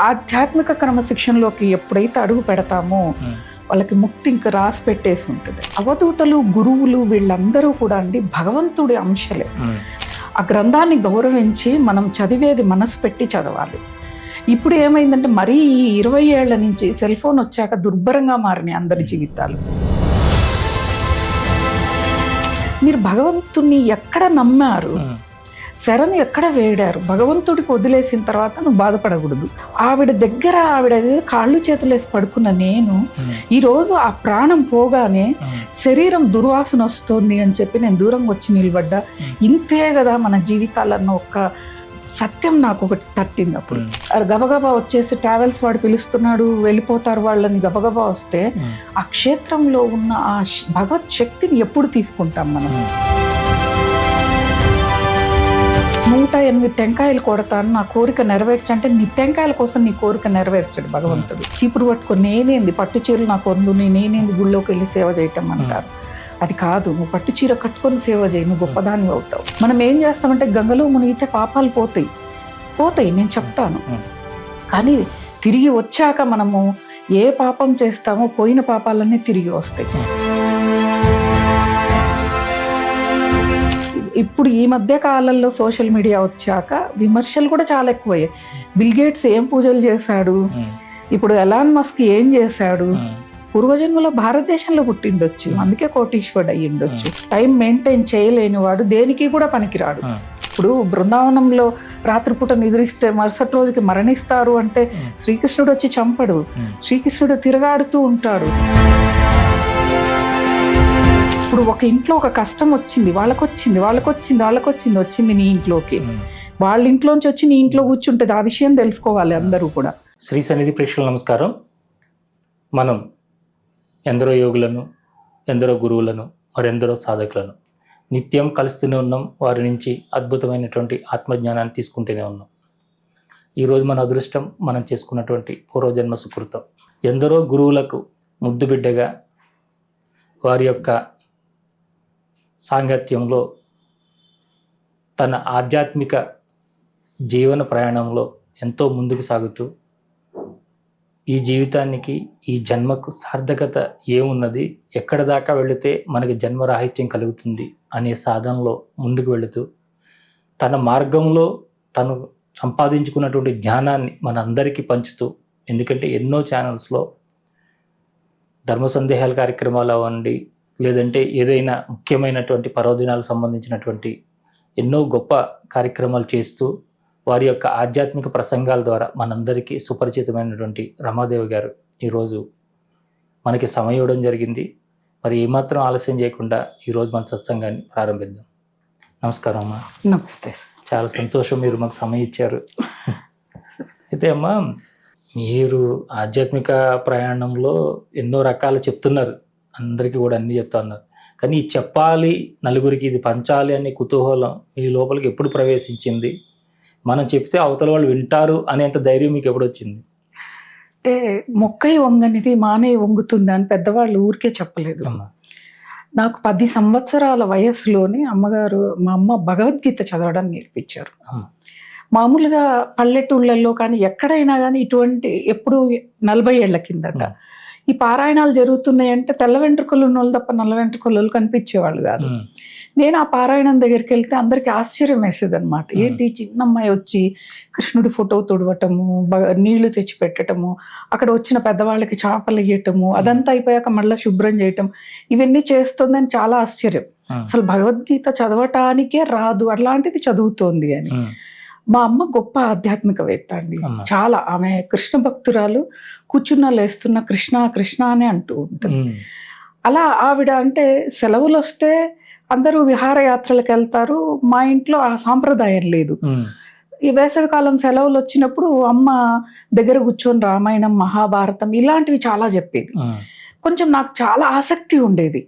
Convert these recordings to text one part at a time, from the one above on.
ఆధ్యాత్మిక క్రమశిక్షణలోకి ఎప్పుడైతే అడుగు పెడతామో వాళ్ళకి ముక్తి ఇంకా రాసి పెట్టేసి ఉంటుంది. అవధూతలు, గురువులు వీళ్ళందరూ కూడా అండి భగవంతుడి అంశలే. ఆ గ్రంథాన్ని గౌరవించి మనం చదివేది మనసు పెట్టి చదవాలి. ఇప్పుడు ఏమైందంటే మరీ ఈ 20 ఏళ్ల నుంచి సెల్ ఫోన్ వచ్చాక దుర్భరంగా మారినాయి అందరి జీవితాలు. మీరు భగవంతుణ్ణి ఎక్కడ నమ్మారు, శరణు ఎక్కడ వేడారు, భగవంతుడికి వదిలేసిన తర్వాత నువ్వు బాధపడకూడదు. ఆవిడ దగ్గర ఆవిడ కాళ్ళు చేతులు వేసి పడుకున్న నేను ఈరోజు ఆ ప్రాణం పోగానే శరీరం దుర్వాసన వస్తుంది అని చెప్పి నేను దూరంగా వచ్చి నిలబడ్డా. ఇంతే కదా మన జీవితాలన్న ఒక్క సత్యం నాకు ఒకటి తట్టింది. అప్పుడు గబగబా వచ్చేసి ట్రావెల్స్ వాడు పిలుస్తున్నాడు వెళ్ళిపోతారు వాళ్ళని గబగబా వస్తే ఆ క్షేత్రంలో ఉన్న ఆ భగవత్ శక్తిని ఎప్పుడు తీసుకుంటాం మనం? 108 టెంకాయలు కొడతాను నా కోరిక నెరవేర్చంటే నీ టెంకాయల కోసం నీ కోరిక నెరవేర్చడు భగవంతుడు. చీపురు పట్టుకొని నేనేంది పట్టు చీరలు నాకు వందు, నేనేంది గుళ్ళోకి వెళ్ళి సేవ చేయటం అంటారు. అది కాదు, నువ్వు పట్టు చీర కట్టుకొని సేవ చేయి, నువ్వు గొప్పదాన్ని అవుతావు. మనం ఏం చేస్తామంటే గంగలో మునిగితే పాపాలు పోతాయి నేను చెప్తాను, కానీ తిరిగి వచ్చాక మనము ఏ పాపం చేస్తామో పోయిన పాపాలన్నీ తిరిగి వస్తాయి. ఇప్పుడు ఈ మధ్య కాలంలో సోషల్ మీడియా వచ్చాక విమర్శలు కూడా చాలా ఎక్కువయ్యాయి. బిల్ గేట్స్ ఏం పూజలు చేశాడు, ఇప్పుడు ఎలాన్ మస్క్ ఏం చేశాడు, పూర్వజన్మలో భారతదేశంలో పుట్టిండొచ్చు అందుకే కోటీశ్వరుడు అయ్యిండొచ్చు. టైం మెయింటైన్ చేయలేని వాడు దేనికి కూడా పనికిరాడు. ఇప్పుడు బృందావనంలో రాత్రిపూట నిద్రిస్తే మరుసటి రోజుకి మరణిస్తారు అంటే శ్రీకృష్ణుడు వచ్చి చంపడు, శ్రీకృష్ణుడు తిరగాడుతూ ఉంటాడు. ఇప్పుడు ఒక ఇంట్లో ఒక కష్టం వచ్చింది, వచ్చింది నీ ఇంట్లోకి, వాళ్ళ ఇంట్లోంచి వచ్చి నీ ఇంట్లో కూర్చుంటుంది. ఆ విషయం తెలుసుకోవాలి అందరూ కూడా. శ్రీ సన్నిధి ప్రేక్షకులు నమస్కారం. మనం ఎందరో యోగులను, ఎందరో గురువులను, మరెందరో సాధకులను నిత్యం కలుస్తూనే ఉన్నాం. వారి నుంచి అద్భుతమైనటువంటి ఆత్మజ్ఞానాన్ని తీసుకుంటూనే ఉన్నాం. ఈరోజు మన అదృష్టం మనం చేసుకున్నటువంటి పూర్వజన్మ సుకృతం. ఎందరో గురువులకు ముద్దు బిడ్డగా వారి యొక్క సాంగత్యంలో తన ఆధ్యాత్మిక జీవన ప్రయాణంలో ఎంతో ముందుకు సాగుతూ ఈ జీవితానికి, ఈ జన్మకు సార్థకత ఏమున్నది, ఎక్కడ దాకా వెళితే మనకి జన్మరాహిత్యం కలుగుతుంది అనే సాధనలో ముందుకు వెళుతూ తన మార్గంలో తను సంపాదించుకున్నటువంటి జ్ఞానాన్ని మనందరికీ పంచుతూ, ఎందుకంటే ఎన్నో ఛానల్స్లో ధర్మ సందేహాల కార్యక్రమాలు అవ్వండి, లేదంటే ఏదైనా ముఖ్యమైనటువంటి పర్వదినాలకు సంబంధించినటువంటి ఎన్నో గొప్ప కార్యక్రమాలు చేస్తూ వారి యొక్క ఆధ్యాత్మిక ప్రసంగాల ద్వారా మనందరికీ సుపరిచితమైనటువంటి రమాదేవి గారు ఈరోజు మనకి సమయం ఇవ్వడం జరిగింది. మరి ఏమాత్రం ఆలస్యం చేయకుండా ఈరోజు మన సత్సంగాన్ని ప్రారంభిద్దాం. నమస్కారం అమ్మా. నమస్తే. చాలా సంతోషం మీరు మాకు సమయం ఇచ్చారు. అయితే అమ్మా, మీరు ఆధ్యాత్మిక ప్రయాణంలో ఎన్నో రకాలు చెప్తున్నారు, అందరికీ కూడా అన్నీ చెప్తా ఉన్నారు. కానీ చెప్పాలి, నలుగురికి ఇది పంచాలి అనే కుతూహలం మీ లోపలికి ఎప్పుడు ప్రవేశించింది? మనం చెప్తే అవతల వాళ్ళు వింటారు అనేంత ధైర్యం మీకు ఎప్పుడు వచ్చింది? అంటే మొక్కై వంగనిది మానే వంగుతుంది అని పెద్దవాళ్ళు ఊరికే చెప్పలేదు. నాకు 10 సంవత్సరాల వయస్సులోనే మా అమ్మ భగవద్గీత చదవడం నేర్పించారు. మామూలుగా పల్లెటూళ్ళల్లో కానీ ఎక్కడైనా కానీ ఇటువంటి ఎప్పుడు 40 ఏళ్ల కిందట ఈ పారాయణాలు జరుగుతున్నాయంటే తెల్ల వెంట్రుకలు ఉన్న వాళ్ళు తప్ప నల్ల వెంట్రుకలు కనిపించేవాళ్ళు కాదు. నేను ఆ పారాయణం దగ్గరికి వెళ్తే అందరికీ ఆశ్చర్యం వేసేది అనమాట. ఏంటి చిన్న అమ్మాయి వచ్చి కృష్ణుడి ఫోటో తుడవటము, నీళ్లు తెచ్చి పెట్టడము, అక్కడ వచ్చిన పెద్దవాళ్ళకి చేపలు వేయటము, అదంతా అయిపోయాక మళ్ళీ శుభ్రం చేయటం, ఇవన్నీ చేస్తుందని చాలా ఆశ్చర్యం. అసలు భగవద్గీత చదవటానికే రాదు, అట్లాంటిది చదువుతోంది అని. మా అమ్మ గొప్ప ఆధ్యాత్మికవేత్త అండి, చాలా. ఆమె కృష్ణ భక్తురాలు, కూర్చున్నా లేస్తున్న కృష్ణ కృష్ణ అని అంటూ ఉంటుంది. అలా ఆవిడ అంటే సెలవులు వస్తే అందరూ విహారయాత్రలకు వెళ్తారు. మా ఇంట్లో ఆ సాంప్రదాయం లేదు. ఈ వేసవికాలం సెలవులు వచ్చినప్పుడు అమ్మ దగ్గర కూర్చొని రామాయణం, మహాభారతం ఇలాంటివి చాలా చెప్పేది. కొంచెం నాకు చాలా ఆసక్తి ఉండేది.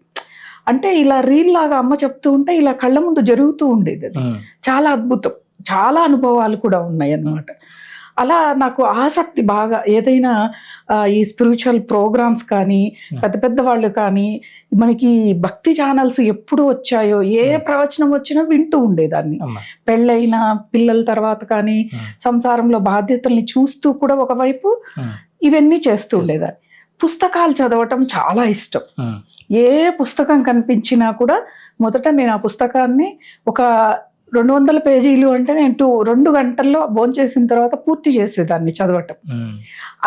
అంటే ఇలా రీల్ లాగా అమ్మ చెప్తూ ఉంటే ఇలా కళ్ళ ముందు జరుగుతూ ఉండేది. అది చాలా అద్భుతం, చాలా అనుభవాలు కూడా ఉన్నాయి అన్నమాట. అలా నాకు ఆసక్తి బాగా ఏదైనా ఈ స్పిరిచువల్ ప్రోగ్రామ్స్ కానీ పెద్ద పెద్ద వాళ్ళు కానీ మనకి భక్తి ఛానల్స్ ఎప్పుడు వచ్చాయో ఏ ప్రవచనం వచ్చినా వింటూ ఉండేదాన్ని. అమ్మా. పెళ్ళైన పిల్లల తర్వాత కానీ సంసారంలో బాధ్యతల్ని చూస్తూ కూడా ఒకవైపు ఇవన్నీ చేస్తూ ఉండేదాన్ని. పుస్తకాలు చదవటం చాలా ఇష్టం. ఏ పుస్తకం కనిపించినా కూడా మొదట నేను ఆ పుస్తకాన్ని ఒక 200 పేజీలు అంటే నేను 2 గంటల్లో భోంచేసిన తర్వాత పూర్తి చేసేదాన్ని చదవటం.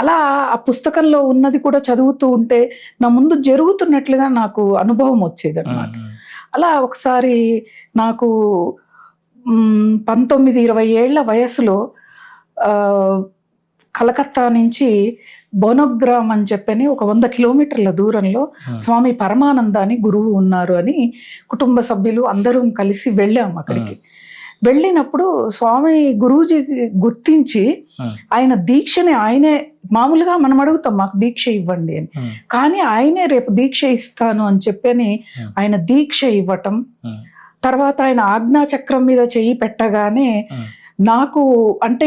అలా ఆ పుస్తకంలో ఉన్నది కూడా చదువుతూ ఉంటే నా ముందు జరుగుతున్నట్లుగా నాకు అనుభవం వచ్చేది అన్నమాట. అలా ఒకసారి నాకు 19-20 ఏళ్ల వయసులో కలకత్తా నుంచి బోనోగ్రామ్ అని చెప్పని ఒక 100 కిలోమీటర్ల దూరంలో స్వామి పరమానంద అని గురువు ఉన్నారు అని కుటుంబ సభ్యులు అందరం కలిసి వెళ్ళాము అక్కడికి. వెళ్ళినప్పుడు స్వామి గురూజీ గుర్తించి ఆయన దీక్షని ఆయనే, మామూలుగా మనం అడుగుతాం మాకు దీక్ష ఇవ్వండి అని, కానీ ఆయనే రేపు దీక్ష ఇస్తాను అని చెప్పని ఆయన దీక్ష ఇవ్వటం, తర్వాత ఆయన ఆజ్ఞాచక్రం మీద చెయ్యి పెట్టగానే నాకు అంటే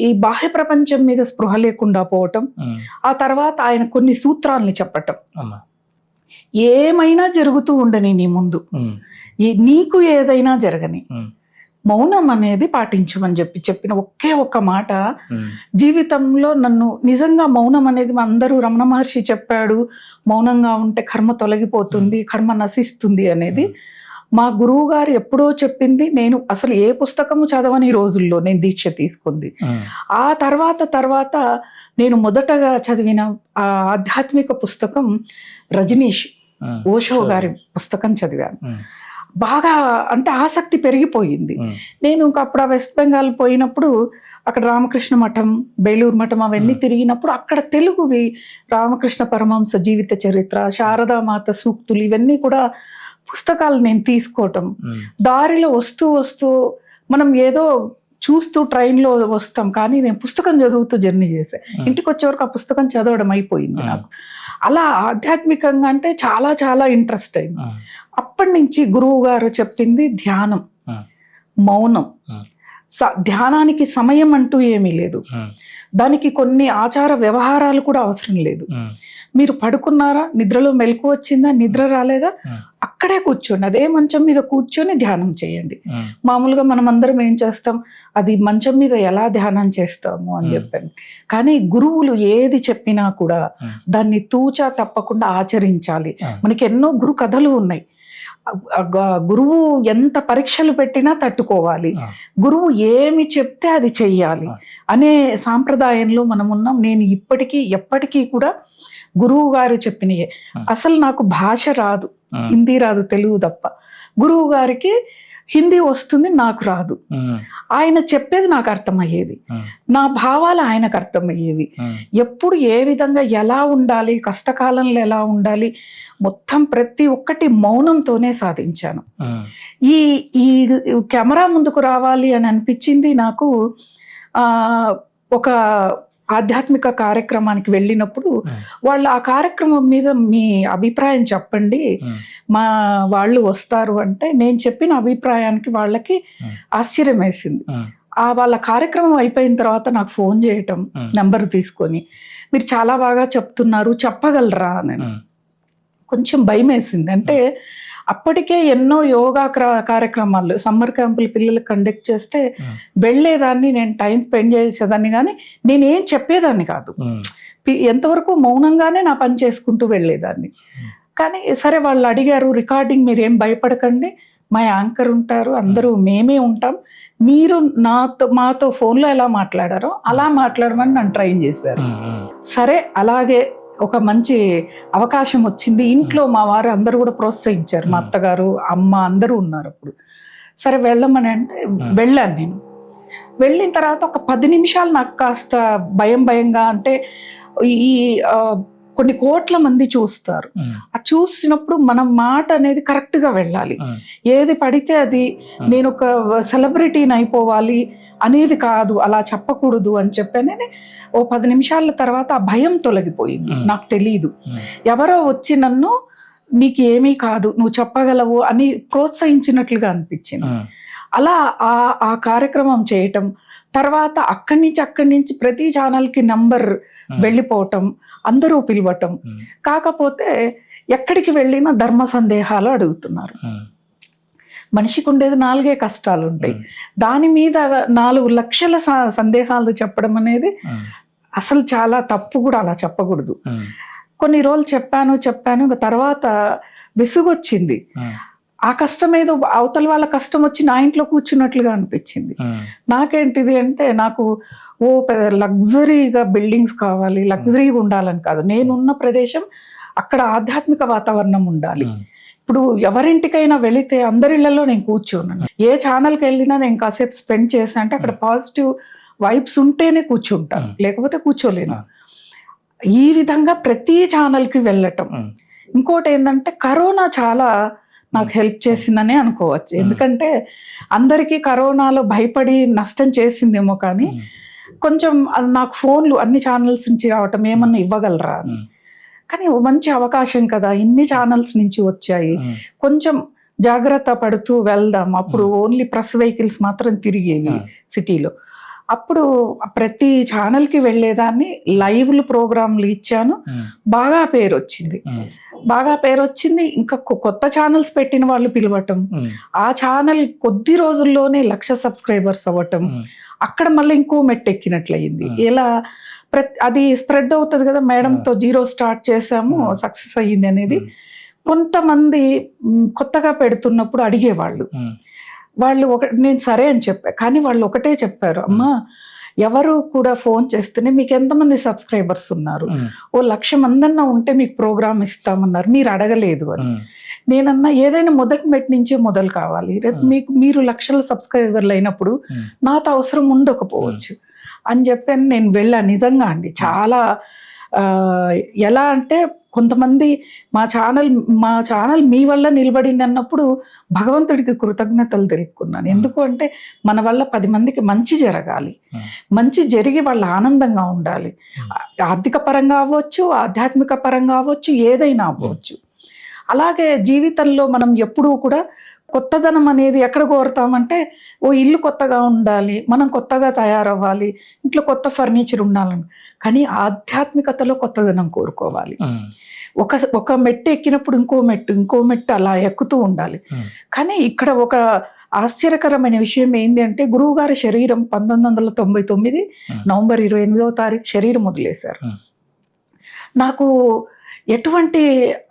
ఈ బాహ్య ప్రపంచం మీద స్పృహ లేకుండా పోవటం, ఆ తర్వాత ఆయన కొన్ని సూత్రాల్ని చెప్పటం, ఏమైనా జరుగుతూ ఉండని నీ ముందు, నీకు ఏదైనా జరగని, మౌనం అనేది పాటించమని చెప్పిన ఒకే ఒక్క మాట జీవితంలో నన్ను నిజంగా మౌనం అనేది అందరూ రమణ మహర్షి చెప్పాడు, మౌనంగా ఉంటే కర్మ తొలగిపోతుంది, కర్మ నశిస్తుంది అనేది మా గురువు గారు ఎప్పుడో చెప్పింది. నేను అసలు ఏ పుస్తకము చదవని రోజుల్లో నేను దీక్ష తీసుకుంది. ఆ తర్వాత నేను మొదటగా చదివిన ఆధ్యాత్మిక పుస్తకం రజనీష్ ఓషో గారి పుస్తకం చదివాను. బాగా అంటే ఆసక్తి పెరిగిపోయింది. నేను అప్పుడు వెస్ట్ బెంగాల్ పోయినప్పుడు అక్కడ రామకృష్ణ మఠం, బేలూరు మఠం అవన్నీ తిరిగినప్పుడు అక్కడ తెలుగువి రామకృష్ణ పరమహంస జీవిత చరిత్ర, శారదామాత సూక్తులు ఇవన్నీ కూడా పుస్తకాలు నేను తీసుకోవటం. దారిలో వస్తూ మనం ఏదో చూస్తూ ట్రైన్లో వస్తాం, కానీ నేను పుస్తకం చదువుతూ జర్నీ చేశాను. ఇంటికి వచ్చే వరకు ఆ పుస్తకం చదవడం అయిపోయింది నాకు. అలా ఆధ్యాత్మికంగా అంటే చాలా చాలా ఇంట్రెస్ట్ అయింది. అప్పటి నుంచి గురువు గారు చెప్పింది ధ్యానం, మౌనం. ధ్యానానికి సమయం అంటూ ఏమీ లేదు, దానికి కొన్ని ఆచార వ్యవహారాలు కూడా అవసరం లేదు. మీరు పడుకున్నారా, నిద్రలో మెలకు వచ్చిందా, నిద్ర రాలేదా, అక్కడే కూర్చోండి, అదే మంచం మీద కూర్చొని ధ్యానం చేయండి. మామూలుగా మనం అందరం ఏం చేస్తాం, అది మంచం మీద ఎలా ధ్యానం చేస్తాము అని చెప్పాను. కానీ గురువులు ఏది చెప్పినా కూడా దాన్ని తూచా తప్పకుండా ఆచరించాలి. మనకి ఎన్నో గురు కథలు ఉన్నాయి. గురువు ఎంత పరీక్షలు పెట్టినా తట్టుకోవాలి, గురువు ఏమి చెప్తే అది చెయ్యాలి అనే సాంప్రదాయంలో మనం ఉన్నాం. నేను ఎప్పటికీ కూడా గురువు గారు చెప్పినయే. అసలు నాకు భాష రాదు, హిందీ రాదు, తెలుగు తప్ప. గురువు గారికి హిందీ వస్తుంది, నాకు రాదు. ఆయన చెప్పేది నాకు అర్థమయ్యేది, నా భావాలు ఆయనకు అర్థమయ్యేవి. ఎప్పుడు ఏ విధంగా ఎలా ఉండాలి, కష్టకాలంలో ఎలా ఉండాలి, మొత్తం ప్రతి ఒక్కటి మౌనంతోనే సాధించాను. ఈ కెమెరా ముందుకు రావాలి అని అనిపించింది నాకు ఒక ఆధ్యాత్మిక కార్యక్రమానికి వెళ్ళినప్పుడు. వాళ్ళు ఆ కార్యక్రమం మీద మీ అభిప్రాయం చెప్పండి, మా వాళ్ళు వస్తారు అంటే నేను చెప్పిన అభిప్రాయానికి వాళ్ళకి ఆశ్చర్యం వేసింది. వాళ్ళ కార్యక్రమం అయిపోయిన తర్వాత నాకు ఫోన్ చేయటం, నెంబర్ తీసుకొని, మీరు చాలా బాగా చెప్తున్నారు, చెప్పగలరా అని. కొంచెం భయం వేసింది. అంటే అప్పటికే ఎన్నో యోగా కార్యక్రమాలు సమ్మర్ క్యాంపులు పిల్లలకు కండక్ట్ చేస్తే వెళ్ళేదాన్ని, నేను టైం స్పెండ్ చేసేదాన్ని, కానీ నేనేం చెప్పేదాన్ని కాదు. ఎంతవరకు మౌనంగానే నా పని చేసుకుంటూ వెళ్ళేదాన్ని. కానీ సరే వాళ్ళు అడిగారు, రికార్డింగ్ మీరేం భయపడకండి, మా యాంకర్ ఉంటారు, అందరూ మేమే ఉంటాం, మీరు మాతో ఫోన్లో ఎలా మాట్లాడారో అలా మాట్లాడమని నన్ను ట్రైన్ చేశారు. సరే అలాగే ఒక మంచి అవకాశం వచ్చింది. ఇంట్లో మా వారు అందరూ కూడా ప్రోత్సహించారు, మా అత్తగారు, అమ్మ అందరూ ఉన్నారు అప్పుడు. సరే వెళ్ళమని అంటే వెళ్ళాను. నేను వెళ్ళిన తర్వాత ఒక 10 నిమిషాలు నాకు కాస్త భయంగా, అంటే ఈ కొన్ని కోట్ల మంది చూస్తారు, ఆ చూసినప్పుడు మన మాట అనేది కరెక్ట్ గా వెళ్ళాలి. ఏది పడితే అది నేను ఒక సెలబ్రిటీని అయిపోవాలి అనేది కాదు, అలా చెప్పకూడదు అని చెప్పానని ఓ 10 నిమిషాల తర్వాత ఆ భయం తొలగిపోయింది. నాకు తెలీదు, ఎవరో వచ్చి నన్ను నీకు ఏమీ కాదు, నువ్వు చెప్పగలవు అని ప్రోత్సహించినట్లుగా అనిపించింది. అలా ఆ కార్యక్రమం చేయటం, తర్వాత అక్కడి నుంచి ప్రతి ఛానల్కి నంబర్ వెళ్ళిపోవటం, అందరూ పిలవటం. కాకపోతే ఎక్కడికి వెళ్ళినా ధర్మ సందేహాలు అడుగుతున్నారు. మనిషికి ఉండేది 4 కష్టాలు ఉంటాయి, దాని మీద 4 లక్షల సందేహాలు చెప్పడం అనేది అసలు చాలా తప్పు. కూడా అలా చెప్పకూడదు. కొన్ని రోజులు చెప్పాను ఇంకా తర్వాత విసుగొచ్చింది. ఆ కష్టం ఏదో అవతల వాళ్ళ కష్టం వచ్చి నా ఇంట్లో కూర్చున్నట్లుగా అనిపించింది. నాకేంటిది అంటే, నాకు లగ్జరీగా బిల్డింగ్స్ కావాలి, లగ్జరీగా ఉండాలని కాదు. నేనున్న ప్రదేశం అక్కడ ఆధ్యాత్మిక వాతావరణం ఉండాలి. ఇప్పుడు ఎవరింటికైనా వెళితే అందరిళ్లలో నేను కూర్చోను. ఏ ఛానల్కి వెళ్ళినా నేను కాసేపు స్పెండ్ చేసా అంటే అక్కడ పాజిటివ్ వైబ్స్ ఉంటేనే కూర్చుంటాను, లేకపోతే కూర్చోలేను. ఈ విధంగా ప్రతి ఛానల్కి వెళ్ళటం. ఇంకోటి ఏంటంటే, కరోనా చాలా నాకు హెల్ప్ చేసిందనే అనుకోవచ్చు. ఎందుకంటే అందరికీ కరోనాలో భయపడి నష్టం చేసిందేమో, కానీ కొంచెం నాకు ఫోన్లు అన్ని ఛానల్స్ నుంచి రావటం, ఏమన్నా ఇవ్వగలరా అని. కానీ మంచి అవకాశం కదా, ఇన్ని ఛానల్స్ నుంచి వచ్చాయి, కొంచెం జాగ్రత్త పడుతూ వెళ్దాం. అప్పుడు ఓన్లీ ప్రెస్ వెహికల్స్ మాత్రం తిరిగేవి సిటీలో. అప్పుడు ప్రతి ఛానల్కి వెళ్ళేదాన్ని, లైవ్లు ప్రోగ్రాంలు ఇచ్చాను. బాగా పేరు వచ్చింది. ఇంకా కొత్త ఛానల్స్ పెట్టిన వాళ్ళు పిలవటం, ఆ ఛానల్ కొద్ది రోజుల్లోనే 1,00,000 సబ్స్క్రైబర్స్ అవ్వటం, అక్కడ మళ్ళీ ఇంకో మెట్టు ఎక్కినట్లయింది. ఇలా అది స్ప్రెడ్ అవుతుంది కదా. మేడంతో 0 స్టార్ట్ చేసాము, సక్సెస్ అయ్యింది అనేది. కొంతమంది కొత్తగా పెడుతున్నప్పుడు అడిగేవాళ్ళు, నేను సరే అని చెప్పా, కానీ వాళ్ళు ఒకటే చెప్పారు, అమ్మా ఎవరు కూడా ఫోన్ చేస్తేనే మీకు ఎంతమంది సబ్స్క్రైబర్స్ ఉన్నారు, 1,00,000 మందన్నా ఉంటే మీకు ప్రోగ్రామ్ ఇస్తామన్నారు, మీరు అడగలేదు అని. నేనన్నా ఏదైనా మొదటి మెట్ నుంచే మొదలు కావాలి. రేపు మీరు 1,00,000 సబ్స్క్రైబర్లు అయినప్పుడు నాతో అవసరం ఉండకపోవచ్చు అని చెప్పాను. నేను వెళ్ళాను. నిజంగా అండి, చాలా ఎలా అంటే, కొంతమంది మా ఛానల్ మీ వల్ల నిలబడింది అన్నప్పుడు భగవంతుడికి కృతజ్ఞతలు తెలుపుకున్నాను. ఎందుకు అంటే, మన వల్ల 10 మందికి మంచి జరగాలి, మంచి జరిగి వాళ్ళు ఆనందంగా ఉండాలి. ఆర్థిక పరంగా అవ్వచ్చు, ఆధ్యాత్మిక పరంగా అవ్వచ్చు, ఏదైనా అవ్వచ్చు. అలాగే జీవితంలో మనం ఎప్పుడూ కూడా కొత్తదనం అనేది ఎక్కడ కోరుతామంటే, ఓ ఇల్లు కొత్తగా ఉండాలి, మనం కొత్తగా తయారవ్వాలి, ఇంట్లో కొత్త ఫర్నిచర్ ఉండాలని. కానీ ఆధ్యాత్మికతలో కొత్తదనం కోరుకోవాలి. ఒక మెట్టు ఎక్కినప్పుడు ఇంకో మెట్టు అలా ఎక్కుతూ ఉండాలి. కానీ ఇక్కడ ఒక ఆశ్చర్యకరమైన విషయం ఏంటి అంటే, గురువు గారి శరీరం 1999 నవంబర్ 28వ తారీఖు శరీరం వదిలేశారు. నాకు ఎటువంటి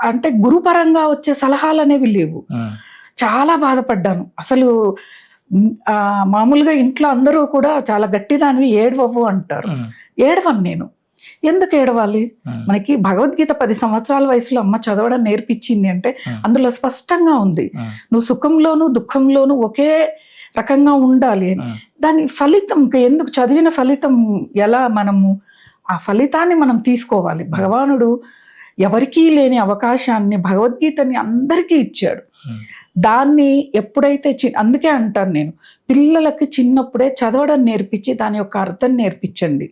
అంటే గురుపరంగా వచ్చే సలహాలు అనేవి లేవు. చాలా బాధపడ్డాను. అసలు మామూలుగా ఇంట్లో అందరూ కూడా చాలా గట్టిదానివి, ఏడవవు అంటారు. ఏడవను నేను. ఎందుకు ఏడవాలి? మనకి భగవద్గీత 10 సంవత్సరాల వయసులో అమ్మ చదవడం నేర్పించింది అంటే అందులో స్పష్టంగా ఉంది, నువ్వు సుఖంలోను దుఃఖంలోను ఒకే రకంగా ఉండాలి అని. దాని ఫలితం ఎందుకు, చదివిన ఫలితం ఎలా, మనము ఆ ఫలితాన్ని మనం తీసుకోవాలి. భగవానుడు ఎవరికీ లేని అవకాశాన్ని, భగవద్గీతని అందరికీ ఇచ్చాడు. దాన్ని ఎప్పుడైతే అందుకే అంటాను నేను, పిల్లలకి చిన్నప్పుడే చదవడం నేర్పించి దాని యొక్క అర్థం నేర్పించండి.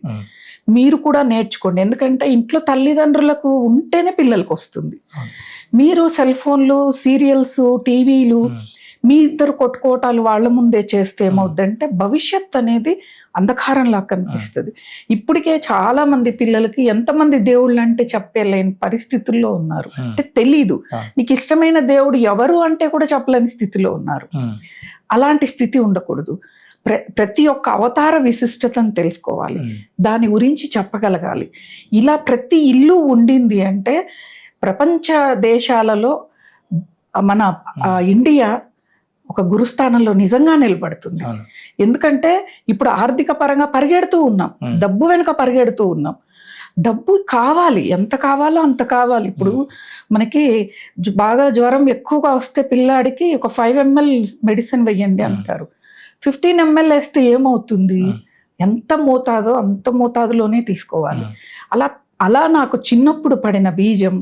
మీరు కూడా నేర్చుకోండి. ఎందుకంటే ఇంట్లో తల్లిదండ్రులకు ఉంటేనే పిల్లలకు వస్తుంది. మీరు సెల్ ఫోన్లు, సీరియల్స్, టీవీలు, మీ ఇద్దరు కొట్టుకోవటాలు వాళ్ళ ముందే చేస్తే ఏమవుద్దంటే భవిష్యత్ అనేది అంధకారంలా కనిపిస్తుంది. ఇప్పటికే చాలా మంది పిల్లలకి ఎంతమంది దేవుళ్ళు అంటే చెప్పలేని పరిస్థితుల్లో ఉన్నారు. అంటే తెలీదు, నీకు ఇష్టమైన దేవుడు ఎవరు అంటే కూడా చెప్పలేని స్థితిలో ఉన్నారు. అలాంటి స్థితి ఉండకూడదు. ప్రతి ఒక్క అవతార విశిష్టతను తెలుసుకోవాలి, దాని గురించి చెప్పగలగాలి. ఇలా ప్రతి ఇల్లు ఉండింది అంటే ప్రపంచ దేశాలలో మన ఇండియా ఒక గురుస్థానంలో నిజంగా నిలబడుతుంది. ఎందుకంటే ఇప్పుడు ఆర్థిక పరంగా పరిగెడుతూ ఉన్నాం, డబ్బు వెనుక పరిగెడుతూ ఉన్నాం. డబ్బు కావాలి, ఎంత కావాలో అంత కావాలి. ఇప్పుడు మనకి బాగా జ్వరం ఎక్కువగా వస్తే పిల్లాడికి ఒక 5 ml మెడిసిన్ వెయ్యండి అంటారు. 15 ml వేస్తే ఏమవుతుంది? ఎంత మోతాదో అంత మోతాదులోనే తీసుకోవాలి. అలా నాకు చిన్నప్పుడు పడిన బీజం.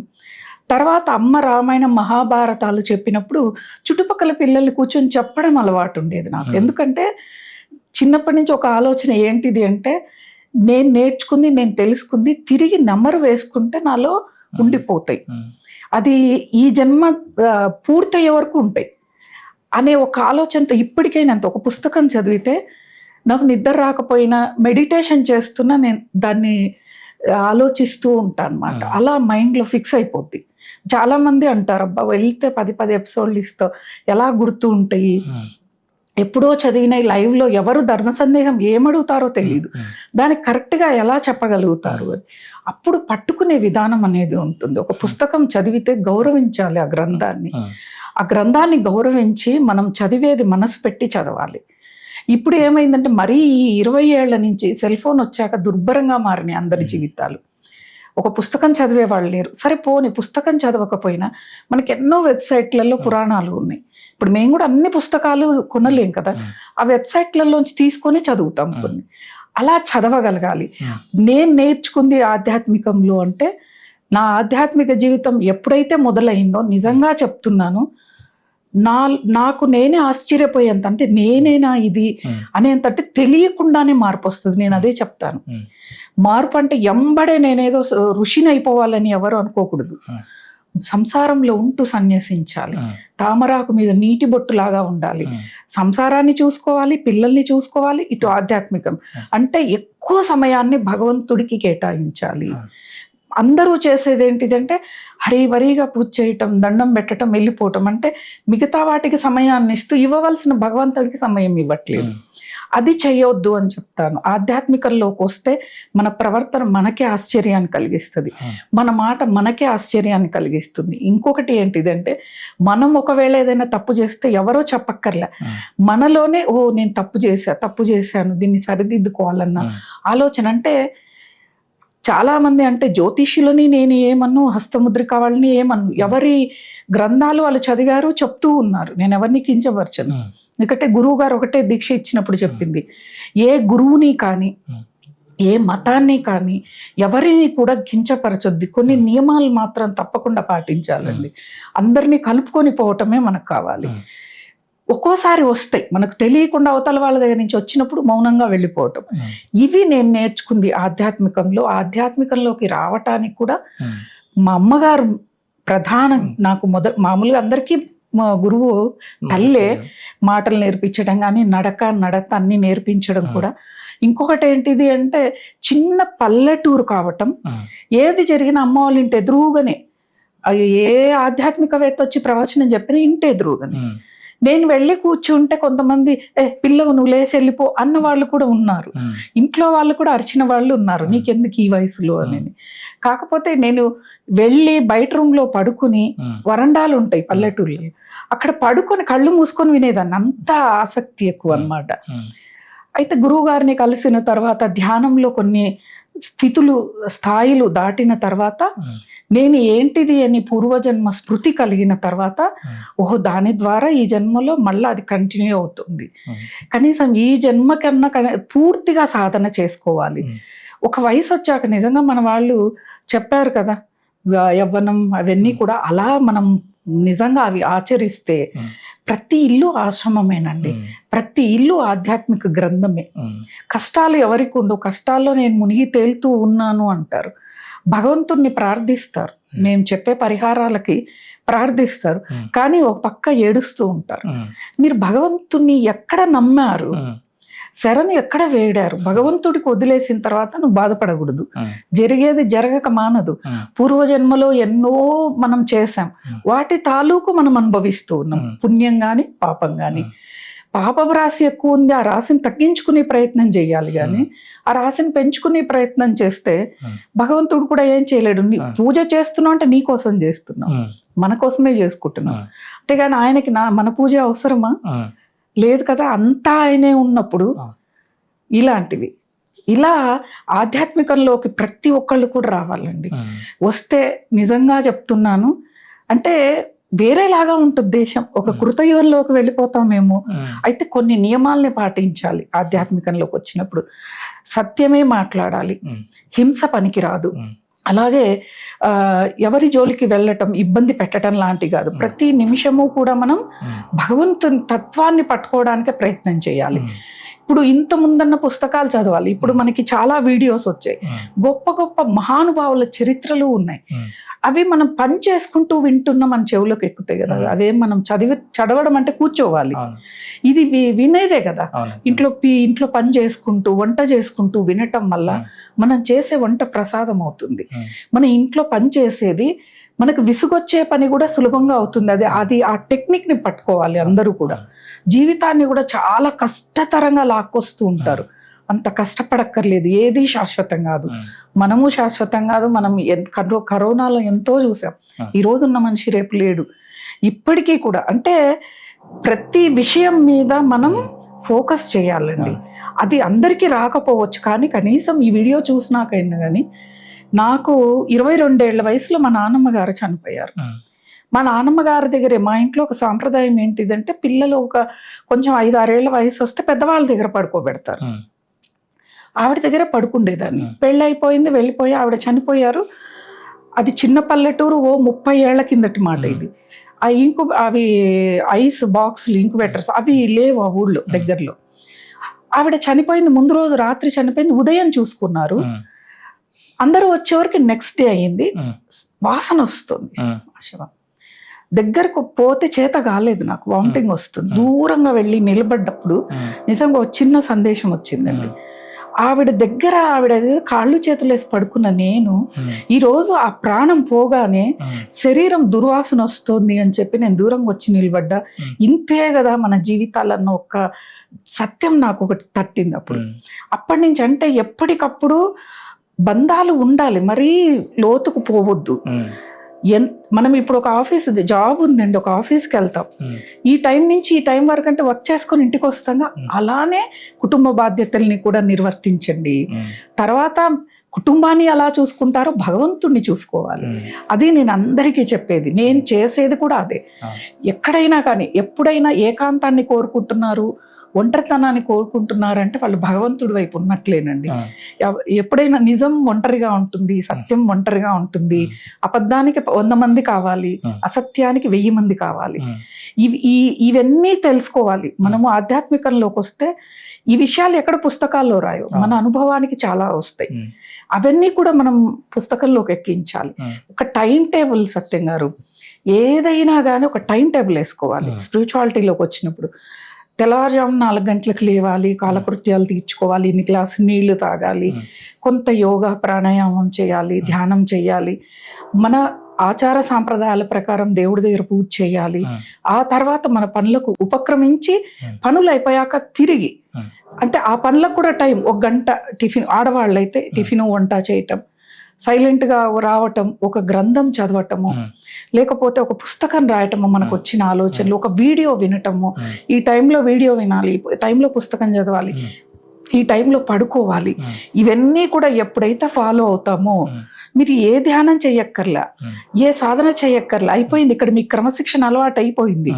తర్వాత అమ్మ రామాయణం మహాభారతాలు చెప్పినప్పుడు చుట్టుపక్కల పిల్లల్ని కూర్చొని చెప్పడం అలవాటు ఉండేది నాకు. ఎందుకంటే చిన్నప్పటి నుంచి ఒక ఆలోచన ఏంటిది అంటే, నేను నేర్చుకుంది, నేను తెలుసుకుంది తిరిగి నెమరు వేసుకుంటే నాలో ఉండిపోతాయి, అది ఈ జన్మ పూర్తయ్యే వరకు ఉంటాయి అనే ఒక ఆలోచనతో ఇప్పటికైనా ఒక పుస్తకం చదివితే నాకు నిద్ర రాకపోయినా మెడిటేషన్ చేస్తున్నా నేను దాన్ని ఆలోచిస్తూ ఉంటాను అనమాట. అలా మైండ్లో ఫిక్స్ అయిపోద్ది. చాలా మంది అంటారు, అబ్బా వెళ్తే 10 ఎపిసోడ్లు ఇస్తావు, ఎలా గుర్తు ఉంటాయి, ఎప్పుడో చదివిన లైవ్లో ఎవరు ధర్మ సందేహం ఏమడుగుతారో తెలియదు, దానికి కరెక్ట్గా ఎలా చెప్పగలుగుతారు అని. అప్పుడు పట్టుకునే విధానం అనేది ఉంటుంది. ఒక పుస్తకం చదివితే గౌరవించాలి ఆ గ్రంథాన్ని. ఆ గ్రంథాన్ని గౌరవించి మనం చదివేది మనసు పెట్టి చదవాలి. ఇప్పుడు ఏమైందంటే మరీ ఈ 20 ఏళ్ల నుంచి సెల్ ఫోన్ వచ్చాక దుర్భరంగా మారినాయి అందరి జీవితాలు. ఒక పుస్తకం చదివే వాళ్ళు లేరు. సరే పోని పుస్తకం చదవకపోయినా మనకి ఎన్నో వెబ్సైట్లలో పురాణాలు ఉన్నాయి. ఇప్పుడు మేము కూడా అన్ని పుస్తకాలు కొనలేం కదా, ఆ వెబ్సైట్లలోంచి తీసుకొని చదువుతాం కొన్ని. అలా చదవగలగాలి. నేను నేర్చుకుంది ఆధ్యాత్మికంలో అంటే, నా ఆధ్యాత్మిక జీవితం ఎప్పుడైతే మొదలైందో నిజంగా చెప్తున్నాను, నాకు నేనే ఆశ్చర్యపోయేంత, అంటే నేనేనా ఇది అనేంతటి తెలియకుండానే మార్పు వస్తుంది. నేను అదే చెప్తాను. మార్పు అంటే ఎంబడే నేనేదో ఋషిని అయిపోవాలని ఎవరు అనుకోకూడదు. సంసారంలో ఉంటూ సన్యసించాలి. తామరాకు మీద నీటి బొట్టులాగా ఉండాలి. సంసారాన్ని చూసుకోవాలి, పిల్లల్ని చూసుకోవాలి, ఇటు ఆధ్యాత్మికం అంటే ఎక్కువ సమయాన్ని భగవంతుడికి కేటాయించాలి. అందరూ చేసేది ఏంటిదంటే హరివరిగా పూజ చేయటం, దండం పెట్టడం, వెళ్ళిపోవటం. అంటే మిగతా వాటికి సమయాన్ని ఇస్తూ ఇవ్వవలసిన భగవంతుడికి సమయం ఇవ్వట్లేదు. అది చేయొద్దు అని చెప్తాను. ఆధ్యాత్మికంలోకి వస్తే మన ప్రవర్తన మనకే ఆశ్చర్యాన్ని కలిగిస్తుంది, మన మాట మనకే ఆశ్చర్యాన్ని కలిగిస్తుంది. ఇంకొకటి ఏంటిదంటే, మనం ఒకవేళ ఏదైనా తప్పు చేస్తే ఎవరో చెప్పక్కర్లే, మనలోనే ఓ నేను తప్పు చేశాను దీన్ని సరిదిద్దుకోవాలన్న ఆలోచన. అంటే చాలా మంది అంటే జ్యోతిష్యులని నేను ఏమన్ను, హస్తముద్రిక వాళ్ళని ఏమన్ను, ఎవరి గ్రంథాలు వాళ్ళు చదివారు చెప్తూ ఉన్నారు. నేను ఎవరిని కించపరచను. ఎందుకంటే గురువు గారు ఒకటే దీక్ష ఇచ్చినప్పుడు చెప్పింది, ఏ గురువుని కానీ ఏ మతాన్ని కానీ ఎవరిని కూడా కించపరచొద్ది, కొన్ని నియమాలు మాత్రం తప్పకుండా పాటించాలండి. అందరినీ కలుపుకొని పోవటమే మనకు కావాలి. ఒక్కోసారి వస్తాయి మనకు తెలియకుండా, అవతల వాళ్ళ దగ్గర నుంచి వచ్చినప్పుడు మౌనంగా వెళ్ళిపోవటం. ఇవి నేను నేర్చుకుంది ఆధ్యాత్మికంలో. ఆధ్యాత్మికంలోకి రావటానికి కూడా మా అమ్మగారు ప్రధానం. నాకు మామూలుగా అందరికీ మా గురువు తల్లే మాటలు నేర్పించడం కానీ, నడత అన్ని నేర్పించడం కూడా. ఇంకొకటి ఏంటిది అంటే, చిన్న పల్లెటూరు కావటం, ఏది జరిగినా అమ్మ వాళ్ళ ఇంటి ఎదురుగానే, ఏ ఆధ్యాత్మికవేత్త వచ్చి ప్రవచనం చెప్పినా ఇంటి ఎదురుగానే. నేను వెళ్ళి కూర్చుంటే కొంతమంది పిల్లవు నువ్వు లేసి వెళ్ళిపో అన్న వాళ్ళు కూడా ఉన్నారు. ఇంట్లో వాళ్ళు కూడా అరిచిన వాళ్ళు ఉన్నారు, నీకెందుకు ఈ వయసులో అని. కాకపోతే నేను వెళ్ళి బయట రూమ్లో పడుకుని, వరండాలు ఉంటాయి పల్లెటూళ్ళు, అక్కడ పడుకొని కళ్ళు మూసుకొని వినేదాన్ని. అంత ఆసక్తి ఎక్కువ అన్నమాట. అయితే గురువు గారిని కలిసిన తర్వాత ధ్యానంలో కొన్ని స్థాయిలు దాటిన తర్వాత, నేను ఏంటిది అని పూర్వజన్మ స్మృతి కలిగిన తర్వాత, ఓహో దాని ద్వారా ఈ జన్మలో మళ్ళీ అది కంటిన్యూ అవుతుంది. కనీసం ఈ జన్మ కన్నా పూర్తిగా సాధన చేసుకోవాలి. ఒక వయసు వచ్చాక నిజంగా మన వాళ్ళు చెప్పారు కదా, యవ్వనం అవన్నీ కూడా అలా మనం నిజంగా అవి ఆచరిస్తే ప్రతి ఇల్లు ఆశ్రమమేనండి, ప్రతి ఇల్లు ఆధ్యాత్మిక గ్రంథమే. కష్టాలు ఎవరికి ఉండవు, కష్టాల్లో నేను మునిగి తేలుతూ ఉన్నాను అంటారు, భగవంతుణ్ణి ప్రార్థిస్తారు, మేము చెప్పే పరిహారాలకి ప్రార్థిస్తారు, కానీ ఒక పక్క ఏడుస్తూ ఉంటారు. మీరు భగవంతుణ్ణి ఎక్కడ నమ్మారు, శరణు ఎక్కడ వేడారు, భగవంతుడికి వదిలేసిన తర్వాత నువ్వు బాధపడకూడదు. జరిగేది జరగక మానదు. పూర్వజన్మలో ఎన్నో మనం చేశాం, వాటి తాలూకు మనం అనుభవిస్తూ ఉన్నాం, పుణ్యం కానీ పాపం కానీ. పాపం రాశి ఎక్కువ ఉంది, ఆ రాశిని తగ్గించుకునే ప్రయత్నం చేయాలి, కానీ ఆ రాశిని పెంచుకునే ప్రయత్నం చేస్తే భగవంతుడు కూడా ఏం చేయలేడు. పూజ చేస్తున్నావు అంటే నీ కోసం చేస్తున్నావు, మన కోసమే చేసుకుంటున్నావు. అంతేగాని ఆయనకి మన పూజ అవసరమా? లేదు కదా. అంతా ఆయనే ఉన్నప్పుడు ఇలాంటివి, ఇలా ఆధ్యాత్మికంలోకి ప్రతి ఒక్కళ్ళు కూడా రావాలండి. వస్తే నిజంగా చెప్తున్నాను, అంటే వేరేలాగా ఉంటుంది దేశం. ఒక కృతయుగంలోకి వెళ్ళిపోతామేమో. అయితే కొన్ని నియమాల్ని పాటించాలి. ఆధ్యాత్మికంలోకి వచ్చినప్పుడు సత్యమే మాట్లాడాలి, హింస పనికిరాదు. అలాగే ఎవరి జోలికి వెళ్ళటం, ఇబ్బంది పెట్టడం లాంటి కాదు. ప్రతి నిమిషము కూడా మనం భగవంతుని తత్వాన్ని పట్టుకోవడానికి ప్రయత్నం చేయాలి. ఇప్పుడు ఇంత ముందన్న పుస్తకాలు చదవాలి, ఇప్పుడు మనకి చాలా వీడియోస్ వచ్చాయి, గొప్ప గొప్ప మహానుభావుల చరిత్రలు ఉన్నాయి. అవి మనం పని చేసుకుంటూ వింటున్న మన చెవులకు ఎక్కుతాయి కదా. అదేం మనం చదవడం అంటే కూర్చోవాలి, ఇది వినేదే కదా. ఇంట్లో పని చేసుకుంటూ వంట చేసుకుంటూ వినటం వల్ల మనం చేసే వంట ప్రసాదం అవుతుంది. మన ఇంట్లో పని చేసేది మనకు విసుగొచ్చే పని కూడా సులభంగా అవుతుంది. అది ఆ టెక్నిక్ ని పట్టుకోవాలి అందరూ కూడా. జీవితాన్ని కూడా చాలా కష్టతరంగా లాక్కొస్తూ ఉంటారు. అంత కష్టపడక్కర్లేదు, ఏది శాశ్వతం కాదు, మనము శాశ్వతం కాదు. మనం కరోనాలో ఎంతో చూసాం, ఈ రోజు ఉన్న మనిషి రేపు లేడు. ఇప్పటికీ కూడా అంటే ప్రతి విషయం మీద మనం ఫోకస్ చేయాలండి. అది అందరికీ రాకపోవచ్చు, కానీ కనీసం ఈ వీడియో చూసినాకైనా కానీ. నాకు 22 ఏళ్ల వయసులో మా నాన్నమ్మ గారు చనిపోయారు. మా నాన్నమ్మ గారి దగ్గరే, మా ఇంట్లో ఒక సాంప్రదాయం ఏంటిదంటే పిల్లలు కొంచెం 5-6 ఏళ్ల వయసు వస్తే పెద్దవాళ్ళ దగ్గర పడుకోబెడతారు. ఆవిడ దగ్గర పడుకుండేదాన్ని. పెళ్ళి అయిపోయింది, వెళ్ళిపోయి ఆవిడ చనిపోయారు. అది చిన్న పల్లెటూరు, 30 ఏళ్ల కిందటి మాట ఇది. అవి ఐస్ బాక్సులు, ఇంక్యుబేటర్స్ అవి లేవు ఆ ఊళ్ళో దగ్గరలో. ఆవిడ చనిపోయింది ముందు రోజు రాత్రి చనిపోయింది, ఉదయం చూసుకున్నారు. అందరూ వచ్చేవరకు నెక్స్ట్ డే అయ్యింది. వాసన వస్తుంది, శవం దగ్గరకు పోతే చేత కాలేదు, నాకు వామిటింగ్ వస్తుంది. దూరంగా వెళ్ళి నిలబడ్డప్పుడు నిజంగా ఒక చిన్న సందేశం వచ్చిందండి. ఆవిడ దగ్గర ఆవిడ కాళ్ళు చేతులు వేసి పడుకున్న నేను ఈరోజు ఆ ప్రాణం పోగానే శరీరం దుర్వాసన వస్తుంది అని చెప్పి నేను దూరంగా వచ్చి నిలబడ్డా. ఇంతే కదా మన జీవితాలన్న ఒక సత్యం నాకు ఒకటి తట్టింది అప్పుడు. అప్పటి నుంచి అంటే ఎప్పటికప్పుడు బంధాలు ఉండాలి, మరీ లోతుకు పోవద్దు. మనం ఇప్పుడు ఒక ఆఫీస్ జాబ్ ఉందండి, ఒక ఆఫీస్కి వెళ్తాం, ఈ టైం నుంచి ఈ టైం వరకు అంటే వర్క్ చేసుకొని ఇంటికి వస్తాం. అలానే కుటుంబ బాధ్యతల్ని కూడా నిర్వర్తించండి. తర్వాత కుటుంబాన్ని ఎలా చూసుకుంటారో భగవంతుణ్ణి చూసుకోవాలి. అది నేను అందరికీ చెప్పేది, నేను చేసేది కూడా అదే. ఎక్కడైనా కానీ ఎప్పుడైనా ఏకాంతాన్ని కోరుకుంటున్నారు, ఒంటరితనాన్ని కోరుకుంటున్నారంటే వాళ్ళు భగవంతుడి వైపు ఉన్నట్లేనండి. ఎప్పుడైనా నిజం ఒంటరిగా ఉంటుంది, సత్యం ఒంటరిగా ఉంటుంది. అబద్ధానికి 100 మంది కావాలి, అసత్యానికి 1000 మంది కావాలి. ఇవన్నీ తెలుసుకోవాలి. మనము ఆధ్యాత్మికంలోకి వస్తే ఈ విషయాలు ఎక్కడ పుస్తకాల్లో రాయో, మన అనుభవానికి చాలా వస్తాయి. అవన్నీ కూడా మనం పుస్తకంలోకి ఎక్కించాలి. ఒక టైం టేబుల్, సత్యం గారు ఏదైనా కానీ ఒక టైం టేబుల్ వేసుకోవాలి. స్పిరిచువాలిటీలోకి వచ్చినప్పుడు తెల్లవారుజామున 4 గంటలకు లేవాలి, కాలకృత్యాలు తీర్చుకోవాలి, ఇన్ని గ్లాసు నీళ్లు తాగాలి, కొంత యోగా ప్రాణాయామం చేయాలి, ధ్యానం చేయాలి, మన ఆచార సాంప్రదాయాల ప్రకారం దేవుడి దగ్గర పూజ చేయాలి. ఆ తర్వాత మన పనులకు ఉపక్రమించి పనులు అయిపోయాక తిరిగి అంటే ఆ పనులకు కూడా టైం, 1 గంట టిఫిన్, ఆడవాళ్ళైతే టిఫిన్ వంట చేయటం, సైలెంట్గా రావటం, ఒక గ్రంథం చదవటము, లేకపోతే ఒక పుస్తకం రాయటము, మనకు వచ్చిన ఆలోచనలు, ఒక వీడియో వినటము. ఈ టైంలో వీడియో వినాలి, ఈ టైంలో పుస్తకం చదవాలి, ఈ టైంలో పడుకోవాలి. ఇవన్నీ కూడా ఎప్పుడైతే ఫాలో అవుతామో మీరు ఏ ధ్యానం చెయ్యక్కర్లా, ఏ సాధన చెయ్యక్కర్లా, అయిపోయింది. ఇక్కడ మీ క్రమశిక్షణ అలవాటు అయిపోయింది.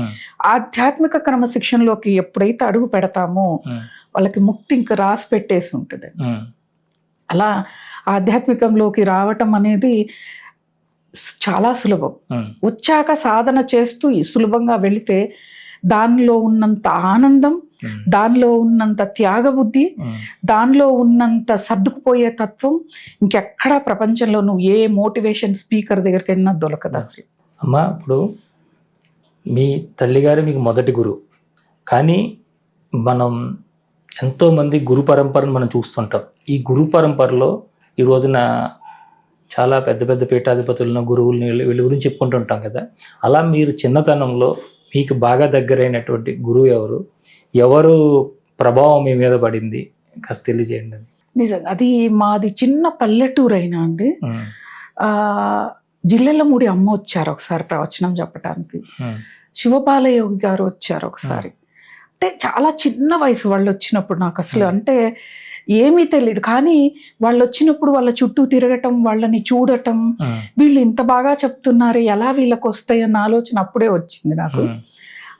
ఆధ్యాత్మిక క్రమశిక్షణలోకి ఎప్పుడైతే అడుగు పెడతామో వాళ్ళకి ముక్తి ఇంకా రాసి పెట్టేసి ఉంటుంది. అలా ఆధ్యాత్మికంలోకి రావటం అనేది చాలా సులభం. వచ్చాక సాధన చేస్తూ సులభంగా వెళితే దానిలో ఉన్నంత ఆనందం, దానిలో ఉన్నంత త్యాగబుద్ధి, దానిలో ఉన్నంత సర్దుకుపోయే తత్వం ఇంకెక్కడా ప్రపంచంలో నువ్వు ఏ మోటివేషన్ స్పీకర్ దగ్గరికి వెళ్ళినా దొరకదు అసలు. అమ్మా, ఇప్పుడు మీ తల్లిగారు మీకు మొదటి గురువు, కానీ మనం ఎంతోమంది గురు పరంపరను మనం చూస్తుంటాం. ఈ గురు పరంపరలో ఈ రోజున చాలా పెద్ద పెద్ద పీఠాధిపతులను, గురువుల్ని, వీళ్ళ గురించి చెప్పుకుంటుంటాం కదా. అలా మీరు చిన్నతనంలో మీకు బాగా దగ్గరైనటువంటి గురువు ఎవరు ప్రభావం మీ మీద పడింది కాస్త తెలియజేయండి. నిజంగా అది మాది చిన్న పల్లెటూరు అయినా అండి, జిల్లెలమూడి అమ్మ వచ్చారు ఒకసారి ప్రవచనం చెప్పడానికి, శివపాలయోగి గారు వచ్చారు ఒకసారి. అంటే చాలా చిన్న వయసు వాళ్ళు వచ్చినప్పుడు, నాకు అసలు అంటే ఏమీ తెలియదు, కానీ వాళ్ళు వచ్చినప్పుడు వాళ్ళ చుట్టూ తిరగటం, వాళ్ళని చూడటం, వీళ్ళు ఇంత బాగా చెప్తున్నారు, ఎలా వీళ్ళకి వస్తాయి అన్న ఆలోచన అప్పుడే వచ్చింది నాకు.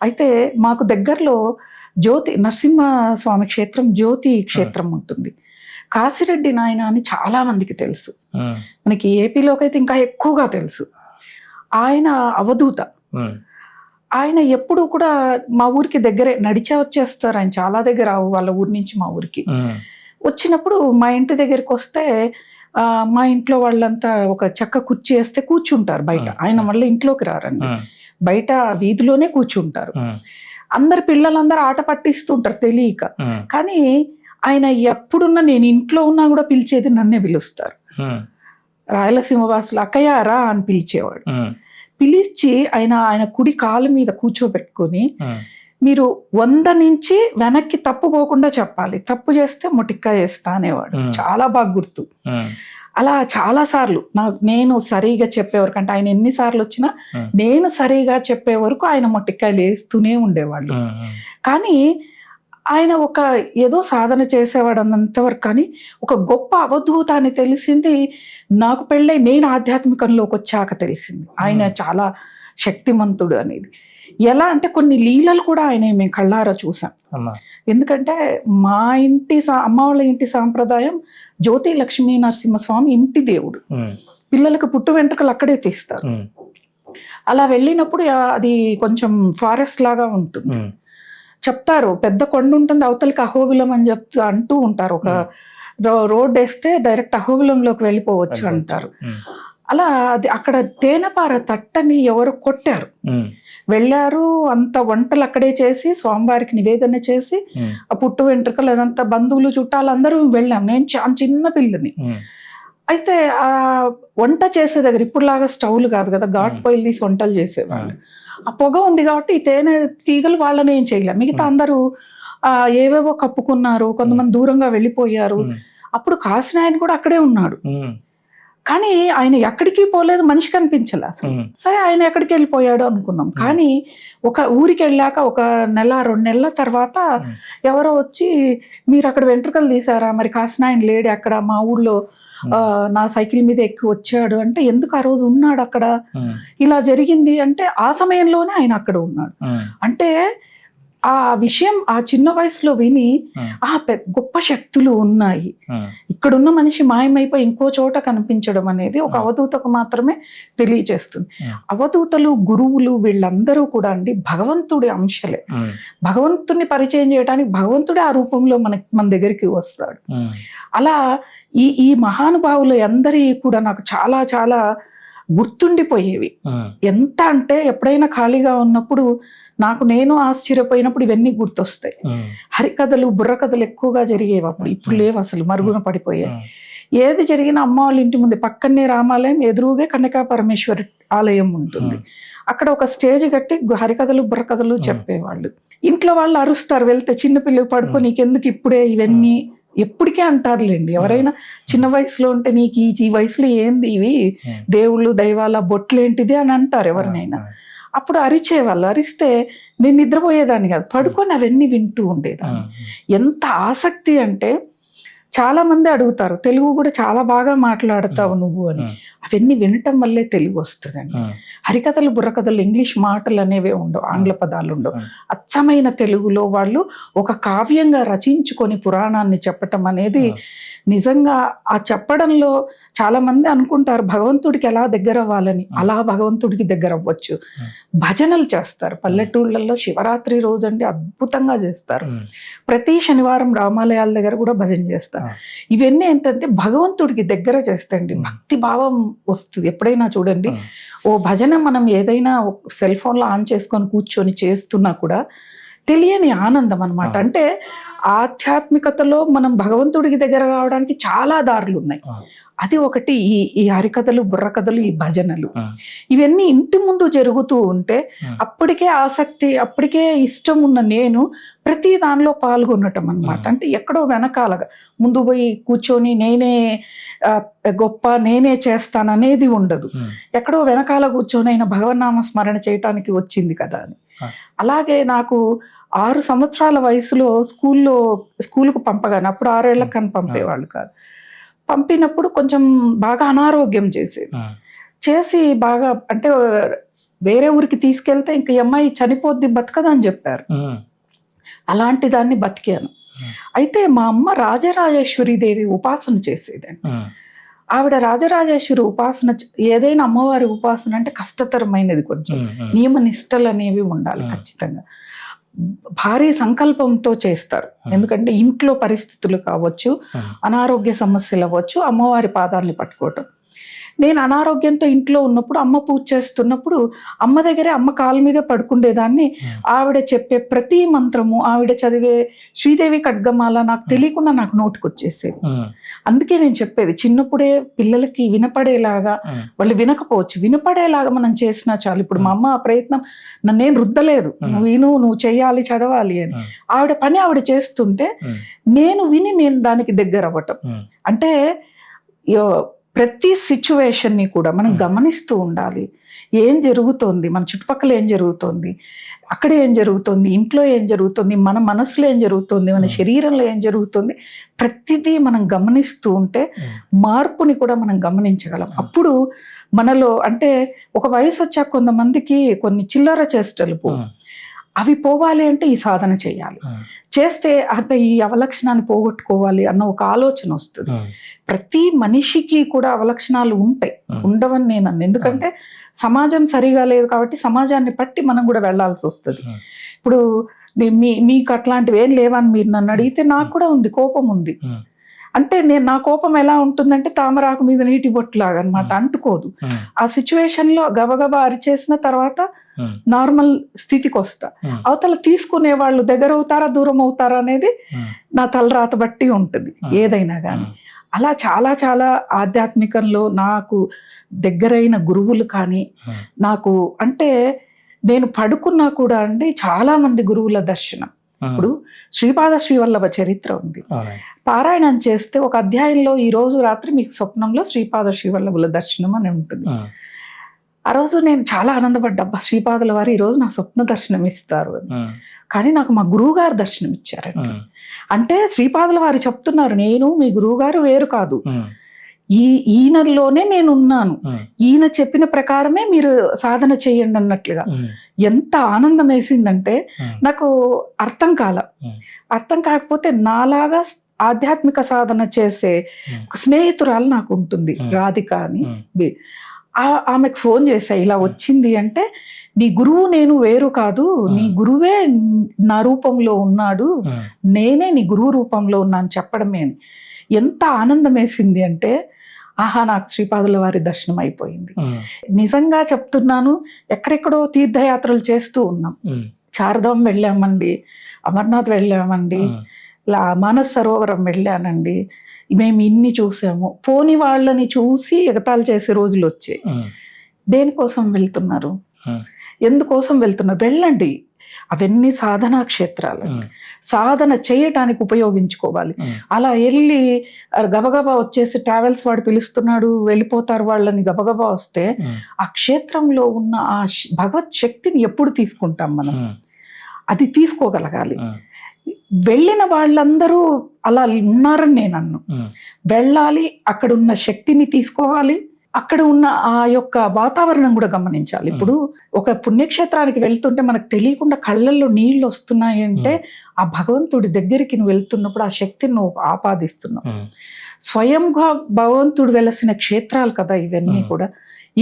అయితే మాకు దగ్గరలో నరసింహస్వామి క్షేత్రం, జ్యోతి క్షేత్రం ఉంటుంది. కాశిరెడ్డి నాయన అని చాలా మందికి తెలుసు, మనకి ఏపీలోకి అయితే ఇంకా ఎక్కువగా తెలుసు. ఆయన అవధూత. ఆయన ఎప్పుడు కూడా మా ఊరికి దగ్గరే నడిచే వచ్చేస్తారు ఆయన, చాలా దగ్గర వాళ్ళ ఊరి నుంచి మా ఊరికి. వచ్చినప్పుడు మా ఇంటి దగ్గరికి వస్తే మా ఇంట్లో వాళ్ళంతా ఒక చెక్క కుర్చీ వేస్తే కూర్చుంటారు బయట. ఆయన మళ్ళీ ఇంట్లోకి రారండి, బయట వీధిలోనే కూర్చుంటారు. అందరు పిల్లలందరూ ఆట పట్టిస్తుంటారు తెలియక. కానీ ఆయన ఎప్పుడున్నా, నేను ఇంట్లో ఉన్నా కూడా పిలిచేది నన్నే పిలుస్తారు. రాయలసీమ భాషలో అక్కయ్య రా అని పిలిచేవాడు. పిలిచి ఆయన కుడి కాలు మీద కూర్చోబెట్టుకొని, మీరు 100 నుంచి వెనక్కి తప్పు పోకుండా చెప్పాలి, తప్పు చేస్తే మొటిక్కాయ వేస్తా అనేవాడు. చాలా బాగా గుర్తు. అలా చాలా సార్లు నేను సరిగా చెప్పే వరకు, అంటే ఆయన ఎన్నిసార్లు వచ్చినా నేను సరిగా చెప్పే వరకు ఆయన మొటిక్కాయలు వేస్తూనే ఉండేవాళ్ళు. కానీ ఆయన ఒక ఏదో సాధన చేసేవాడు అన్నంతవరకు. కానీ ఒక గొప్ప అవధూత అని తెలిసింది నాకు పెళ్ళై నేను ఆధ్యాత్మికంలోకి వచ్చాక తెలిసింది. ఆయన చాలా శక్తిమంతుడు అనేది. ఎలా అంటే కొన్ని లీలలు కూడా ఆయన మేము కళ్ళారా చూసాం. ఎందుకంటే మా ఇంటి అమ్మ వాళ్ళ ఇంటి సాంప్రదాయం జ్యోతి లక్ష్మీ నరసింహస్వామి ఇంటి దేవుడు. పిల్లలకు పుట్టు వెంట్రుకలు అక్కడే తీస్తారు. అలా వెళ్ళినప్పుడు అది కొంచెం ఫారెస్ట్ లాగా ఉంటుంది. చెప్తారు పెద్ద కొండ ఉంటుంది, అవతలకి అహోబిలం అని అంటూ ఉంటారు. ఒక రోడ్ వేస్తే డైరెక్ట్ అహోబిలంలోకి వెళ్ళిపోవచ్చు అంటారు. అలా అది అక్కడ తేనెపార తట్టని ఎవరు కొట్టారు, వెళ్ళారు. అంత వంటలు అక్కడే చేసి స్వామివారికి నివేదన చేసి ఆ పుట్టు వెంట్రుకలు అదంతా బంధువులు చుట్టాలు అందరూ వెళ్ళాం. నేను చిన్న పిల్లని. అయితే ఆ వంట చేసే దగ్గర ఇప్పుడులాగా స్టవ్లు కాదు కదా, ఘాట్ పొయ్యిలు తీసి వంటలు చేసేవాళ్ళు. ఆ పొగ ఉంది కాబట్టి ఈ తేనె తీగలు వాళ్ళని ఏం చేయలేం. మిగతా అందరూ ఏవేవో కప్పుకున్నారు, కొంతమంది దూరంగా వెళ్ళిపోయారు. అప్పుడు కాసిన ఆయన కూడా అక్కడే ఉన్నాడు. కానీ ఆయన ఎక్కడికి పోలేదు, మనిషి కనిపించలే అసలు. సరే ఆయన ఎక్కడికి వెళ్ళిపోయాడు అనుకున్నాం. కానీ ఒక ఊరికి వెళ్ళాక ఒక 1-2 నెలల తర్వాత ఎవరో వచ్చి, మీరు అక్కడ వెంట్రుకలు తీసారా, మరి కాసిన ఆయన లేడు అక్కడ, మా ఊళ్ళో నా సైకిల్ మీద ఎక్కి వచ్చాడు అంటే, ఎందుకు ఆ రోజు ఉన్నాడు అక్కడ, ఇలా జరిగింది అంటే ఆ సమయంలోనే ఆయన అక్కడ ఉన్నాడు. అంటే ఆ విషయం ఆ చిన్న వయసులో విని గొప్ప శక్తులు ఉన్నాయి, ఇక్కడున్న మనిషి మాయమైపోయి ఇంకో చోట కనిపించడం అనేది ఒక అవధూతకు మాత్రమే తెలియజేస్తుంది. అవధూతలు, గురువులు వీళ్ళందరూ కూడా అండి భగవంతుడి అంశలే. భగవంతుడిని పరిచయం చేయడానికి భగవంతుడే ఆ రూపంలో మన దగ్గరికి వస్తాడు. అలా ఈ మహానుభావులు అందరి కూడా నాకు చాలా చాలా గుర్తుండిపోయేవి. ఎంత అంటే ఎప్పుడైనా ఖాళీగా ఉన్నప్పుడు నేను ఆశ్చర్యపోయినప్పుడు ఇవన్నీ గుర్తొస్తాయి. హరికథలు, బుర్రకథలు ఎక్కువగా జరిగేవి అప్పుడు. ఇప్పుడు లేవు, అసలు మరుగున పడిపోయాయి. ఏది జరిగినా అమ్మ వాళ్ళ ఇంటి ముందు పక్కనే రామాలయం, ఎదురుగా కన్యకా పరమేశ్వరి ఆలయం ఉంటుంది. అక్కడ ఒక స్టేజ్ కట్టి హరికథలు, బుర్రకథలు చెప్పేవాళ్ళు. ఇంట్లో వాళ్ళు అరుస్తారు వెళ్తే, చిన్నపిల్లలు పడుకో, నీకెందుకు ఇప్పుడే ఇవన్నీ, ఎప్పటికే అంటారులేండి. ఎవరైనా చిన్న వయసులో ఉంటే నీకు ఈ వయసులో ఏంది ఇవి, దేవుళ్ళు దైవాల బొట్లేంటిది అని అంటారు ఎవరినైనా. అప్పుడు అరిచేవాళ్ళు. అరిస్తే నేను నిద్రపోయేదాన్ని కాదు, పడుకొని అవన్నీ వింటూ ఉండేదాన్ని. ఎంత ఆసక్తి అంటే, చాలా మంది అడుగుతారు తెలుగు కూడా చాలా బాగా మాట్లాడతావు నువ్వు అని. అవన్నీ వినటం వల్లే తెలుగు వస్తుందండి. హరికథలు, బుర్రకథలు ఇంగ్లీష్ మాటలు అనేవే ఉండవు, ఆంగ్ల పదాలు ఉండవు. అచ్చమైన తెలుగులో వాళ్ళు ఒక కావ్యంగా రచించుకొని పురాణాన్ని చెప్పటం అనేది నిజంగా, ఆ చెప్పడంలో చాలా మంది అనుకుంటారు భగవంతుడికి ఎలా దగ్గర అవ్వాలని. అలా భగవంతుడికి దగ్గర అవ్వచ్చు. భజనలు చేస్తారు పల్లెటూళ్ళల్లో, శివరాత్రి రోజు అంటే అద్భుతంగా చేస్తారు. ప్రతి శనివారం రామాలయాల దగ్గర కూడా భజన చేస్తారు. ఇవన్నీ ఏంటంటే భగవంతుడికి దగ్గర చేస్తాయండి, భక్తి భావం వస్తుంది. ఎప్పుడైనా చూడండి, ఓ భజన మనం ఏదైనా సెల్ ఫోన్లో ఆన్ చేసుకొని కూర్చొని చేస్తున్నా కూడా తెలియని ఆనందం అన్నమాట. అంటే ఆధ్యాత్మికతలో మనం భగవంతుడికి దగ్గర కావడానికి చాలా దారులు ఉన్నాయి. అది ఒకటి ఈ హరికథలు, బుర్రకథలు, ఈ భజనలు, ఇవన్నీ ఇంటి ముందు జరుగుతూ ఉంటే అప్పటికే ఆసక్తి, అప్పటికే ఇష్టం ఉన్న నేను ప్రతి దానిలో పాల్గొనటం అన్నమాట. అంటే ఎక్కడో వెనకాలగా ముందు పోయి కూర్చొని నేనే గొప్ప, నేనే చేస్తాననేది ఉండదు. ఎక్కడో వెనకాల కూర్చొని అయినా భగవన్నామ స్మరణ చేయటానికి వచ్చింది కదా అని. అలాగే నాకు 6 సంవత్సరాల వయసులో స్కూల్కు పంపగానే, అప్పుడు 6 ఏళ్ళకి కానీ పంపేవాళ్ళు కాదు. పంపినప్పుడు కొంచెం బాగా అనారోగ్యం చేసి బాగా, అంటే వేరే ఊరికి తీసుకెళ్తే ఇంక ఈ అమ్మాయి చనిపోద్ది, బతకదని చెప్పారు. అలాంటి దాన్ని బతికాను. అయితే మా అమ్మ రాజరాజేశ్వరి దేవి ఉపాసన చేసేదండి. ఆవిడ రాజరాజేశ్వరి ఉపాసన ఏదైనా అమ్మవారి ఉపాసన అంటే కష్టతరమైనది, కొంచెం నియమ నిష్టలు అనేవి ఉండాలి ఖచ్చితంగా. భారీ సంకల్పంతో చేస్తారు, ఎందుకంటే ఇంట్లో పరిస్థితులు కావచ్చు, అనారోగ్య సమస్యలు అవ్వచ్చు, అమ్మవారి పాదాలని పట్టుకోవటం. నేను అనారోగ్యంతో ఇంట్లో ఉన్నప్పుడు అమ్మ పూజ చేస్తున్నప్పుడు అమ్మ దగ్గరే అమ్మ కాళ్ళ మీద పడుకుండేదాన్ని. ఆవిడ చెప్పే ప్రతి మంత్రము, ఆవిడ చదివే శ్రీదేవి ఖడ్గమాల నాకు తెలియకుండా నాకు నోటికి వచ్చేసేది. అందుకే నేను చెప్పేది, చిన్నప్పుడే పిల్లలకి వినపడేలాగా, వాళ్ళు వినకపోవచ్చు, వినపడేలాగా మనం చేసినా చాలు. ఇప్పుడు మా అమ్మ ఆ ప్రయత్నం నన్నేం రుద్దలేదు, నువ్వు చెయ్యాలి, చదవాలి అని. ఆవిడ పని ఆవిడ చేస్తుంటే నేను నేను దానికి దగ్గర అవ్వటం. అంటే ప్రతి సిచ్యువేషన్ని కూడా మనం గమనిస్తూ ఉండాలి. ఏం జరుగుతోంది, మన చుట్టుపక్కల ఏం జరుగుతోంది, అక్కడ ఏం జరుగుతుంది, ఇంట్లో ఏం జరుగుతుంది, మన మనసులో ఏం జరుగుతుంది, మన శరీరంలో ఏం జరుగుతుంది, ప్రతిదీ మనం గమనిస్తూ ఉంటే మార్పుని కూడా మనం గమనించగలం. అప్పుడు మనలో అంటే ఒక వయసు వచ్చాక కొంతమందికి కొన్ని చిల్లర చేష్టలు అవి పోవాలి అంటే ఈ సాధన చేయాలి, చేస్తే అంటే ఈ అవలక్షణాన్ని పోగొట్టుకోవాలి అన్న ఒక ఆలోచన వస్తుంది. ప్రతి మనిషికి కూడా అవలక్షణాలు ఉంటాయి, ఉండవని నేను అన్న. ఎందుకంటే సమాజం సరిగా లేదు కాబట్టి సమాజాన్ని పట్టి మనం కూడా వెళ్లాల్సి వస్తుంది. ఇప్పుడు మీకు అట్లాంటివి ఏం లేవని మీరు నన్ను అడిగితే నాకు కూడా ఉంది, కోపం ఉంది. అంటే నా కోపం ఎలా ఉంటుందంటే తామరాకు మీద నీటి బొట్టులాగా అనమాట, అంటుకోదు. ఆ సిచ్యువేషన్ లో గబగబా అరిచేసిన తర్వాత నార్మల్ స్థితికి వస్తా. అవతల తీసుకునే వాళ్ళు దగ్గర అవుతారా దూరం అవుతారా అనేది నా తలరాత బట్టి ఉంటుంది ఏదైనా కానీ. అలా చాలా చాలా ఆధ్యాత్మికంలో నాకు దగ్గరైన గురువులు కానీ, నాకు అంటే నేను పడుకున్నా కూడా అండి చాలా మంది గురువుల దర్శనం. ఇప్పుడు శ్రీపాద శ్రీవల్లభ చరిత్ర ఉంది, పారాయణం చేస్తే ఒక అధ్యాయంలో ఈ రోజు రాత్రి మీకు స్వప్నంలో శ్రీపాద శ్రీవల్లభుల దర్శనం అని ఉంటుంది. ఆ రోజు నేను చాలా ఆనందపడ్డా, శ్రీపాదుల వారు ఈ రోజు నా స్వప్న దర్శనం ఇస్తారు అని. కానీ నాకు మా గురువు గారు దర్శనం ఇచ్చారండి. అంటే శ్రీపాదుల వారు చెప్తున్నారు, నేను మీ గురువు గారు వేరు కాదు, ఈయనలోనే నేను ఉన్నాను, ఈయన చెప్పిన ప్రకారమే మీరు సాధన చేయండి అన్నట్లుగా. ఎంత ఆనందం వేసిందంటే నాకు అర్థం కాకపోతే నాలాగా ఆధ్యాత్మిక సాధన చేసే ఒక స్నేహితురాలు నాకు ఉంటుంది, రాధిక అని. ఆమెకు ఫోన్ చేశా, ఇలా వచ్చింది అంటే నీ గురువు నేను వేరు కాదు, నీ గురువే నా రూపంలో ఉన్నాడు, నేనే నీ గురువు రూపంలో ఉన్నాను చెప్పడమే అని. ఎంత ఆనందం వేసింది అంటే ఆహా, నాకు శ్రీపాదుల వారి దర్శనం అయిపోయింది. నిజంగా చెప్తున్నాను, ఎక్కడెక్కడో తీర్థయాత్రలు చేస్తూ ఉన్నాం. చార్ధాం వెళ్ళామండి, అమర్నాథ్ వెళ్ళామండి, మానస సరోవరం వెళ్ళానండి, మేము ఇన్ని చూసాము. పోని వాళ్ళని చూసి ఎగతాళి చేసే రోజులు వచ్చాయి. దేనికోసం వెళ్తున్నారు, ఎందుకోసం వెళ్తున్నారు? వెళ్ళండి, అవన్నీ సాధనా క్షేత్రాలు, సాధన చేయటానికి ఉపయోగించుకోవాలి. అలా వెళ్ళి గబగబా వచ్చేసి ట్రావెల్స్ వాడు పిలుస్తున్నాడు వెళ్ళిపోతారు వాళ్ళని గబగబా వస్తే ఆ క్షేత్రంలో ఉన్న ఆ భగవత్ శక్తిని ఎప్పుడు తీసుకుంటాం మనం? అది తీసుకోగలగాలి. వెళ్ళిన వాళ్ళందరూ అలా ఉన్నారని నేను అన్ను. వెళ్ళాలి, అక్కడ ఉన్న శక్తిని తీసుకోవాలి, అక్కడ ఉన్న ఆ యొక్క వాతావరణం కూడా గమనించాలి. ఇప్పుడు ఒక పుణ్యక్షేత్రానికి వెళ్తుంటే మనకు తెలియకుండా కళ్ళల్లో నీళ్లు వస్తున్నాయి అంటే ఆ భగవంతుడి దగ్గరికి నువ్వు వెళ్తున్నప్పుడు ఆ శక్తిని నువ్వు ఆపాదిస్తున్నావు. స్వయంగా భగవంతుడు వెలసిన క్షేత్రాలు కదా ఇవన్నీ కూడా.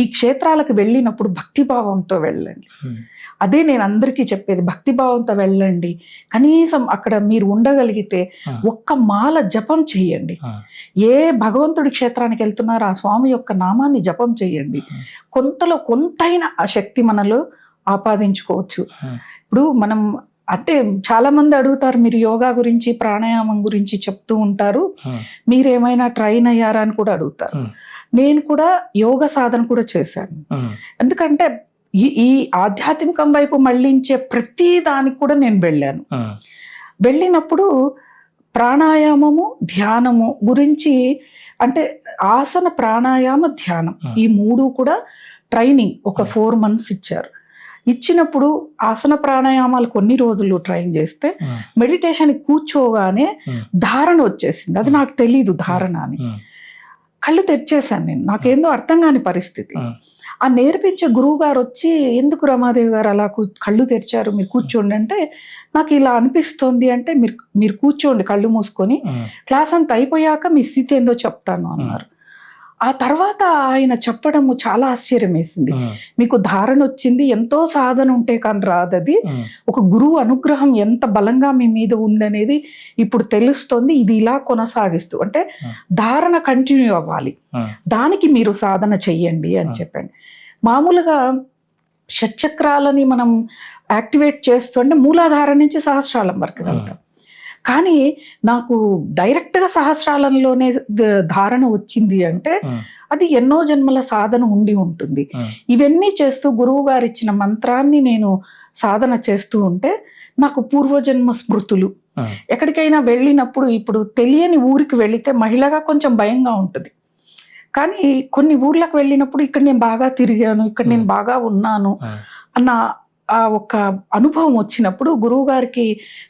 ఈ క్షేత్రాలకు వెళ్ళినప్పుడు భక్తిభావంతో వెళ్ళండి. అదే నేను అందరికీ చెప్పేది, భక్తిభావంతో వెళ్ళండి. కనీసం అక్కడ మీరు ఉండగలిగితే ఒక్క మాల జపం చెయ్యండి. ఏ భగవంతుడి క్షేత్రానికి వెళ్తున్నారో ఆ స్వామి యొక్క నామాన్ని జపం చెయ్యండి. కొంతలో కొంతైనా ఆ శక్తి మనలో ఆపాదించుకోవచ్చు. ఇప్పుడు మనం అంటే చాలా మంది అడుగుతారు, మీరు యోగా గురించి ప్రాణాయామం గురించి చెప్తూ ఉంటారు, మీరేమైనా ట్రైన్ అయ్యారా అని కూడా అడుగుతారు. నేను కూడా యోగ సాధన కూడా చేశాను. ఎందుకంటే ఈ ఆధ్యాత్మికం వైపు మళ్ళించే ప్రతి దానికి కూడా నేను వెళ్ళాను. వెళ్ళినప్పుడు ప్రాణాయామము ధ్యానము గురించి అంటే ఆసన ప్రాణాయామ ధ్యానం ఈ మూడు కూడా ట్రైనింగ్ ఒక 4 months ఇచ్చారు. ఇచ్చినప్పుడు ఆసన ప్రాణాయామాలు కొన్ని రోజులు ట్రైన్ చేస్తే మెడిటేషన్ కూర్చోగానే ధారణ వచ్చేసింది. అది నాకు తెలీదు ధారణ అని. కళ్ళు తెరిచేశాను నేను, నాకేందో అర్థం కాని పరిస్థితి. ఆ నేర్పించే గురువు గారు వచ్చి, ఎందుకు రమాదేవి గారు అలా కళ్ళు తెరిచారు, మీరు కూర్చోండి అంటే, నాకు ఇలా అనిపిస్తోంది అంటే మీరు కూర్చోండి కళ్ళు మూసుకొని, క్లాస్ అంతా అయిపోయాక మీ స్థితి ఏందో చెప్తాను అన్నారు. ఆ తర్వాత ఆయన చెప్పడము చాలా ఆశ్చర్యం వేసింది. మీకు ధారణ వచ్చింది, ఎంతో సాధన ఉంటే కానీ రాదది, ఒక గురువు అనుగ్రహం ఎంత బలంగా మీ మీద ఉందనేది ఇప్పుడు తెలుస్తోంది, ఇది ఇలా కొనసాగిస్తూ అంటే ధారణ కంటిన్యూ అవ్వాలి, దానికి మీరు సాధన చెయ్యండి అని చెప్పండి. మామూలుగా షట్చక్రాలని మనం యాక్టివేట్ చేస్తుంటే మూలాధార నుంచి సహస్రాలం వరకు వెళ్తాం. కానీ నాకు డైరెక్ట్గా సహస్రాలంలోనే ధారణ వచ్చింది అంటే అది ఎన్నో జన్మల సాధన ఉండి ఉంటుంది. ఇవన్నీ చేస్తూ గురువు గారు ఇచ్చిన మంత్రాన్ని నేను సాధన చేస్తూ ఉంటే నాకు పూర్వజన్మ స్మృతులు, ఎక్కడికైనా వెళ్ళినప్పుడు ఇప్పుడు తెలియని ఊరికి వెళితే మహిళగా కొంచెం భయంగా ఉంటుంది, కానీ కొన్ని ఊర్లకు వెళ్ళినప్పుడు ఇక్కడ నేను బాగా తిరిగాను, ఇక్కడ నేను బాగా ఉన్నాను అన్న ఆ ఒక అనుభవం వచ్చినప్పుడు గురువు గారికి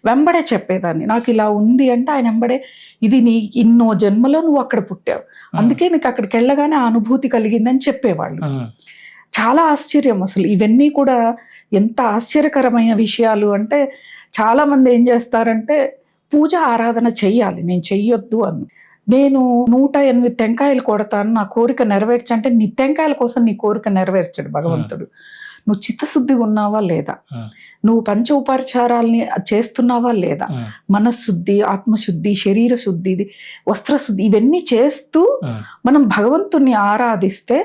వెంబడే చెప్పేదాన్ని. నాకు ఇలా ఉంది అంటే ఆయన వెంబడే, ఇది నీ ఇన్నో జన్మలో నువ్వు అక్కడ పుట్టావు, అందుకే నీకు అక్కడికి వెళ్ళగానే ఆ అనుభూతి కలిగిందని చెప్పేవాళ్ళు. చాలా ఆశ్చర్యం అసలు. ఇవన్నీ కూడా ఎంత ఆశ్చర్యకరమైన విషయాలు అంటే, చాలా మంది ఏం చేస్తారంటే పూజ ఆరాధన చెయ్యాలి, నేను చెయ్యొద్దు అని. నేను 108 టెంకాయలు కొడతాను, నా కోరిక నెరవేర్చంటే నీ టెంకాయల కోసం నీ కోరిక నెరవేర్చడు భగవంతుడు. నువ్వు చిత్తశుద్ధిగా ఉన్నావా లేదా, నువ్వు పంచ ఉపచారాలని చేస్తున్నావా లేదా, మనశుద్ధి, ఆత్మశుద్ధి, శరీర శుద్ధి, వస్త్రశుద్ధి, ఇవన్నీ చేస్తూ మనం భగవంతుని ఆరాధిస్తే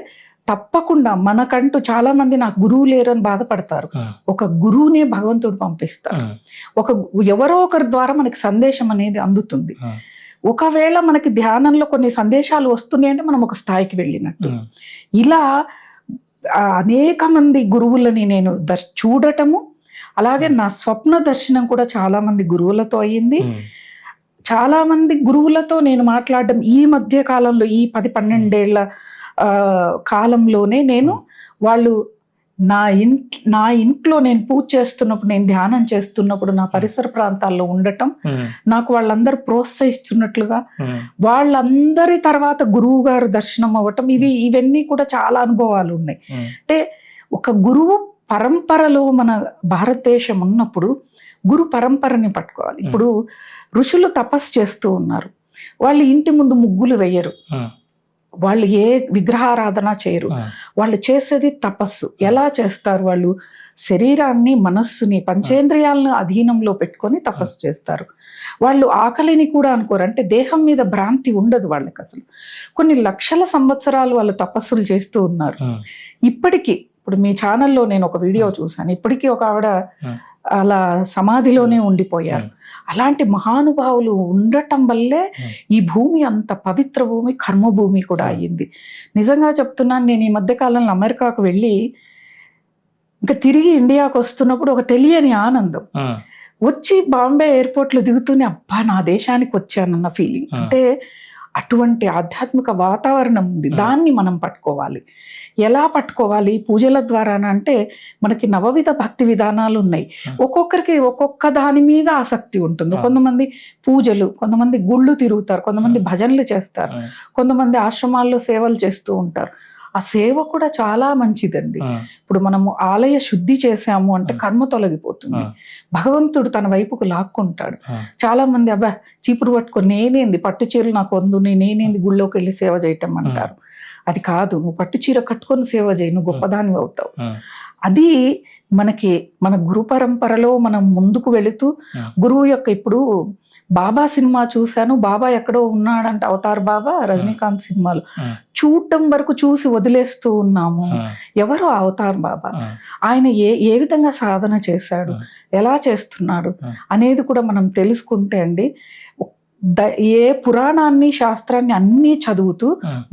తప్పకుండా మనకంటూ, చాలా మంది నాకు గురువు లేరు అని బాధపడతారు, ఒక గురువునే భగవంతుడు పంపిస్తారు. ఎవరో ఒకరి ద్వారా మనకి సందేశం అనేది అందుతుంది. ఒకవేళ మనకి ధ్యానంలో కొన్ని సందేశాలు వస్తున్నాయి అంటే మనం ఒక స్థాయికి వెళ్ళినట్టు. ఇలా అనేక మంది గురువులని నేను చూడటము, అలాగే నా స్వప్న దర్శనం కూడా చాలా మంది గురువులతో అయ్యింది. చాలా మంది గురువులతో నేను మాట్లాడడం ఈ మధ్య కాలంలో, ఈ 10-12 ఏళ్ల కాలంలోనే నేను వాళ్ళు నా ఇంట్లో నేను పూజ చేస్తున్నప్పుడు, నేను ధ్యానం చేస్తున్నప్పుడు నా పరిసర ప్రాంతాల్లో ఉండటం, నాకు వాళ్ళందరూ ప్రోత్సహిస్తున్నట్లుగా, వాళ్ళందరి తర్వాత గురువు గారు దర్శనం అవ్వటం, ఇవన్నీ కూడా చాలా అనుభవాలు ఉన్నాయి. అంటే ఒక గురువు పరంపరలో మన భారతదేశం ఉన్నప్పుడు గురు పరంపరని పట్టుకోవాలి. ఇప్పుడు ఋషులు తపస్సు చేస్తూ ఉన్నారు, వాళ్ళు ఇంటి ముందు ముగ్గులు వేయరు, వాళ్ళు ఏ విగ్రహారాధన చేయరు, వాళ్ళు చేసేది తపస్సు. ఎలా చేస్తారు? వాళ్ళు శరీరాన్ని, మనస్సుని, పంచేంద్రియాలను అధీనంలో పెట్టుకొని తపస్సు చేస్తారు. వాళ్ళు ఆకలిని కూడా అనుకోరు, అంటే దేహం మీద భ్రాంతి ఉండదు వాళ్ళకి అసలు. కొన్ని లక్షల సంవత్సరాలు వాళ్ళు తపస్సులు చేస్తూ ఉన్నారు. ఇప్పటికీ, ఇప్పుడు మీ ఛానల్లో నేను ఒక వీడియో చూసాను, ఇప్పటికీ ఒక ఆవిడ అలా సమాధిలోనే ఉండిపోయారు. అలాంటి మహానుభావులు ఉండటం వల్లే ఈ భూమి అంత పవిత్ర భూమి, కర్మభూమి కూడా అయ్యింది. నిజంగా చెప్తున్నాను, నేను ఈ మధ్య కాలంలో అమెరికాకు వెళ్ళి ఇంకా తిరిగి ఇండియాకు వస్తున్నప్పుడు ఒక తెలియని ఆనందం వచ్చి, బాంబే ఎయిర్పోర్ట్లో దిగుతూనే అబ్బా నా దేశానికి వచ్చానన్న ఫీలింగ్. అంటే అటువంటి ఆధ్యాత్మిక వాతావరణం ఉంది, దాన్ని మనం పట్టుకోవాలి. ఎలా పట్టుకోవాలి? పూజల ద్వారానంటే మనకి నవవిధ భక్తి విధానాలు ఉన్నాయి. ఒక్కొక్కరికి ఒక్కొక్క దాని మీద ఆసక్తి ఉంటుంది. కొంతమంది పూజలు, కొంతమంది గుళ్ళు తిరుగుతారు, కొంతమంది భజనలు చేస్తారు, కొంతమంది ఆశ్రమాల్లో సేవలు చేస్తూ ఉంటారు. ఆ సేవ కూడా చాలా మంచిదండి. ఇప్పుడు మనము ఆలయ శుద్ధి చేసాము అంటే కర్మ తొలగిపోతుంది, భగవంతుడు తన వైపుకు లాక్కుంటాడు. చాలా మంది అబ్బా చీపురు పట్టుకొని నేనేంది, పట్టు చీరలు నాకు వందు, నేనేంది గుళ్ళోకి వెళ్ళి సేవ చేయటం అంటారు. అది కాదు, నువ్వు పట్టు చీర కట్టుకొని సేవ చేయి, నువ్వు గొప్పదాని అవుతావు. అది మనకి మన గురు పరంపరలో మనం ముందుకు వెళుతూ గురువు యొక్క, ఇప్పుడు బాబా సినిమా చూశాను, బాబా ఎక్కడో ఉన్నాడంటే అవతార్ బాబా, రజనీకాంత్ సినిమాలు చూడటం వరకు చూసి వదిలేస్తూ ఉన్నాము. ఎవరు అవతార్ బాబా, ఆయన ఏ విధంగా సాధన చేశాడు, ఎలా చేస్తున్నాడు అనేది కూడా మనం తెలుసుకుంటే అండి, ఏ పురాణాన్ని, శాస్త్రాన్ని అన్నీ చదువుతూ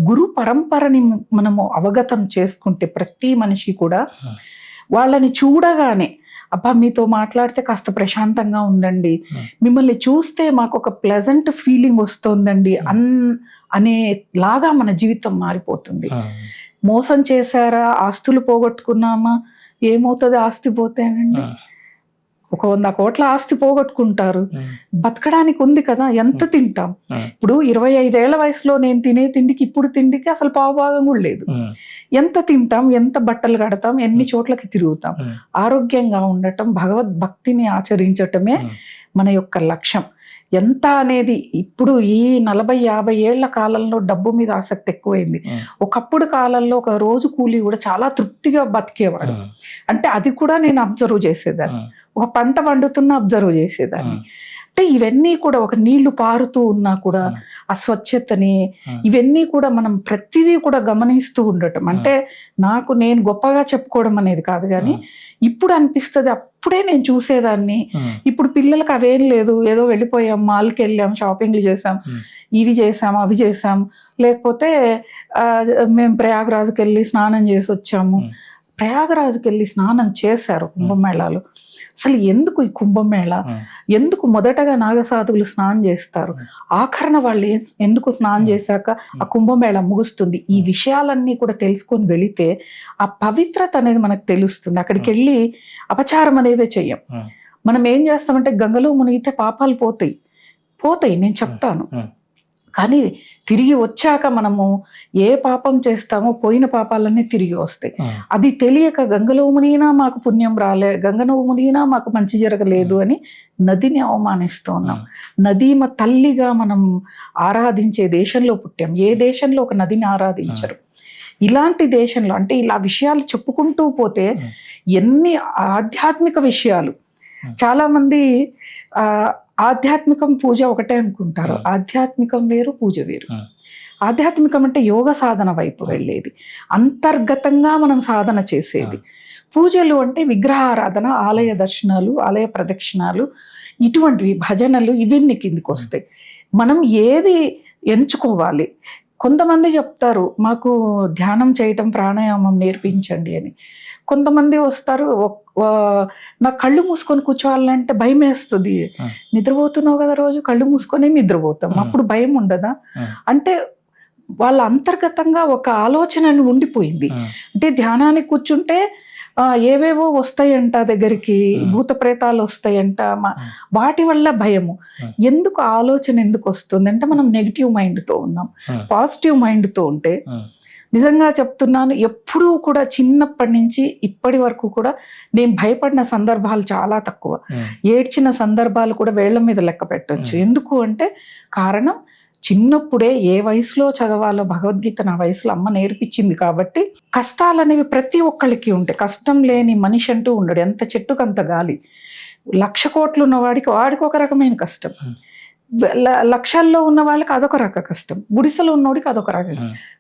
గురు పరంపరని మనము అవగతం చేసుకుంటే, ప్రతి మనిషి కూడా వాళ్ళని చూడగానే అబ్బా మీతో మాట్లాడితే కాస్త ప్రశాంతంగా ఉందండి, మిమ్మల్ని చూస్తే మాకు ఒక ప్లెజెంట్ ఫీలింగ్ వస్తుందండి అనేలాగా మన జీవితం మారిపోతుంది. మోసం చేశారా, ఆస్తులు పోగొట్టుకున్నామా, ఏమవుతుంది ఆస్తి పోతేనండి? ఒక 100 కోట్ల ఆస్తి పోగొట్టుకుంటారు, బతకడానికి ఉంది కదా, ఎంత తింటాం? ఇప్పుడు 25 ఏళ్ల వయసులో నేను తినే తిండికి ఇప్పుడు తిండికి అసలు పావుభాగం కూడా లేదు. ఎంత తింటాం, ఎంత బట్టలు కడతాం, ఎన్ని చోట్లకి తిరుగుతాం? ఆరోగ్యంగా ఉండటం, భగవద్భక్తిని ఆచరించటమే మన యొక్క లక్ష్యం. ఎంత అనేది ఇప్పుడు ఈ 40-50 ఏళ్ల కాలంలో డబ్బు మీద ఆసక్తి ఎక్కువైంది. ఒకప్పుడు కాలంలో ఒక రోజు కూలీ కూడా చాలా తృప్తిగా బతికేవాడు. అంటే అది కూడా నేను అబ్జర్వ్ చేసేదాన్ని. ఒక పంట పండుతున్న అబ్జర్వ్ చేసేదాన్ని. అంటే ఇవన్నీ కూడా ఒక నీళ్లు పారుతూ ఉన్నా కూడా ఆ స్వచ్ఛతని ఇవన్నీ కూడా మనం ప్రతిదీ కూడా గమనిస్తూ ఉండటం. అంటే నేను గొప్పగా చెప్పుకోవడం అనేది కాదు, కానీ ఇప్పుడు అనిపిస్తుంది అప్పుడే నేను చూసేదాన్ని. ఇప్పుడు పిల్లలకి అవేం లేదు, ఏదో వెళ్ళిపోయాం, మాల్కి వెళ్ళాం, షాపింగ్లు చేసాం, ఇవి చేసాం, అవి చేసాం, లేకపోతే మేము ప్రయాగరాజ్కి వెళ్ళి స్నానం చేసి వచ్చాము. ప్రయాగరాజ్కి వెళ్ళి స్నానం చేశారు కుంభమేళాలు. అసలు ఎందుకు ఈ కుంభమేళ, ఎందుకు మొదటగా నాగసాధువులు స్నానం చేస్తారు, ఆఖరణ వాళ్ళు ఎందుకు స్నానం చేశాక ఆ కుంభమేళ ముగుస్తుంది, ఈ విషయాలన్నీ కూడా తెలుసుకొని వెళితే ఆ పవిత్రత అనేది మనకు తెలుస్తుంది. అక్కడికి వెళ్ళి అపచారం అనేదే చెయ్యం. మనం ఏం చేస్తామంటే గంగలో మునిగితే పాపాలు పోతాయి నేను చెప్తాను, కానీ తిరిగి వచ్చాక మనము ఏ పాపం చేస్తామో పోయిన పాపాలన్నీ తిరిగి వస్తాయి. అది తెలియక గంగలో మునిగినా మాకు పుణ్యం రాలే, గంగలో మునిగినా మాకు మంచి జరగలేదు అని నదిని అవమానిస్తూ ఉన్నాం. నదీమ తల్లిగా మనం ఆరాధించే దేశంలో పుట్టాం. ఏ దేశంలో ఒక నదిని ఆరాధించరు. ఇలాంటి దేశంలో అంటే ఇలా విషయాలు చెప్పుకుంటూ పోతే ఎన్ని ఆధ్యాత్మిక విషయాలు. చాలా మంది ఆధ్యాత్మికం పూజ ఒకటే అనుకుంటారు. ఆధ్యాత్మికం వేరు, పూజ వేరు. ఆధ్యాత్మికం అంటే యోగ సాధన వైపు వెళ్ళేది, అంతర్గతంగా మనం సాధన చేసేది. పూజలు అంటే విగ్రహారాధన, ఆలయ దర్శనాలు, ఆలయ ప్రదక్షిణాలు, ఇటువంటివి భజనలు, ఇవన్నీ కిందికి వస్తాయి. మనం ఏది ఎంచుకోవాలి. కొంతమంది చెప్తారు మాకు ధ్యానం చేయటం, ప్రాణాయామం నేర్పించండి అని. కొంతమంది వస్తారు, నాకు కళ్ళు మూసుకొని కూర్చోవాలంటే భయం వేస్తుంది. నిద్రపోతున్నావు కదా, రోజు కళ్ళు మూసుకొని నిద్రపోతాం, అప్పుడు భయం ఉండదా అంటే వాళ్ళ అంతర్గతంగా ఒక ఆలోచన ఉండిపోయింది. అంటే ధ్యానానికి కూర్చుంటే ఏవేవో వస్తాయంట, దగ్గరికి భూత ప్రేతాలు వస్తాయంట, వాటి వల్ల భయము. ఎందుకు ఆలోచన ఎందుకు వస్తుంది అంటే మనం నెగిటివ్ మైండ్తో ఉన్నాం. పాజిటివ్ మైండ్తో ఉంటే నిజంగా చెప్తున్నాను, ఎప్పుడూ కూడా చిన్నప్పటి నుంచి ఇప్పటి వరకు కూడా నేను భయపడిన సందర్భాలు చాలా తక్కువ. ఏడ్చిన సందర్భాలు కూడా వేళ్ల మీద లెక్క పెట్టొచ్చు. ఎందుకు అంటే కారణం, చిన్నప్పుడే ఏ వయసులో చదవాలో భగవద్గీత నా వయసులో అమ్మ నేర్పించింది. కాబట్టి కష్టాలు అనేవి ప్రతి ఒక్కళ్ళకి ఉంటాయి. కష్టం లేని మనిషి అంటూ ఉండడు. ఎంత చెట్టుకు అంత గాలి. 1,00,000 కోట్లు ఉన్నవాడికి ఒక రకమైన కష్టం, లక్షల్లో ఉన్న వాళ్ళకి అదొక రక కష్టం, గుడిసెలో ఉన్నోడికి అదొక రకం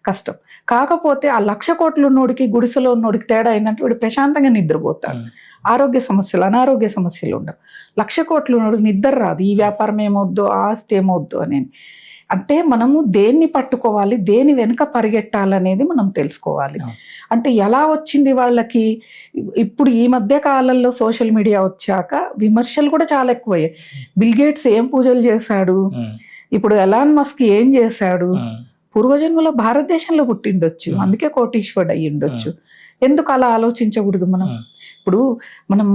కష్టం. కాకపోతే ఆ 1,00,000 కోట్లు ఉన్నోడికి గుడిసెలో ఉన్నోడికి తేడా ఏంటంటే వాడు ప్రశాంతంగా నిద్రపోతాడు. ఆరోగ్య సమస్యలు, అనారోగ్య సమస్యలు ఉండవు. 1,00,000 కోట్లు ఉన్నోడికి నిద్ర రాదు, ఈ వ్యాపారం ఏమొద్దు, ఆస్తి ఏమొద్దు అని. అంటే మనము దేన్ని పట్టుకోవాలి, దేని వెనుక పరిగెట్టాలనేది మనం తెలుసుకోవాలి. అంటే ఎలా వచ్చింది వాళ్ళకి, ఇప్పుడు ఈ మధ్య కాలంలో సోషల్ మీడియా వచ్చాక విమర్శలు కూడా చాలా ఎక్కువయ్యాయి. బిల్ గేట్స్ ఏం పూజలు చేశాడు, ఇప్పుడు ఎలాన్ మస్క్ ఏం చేశాడు, పూర్వజన్మలో భారతదేశంలో పుట్టిండొచ్చు, అందుకే కోటీశ్వరుడు అయ్యిండొచ్చు. ఎందుకు అలా ఆలోచించకూడదు మనం? ఇప్పుడు మనం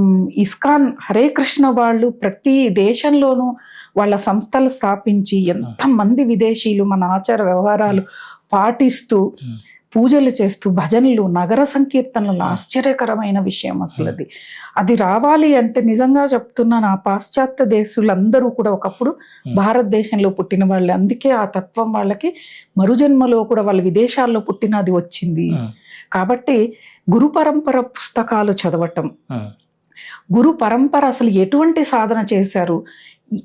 ఇస్కాన్, హరే కృష్ణ వాళ్ళు ప్రతి దేశంలోనూ వాళ్ళ సంస్థలు స్థాపించి ఎంతమంది విదేశీయులు మన ఆచార వ్యవహారాలు పాటిస్తూ పూజలు చేస్తూ భజనలు, నగర సంకీర్తనలు, ఆశ్చర్యకరమైన విషయం అసలు. అది రావాలి అంటే నిజంగా చెప్తున్నాను, ఆ పాశ్చాత్య దేశులందరూ కూడా ఒకప్పుడు భారతదేశంలో పుట్టిన వాళ్ళే. అందుకే ఆ తత్వం వాళ్ళకి మరుజన్మలో కూడా వాళ్ళ విదేశాల్లో పుట్టిన అది వచ్చింది. కాబట్టి గురు పరంపర పుస్తకాలు చదవటం, గురు పరంపర అసలు ఎటువంటి సాధన చేశారు,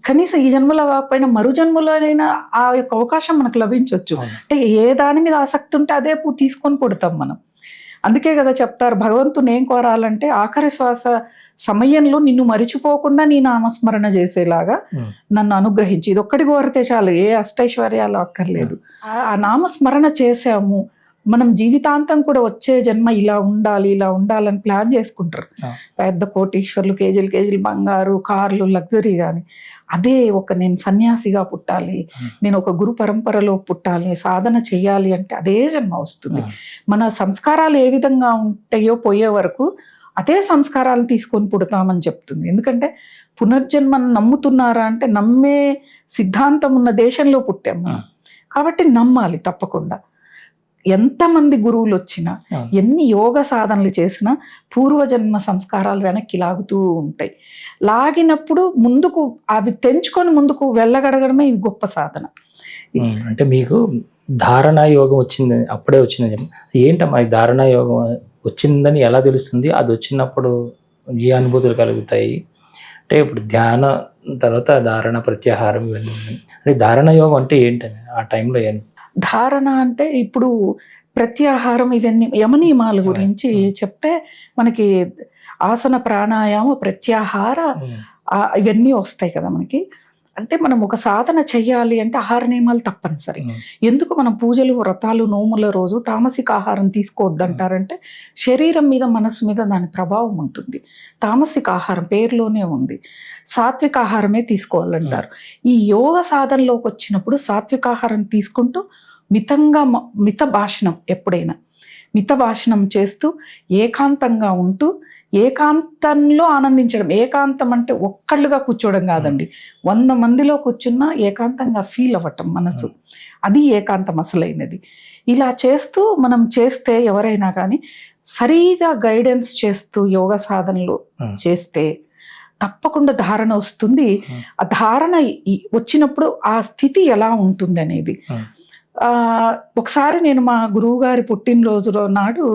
కనీసం ఈ జన్మలో కాకపోయినా మరు జన్మలోనైనా ఆ యొక్క అవకాశం మనకు లభించవచ్చు. అంటే ఏ దాని మీద ఆసక్తి ఉంటే అదే తీసుకొని పుడతాం మనం. అందుకే కదా చెప్తారు, భగవంతుని ఏం కోరాలంటే ఆఖరి శ్వాస సమయంలో నిన్ను మరిచిపోకుండా నీ నామస్మరణ చేసేలాగా నన్ను అనుగ్రహించి, ఇది ఒక్కటి కోరితే చాలు, ఏ అష్టైశ్వర్యాలు అక్కర్లేదు. ఆ నామస్మరణ చేసాము, మనం జీవితాంతం కూడా వచ్చే జన్మ ఇలా ఉండాలని ప్లాన్ చేసుకుంటారు. పెద్ద కోటీశ్వర్లు, కేజీలు బంగారు, కార్లు, లగ్జరీ. కానీ అదే నేను సన్యాసిగా పుట్టాలి, నేను ఒక గురు పరంపరలో పుట్టాలి, సాధన చెయ్యాలి అంటే అదే జన్మ వస్తుంది. మన సంస్కారాలు ఏ విధంగా ఉంటాయో పోయే వరకు అదే సంస్కారాలు తీసుకొని పుడతామని చెప్తుంది. ఎందుకంటే పునర్జన్మను నమ్ముతున్నారా అంటే నమ్మే సిద్ధాంతం ఉన్న దేశంలో పుట్టాము కాబట్టి నమ్మాలి తప్పకుండా. ఎంతమంది గురువులు వచ్చినా, అవును. ఎన్ని యోగ సాధనలు చేసినా పూర్వజన్మ సంస్కారాలు వెనక్కి లాగుతూ ఉంటాయి. లాగినప్పుడు ముందుకు అవి తెంచుకొని ముందుకు వెళ్ళగడగడమే ఇది గొప్ప సాధన. అంటే మీకు ధారణ యోగం వచ్చింది, అప్పుడే వచ్చిందని చెప్పి, ఏంటమ్మా ఈ ధారణ యోగం వచ్చిందని ఎలా తెలుస్తుంది? అది వచ్చినప్పుడు ఏ అనుభూతులు కలుగుతాయి? అంటే ఇప్పుడు ధ్యాన తర్వాత ధారణ, ప్రత్యాహారం ఇవన్నీ ఉన్నాయి. అంటే ధారణ యోగం అంటే ఏంటని ఆ టైంలో ఏంటి? ధారణ అంటే ఇప్పుడు ప్రత్యాహారం ఇవన్నీ యమనియమాల గురించి చెప్తే మనకి ఆసన, ప్రాణాయామ, ప్రత్యాహార ఇవన్నీ వస్తాయి కదా మనకి. అంటే మనం ఒక సాధన చెయ్యాలి అంటే ఆహార నియమాలు తప్పనిసరి. ఎందుకు మనం పూజలు, వ్రతాలు, నోముల రోజు తామసిక ఆహారం తీసుకోవద్దంటారంటే శరీరం మీద, మనసు మీద దాని ప్రభావం ఉంటుంది. తామసిక ఆహారం పేరులోనే ఉంది. సాత్విక ఆహారమే తీసుకోవాలంటారు. ఈ యోగ సాధనలోకి వచ్చినప్పుడు సాత్విక ఆహారం తీసుకుంటూ మిత భాషణం, ఎప్పుడైనా మిత భాషణం చేస్తూ ఏకాంతంగా ఉంటూ ఏకాంతంలో ఆనందించడం. ఏకాంతం అంటే ఒక్కళ్ళుగా కూర్చోవడం కాదండి, 100 మందిలో కూర్చున్నా ఏకాంతంగా ఫీల్ అవ్వటం మనసు, అది ఏకాంతం అసలైనది. ఇలా చేస్తూ మనం చేస్తే ఎవరైనా కానీ సరిగా గైడెన్స్ చేస్తూ యోగ సాధనలు చేస్తే తప్పకుండా ధారణ వస్తుంది. ఆ ధారణ వచ్చినప్పుడు ఆ స్థితి ఎలా ఉంటుంది అనేది. ఒకసారి నేను మా గురువు గారి పుట్టినరోజు నాడు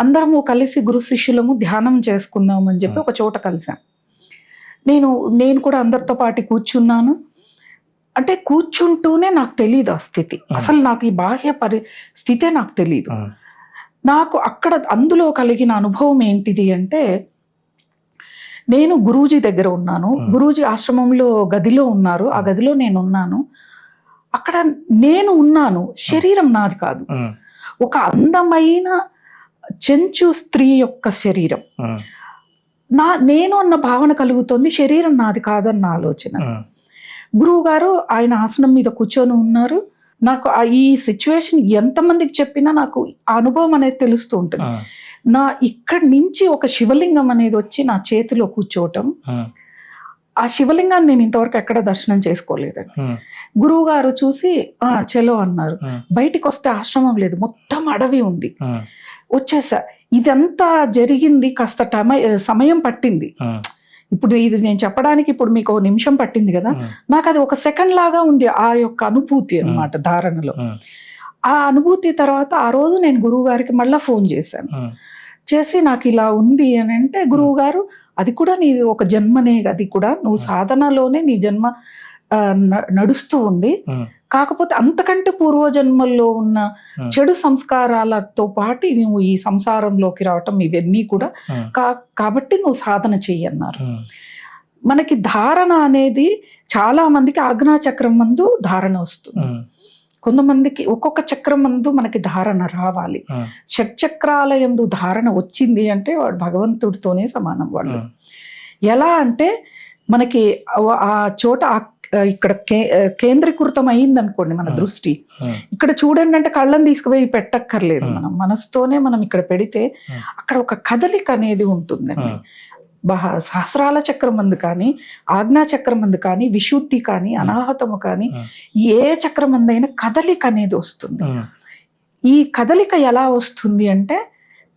అందరము కలిసి గురు శిష్యులము ధ్యానం చేసుకుందాం అని చెప్పి ఒక చోట కలిసాం. నేను కూడా అందరితో పాటు కూర్చున్నాను. అంటే కూర్చుంటూనే నాకు తెలియదు ఆ స్థితి, అసలు నాకు ఈ బాహ్య పరిస్థితే నాకు తెలియదు. నాకు అక్కడ అందులో కలిగిన అనుభవం ఏంటిది అంటే, నేను గురూజీ దగ్గర ఉన్నాను, గురూజీ ఆశ్రమంలో గదిలో ఉన్నారు, ఆ గదిలో నేను ఉన్నాను. అక్కడ నేను ఉన్నాను, శరీరం నాది కాదు. ఒక అందమైన చెంచు స్త్రీ యొక్క శరీరం నేను అన్న భావన కలుగుతుంది, శరీరం నాది కాదన్న ఆలోచన. గురువు గారు ఆయన ఆసనం మీద కూర్చొని ఉన్నారు. నాకు ఈ సిచ్యువేషన్ ఎంతమందికి చెప్పినా నాకు ఆ అనుభవం అనేది తెలుస్తూ ఉంటుంది. ఇక్కడి నుంచి ఒక శివలింగం అనేది వచ్చి నా చేతిలో కూర్చోవటం, ఆ శివలింగాన్ని నేను ఇంతవరకు ఎక్కడ దర్శనం చేసుకోలేదండి. గురువు గారు చూసి చలో అన్నారు. బయటికి వస్తే ఆశ్రమం లేదు, మొత్తం అడవి ఉంది. వచ్చేసా. ఇదంతా జరిగింది కాస్త సమయం పట్టింది. ఇప్పుడు ఇది నేను చెప్పడానికి ఇప్పుడు మీకు 1 నిమిషం పట్టింది కదా, నాకు అది 1 సెకండ్ లాగా ఉంది ఆ యొక్క అనుభూతి అన్నమాట ధారణలో. ఆ అనుభూతి తర్వాత ఆ రోజు నేను గురువు గారికి మళ్ళా ఫోన్ చేశాను. చేసి నాకు ఇలా ఉంది అని అంటే, గురువు గారు అది కూడా నీ ఒక జన్మనే, అది కూడా నువ్వు సాధనలోనే నీ జన్మ నడుస్తూ ఉంది. కాకపోతే అంతకంటే పూర్వజన్మల్లో ఉన్న చెడు సంస్కారాలతో పాటు నువ్వు ఈ సంసారంలోకి రావటం ఇవన్నీ కూడా కాబట్టి నువ్వు సాధన చెయ్యన్నారు. మనకి ధారణ అనేది చాలా మందికి ఆజ్ఞా చక్రం మందు ధారణ వస్తుంది, కొంతమందికి ఒక్కొక్క చక్రం మందు మనకి ధారణ రావాలి. షట్చక్రాల యందు ధారణ వచ్చింది అంటే వాడు భగవంతుడితోనే సమానం. వాళ్ళు ఎలా అంటే మనకి ఆ చోట ఇక్కడ కేంద్రీకృతం అయింది అనుకోండి మన దృష్టి. ఇక్కడ చూడండి అంటే కళ్ళని తీసుకుపోయి పెట్టక్కర్లేదు, మనం మనసుతోనే మనం ఇక్కడ పెడితే అక్కడ ఒక కదలిక అనేది ఉంటుందండి. సహస్రాల చక్రం మందు కానీ, ఆజ్ఞా చక్రం మందు కానీ, విశుద్ధి కానీ, అనాహతము కానీ, ఏ చక్రం మందైనా కదలిక అనేది వస్తుంది. ఈ కదలిక ఎలా వస్తుంది అంటే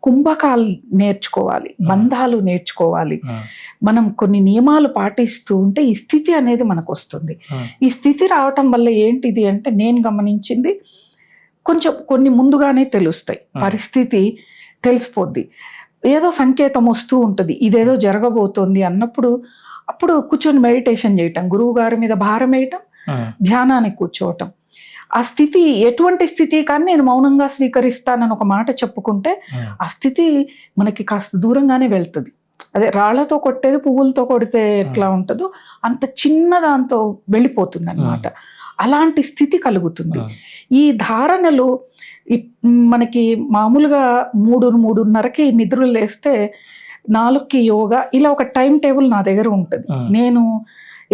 కుంభకాలు నేర్చుకోవాలి, బంధాలు నేర్చుకోవాలి, మనం కొన్ని నియమాలు పాటిస్తూ ఉంటే ఈ స్థితి అనేది మనకు వస్తుంది. ఈ స్థితి రావటం వల్ల ఏంటిది అంటే, నేను గమనించింది కొన్ని ముందుగానే తెలుస్తాయి, పరిస్థితి తెలిసిపోద్ది, ఏదో సంకేతం వస్తూ ఉంటుంది, ఇదేదో జరగబోతోంది అన్నప్పుడు అప్పుడు కూర్చొని మెడిటేషన్ చేయటం, గురువు గారి మీద భారం వేయటం, ధ్యానానికి కూర్చోవటం. ఆ స్థితి ఎటువంటి స్థితి కానీ నేను మౌనంగా స్వీకరిస్తానని ఒక మాట చెప్పుకుంటే ఆ స్థితి మనకి కాస్త దూరంగానే వెళ్తుంది. అదే రాళ్లతో కొట్టేది పువ్వులతో కొడితే ఎట్లా ఉంటుందో అంత చిన్న దాంతో వెళ్ళిపోతుంది అన్నమాట. అలాంటి స్థితి కలుగుతుంది. ఈ ధారణలు మనకి మామూలుగా 3-3:30కి నిద్రలు లేస్తే 4కి యోగా, ఇలా ఒక టైం టేబుల్ నా దగ్గర ఉంటుంది. నేను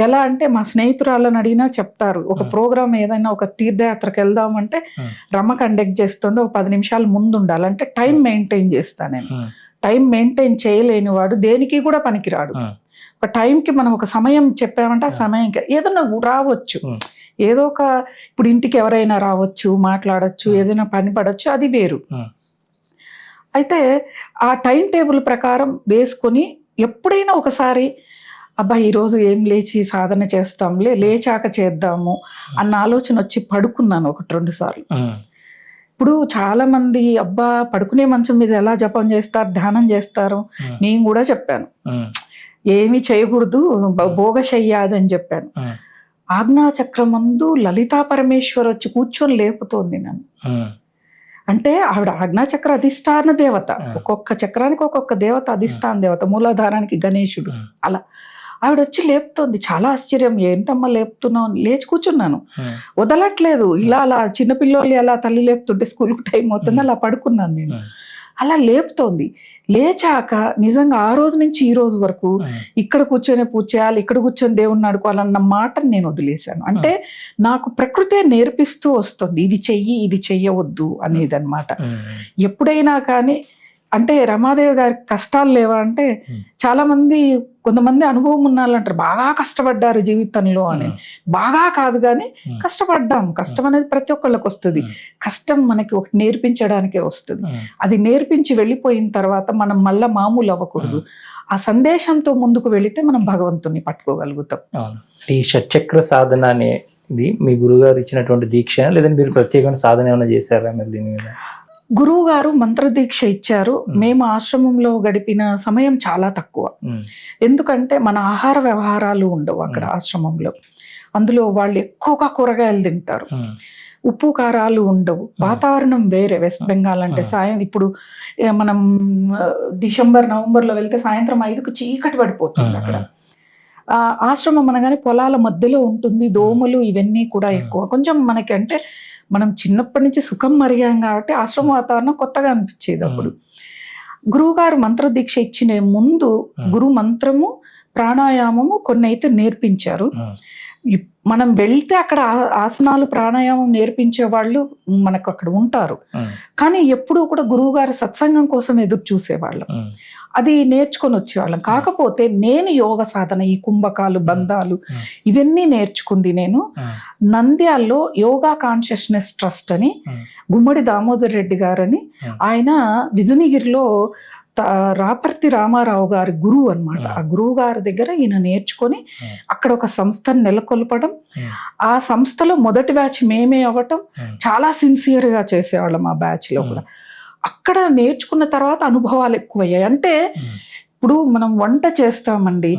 ఎలా అంటే మా స్నేహితురాళ్ళని అడిగినా చెప్తారు, ఒక ప్రోగ్రామ్ ఏదైనా ఒక తీర్థయాత్రకు వెళ్దామంటే రమ్మ కండక్ట్ చేస్తుంది, ఒక 10 నిమిషాలు ముందు ఉండాలంటే టైం మెయింటైన్ చేస్తాను నేను. టైం మెయింటైన్ చేయలేని వాడు దేనికి కూడా పనికిరాడు. ఒక టైంకి మనం ఒక సమయం చెప్పామంటే ఆ సమయంకి ఏదైనా రావచ్చు, ఏదో ఒక ఇప్పుడు ఇంటికి ఎవరైనా రావచ్చు, మాట్లాడచ్చు, ఏదైనా పని పడవచ్చు, అది వేరు. అయితే ఆ టైం టేబుల్ ప్రకారం వేసుకొని ఎప్పుడైనా ఒకసారి అబ్బా ఈరోజు ఏం లేచి సాధన చేస్తాంలే, లేచాక చేద్దాము అన్న ఆలోచన వచ్చి పడుకున్నాను 1-2 సార్లు. ఇప్పుడు చాలా మంది అబ్బా పడుకునే మంచం మీద ఎలా జపం చేస్తారు, ధ్యానం చేస్తారు, నేను కూడా చెప్పాను ఏమీ చేయకూడదు, భోగశయ్యాది అని చెప్పాను. ఆజ్ఞాచక్రమందు లలితా పరమేశ్వర్ వచ్చి కూర్చొని లేపుతోంది నన్ను. అంటే ఆవిడ ఆజ్ఞాచక్ర అధిష్టాన దేవత, ఒక్కొక్క చక్రానికి ఒక్కొక్క దేవత అధిష్టాన దేవత, మూలాధారానికి గణేశుడు, అలా ఆవిడ వచ్చి లేపుతోంది. చాలా ఆశ్చర్యం, ఏంటమ్మా లేపుతున్నావు, లేచి కూర్చున్నాను, వదలట్లేదు. ఇలా అలా చిన్నపిల్లలు ఎలా తల్లి లేపుతుంటే స్కూల్కి టైం అవుతుంది అలా పడుకున్నాను నేను. అలా లేపుతోంది. లేచాక నిజంగా ఆ రోజు నుంచి ఈ రోజు వరకు ఇక్కడ కూర్చొని పూజ చేయాలి, ఇక్కడ కూర్చొని దేవుణ్ణి ఆడుకోవాలన్న మాటను నేను వదిలేశాను. అంటే నాకు ప్రకృతే నేర్పిస్తూ వస్తుంది, ఇది చెయ్యి ఇది చెయ్యవద్దు అనేది అన్నమాట. ఎప్పుడైనా కానీ అంటే రమాదేవి గారికి కష్టాలు లేవా అంటే, చాలా మంది కొంతమంది అనుభవం ఉన్నాళ్ళంటారు బాగా కష్టపడ్డారు జీవితంలో అని. బాగా కాదు కానీ కష్టపడ్డాం, కష్టం అనేది ప్రతి ఒక్కళ్ళకి వస్తుంది. కష్టం మనకి ఒకటి నేర్పించడానికే వస్తుంది. అది నేర్పించి వెళ్ళిపోయిన తర్వాత మనం మళ్ళీ మామూలు అవ్వకూడదు. ఆ సందేశంతో ముందుకు వెళితే మనం భగవంతుని పట్టుకోగలుగుతాం. ఈ షట్చక్ర సాధన అనేది మీ గురుగారు ఇచ్చినటువంటి దీక్ష, లేదంటే మీరు ప్రత్యేకమైన సాధన ఏమైనా చేశారా మీరు దీని మీద? గురువు గారు మంత్రదీక్ష ఇచ్చారు. మేము ఆశ్రమంలో గడిపిన సమయం చాలా తక్కువ, ఎందుకంటే మన ఆహార వ్యవహారాలు ఉండవు అక్కడ ఆశ్రమంలో. అందులో వాళ్ళు ఎక్కువగా కూరగాయలు తింటారు, ఉప్పు కారాలు ఉండవు, వాతావరణం వేరే. వెస్ట్ బెంగాల్ అంటే ఇప్పుడు మనం డిసెంబర్-నవంబర్లో వెళ్తే సాయంత్రం 5కు చీకటి పడిపోతుంది అక్కడ. ఆశ్రమం అనగానే పొలాల మధ్యలో ఉంటుంది, దోమలు ఇవన్నీ కూడా ఎక్కువ. కొంచెం మనకి అంటే మనం చిన్నప్పటి నుంచి సుఖం మరిగాం కాబట్టి ఆశ్రమ వాతావరణం కొత్తగా అనిపించేది. అప్పుడు గురువుగారు మంత్రదీక్ష ఇచ్చిన ముందు గురు మంత్రము, ప్రాణాయామము కొన్ని అయితే నేర్పించారు. మనం వెళ్తే అక్కడ ఆసనాలు ప్రాణాయామం నేర్పించే వాళ్ళు మనకు అక్కడ ఉంటారు, కానీ ఎప్పుడూ కూడా గురువు గారి సత్సంగం కోసం ఎదురు చూసేవాళ్ళం, అది నేర్చుకొని వచ్చేవాళ్ళం. కాకపోతే నేను యోగ సాధన, ఈ కుంభకాలు, బంధాలు ఇవన్నీ నేర్చుకుంది నేను నంద్యాల్లో యోగా కాన్షియస్నెస్ ట్రస్ట్ అని గుమ్మడి దామోదర్ రెడ్డి గారని, ఆయన విజయనగిరిలో రాపర్తి రామారావు గారి గురువు అన్నమాట. ఆ గురువు గారి దగ్గర ఈయన నేర్చుకొని అక్కడ ఒక సంస్థను నెలకొల్పడం, ఆ సంస్థలో మొదటి బ్యాచ్ మేమే అవ్వటం, చాలా సిన్సియర్గా చేసేవాళ్ళం ఆ బ్యాచ్ లో కూడా. అక్కడ నేర్చుకున్న తర్వాత అనుభవాలు ఎక్కువయ్యాయి. అంటే ఇప్పుడు మనం వంట చేస్తామండి,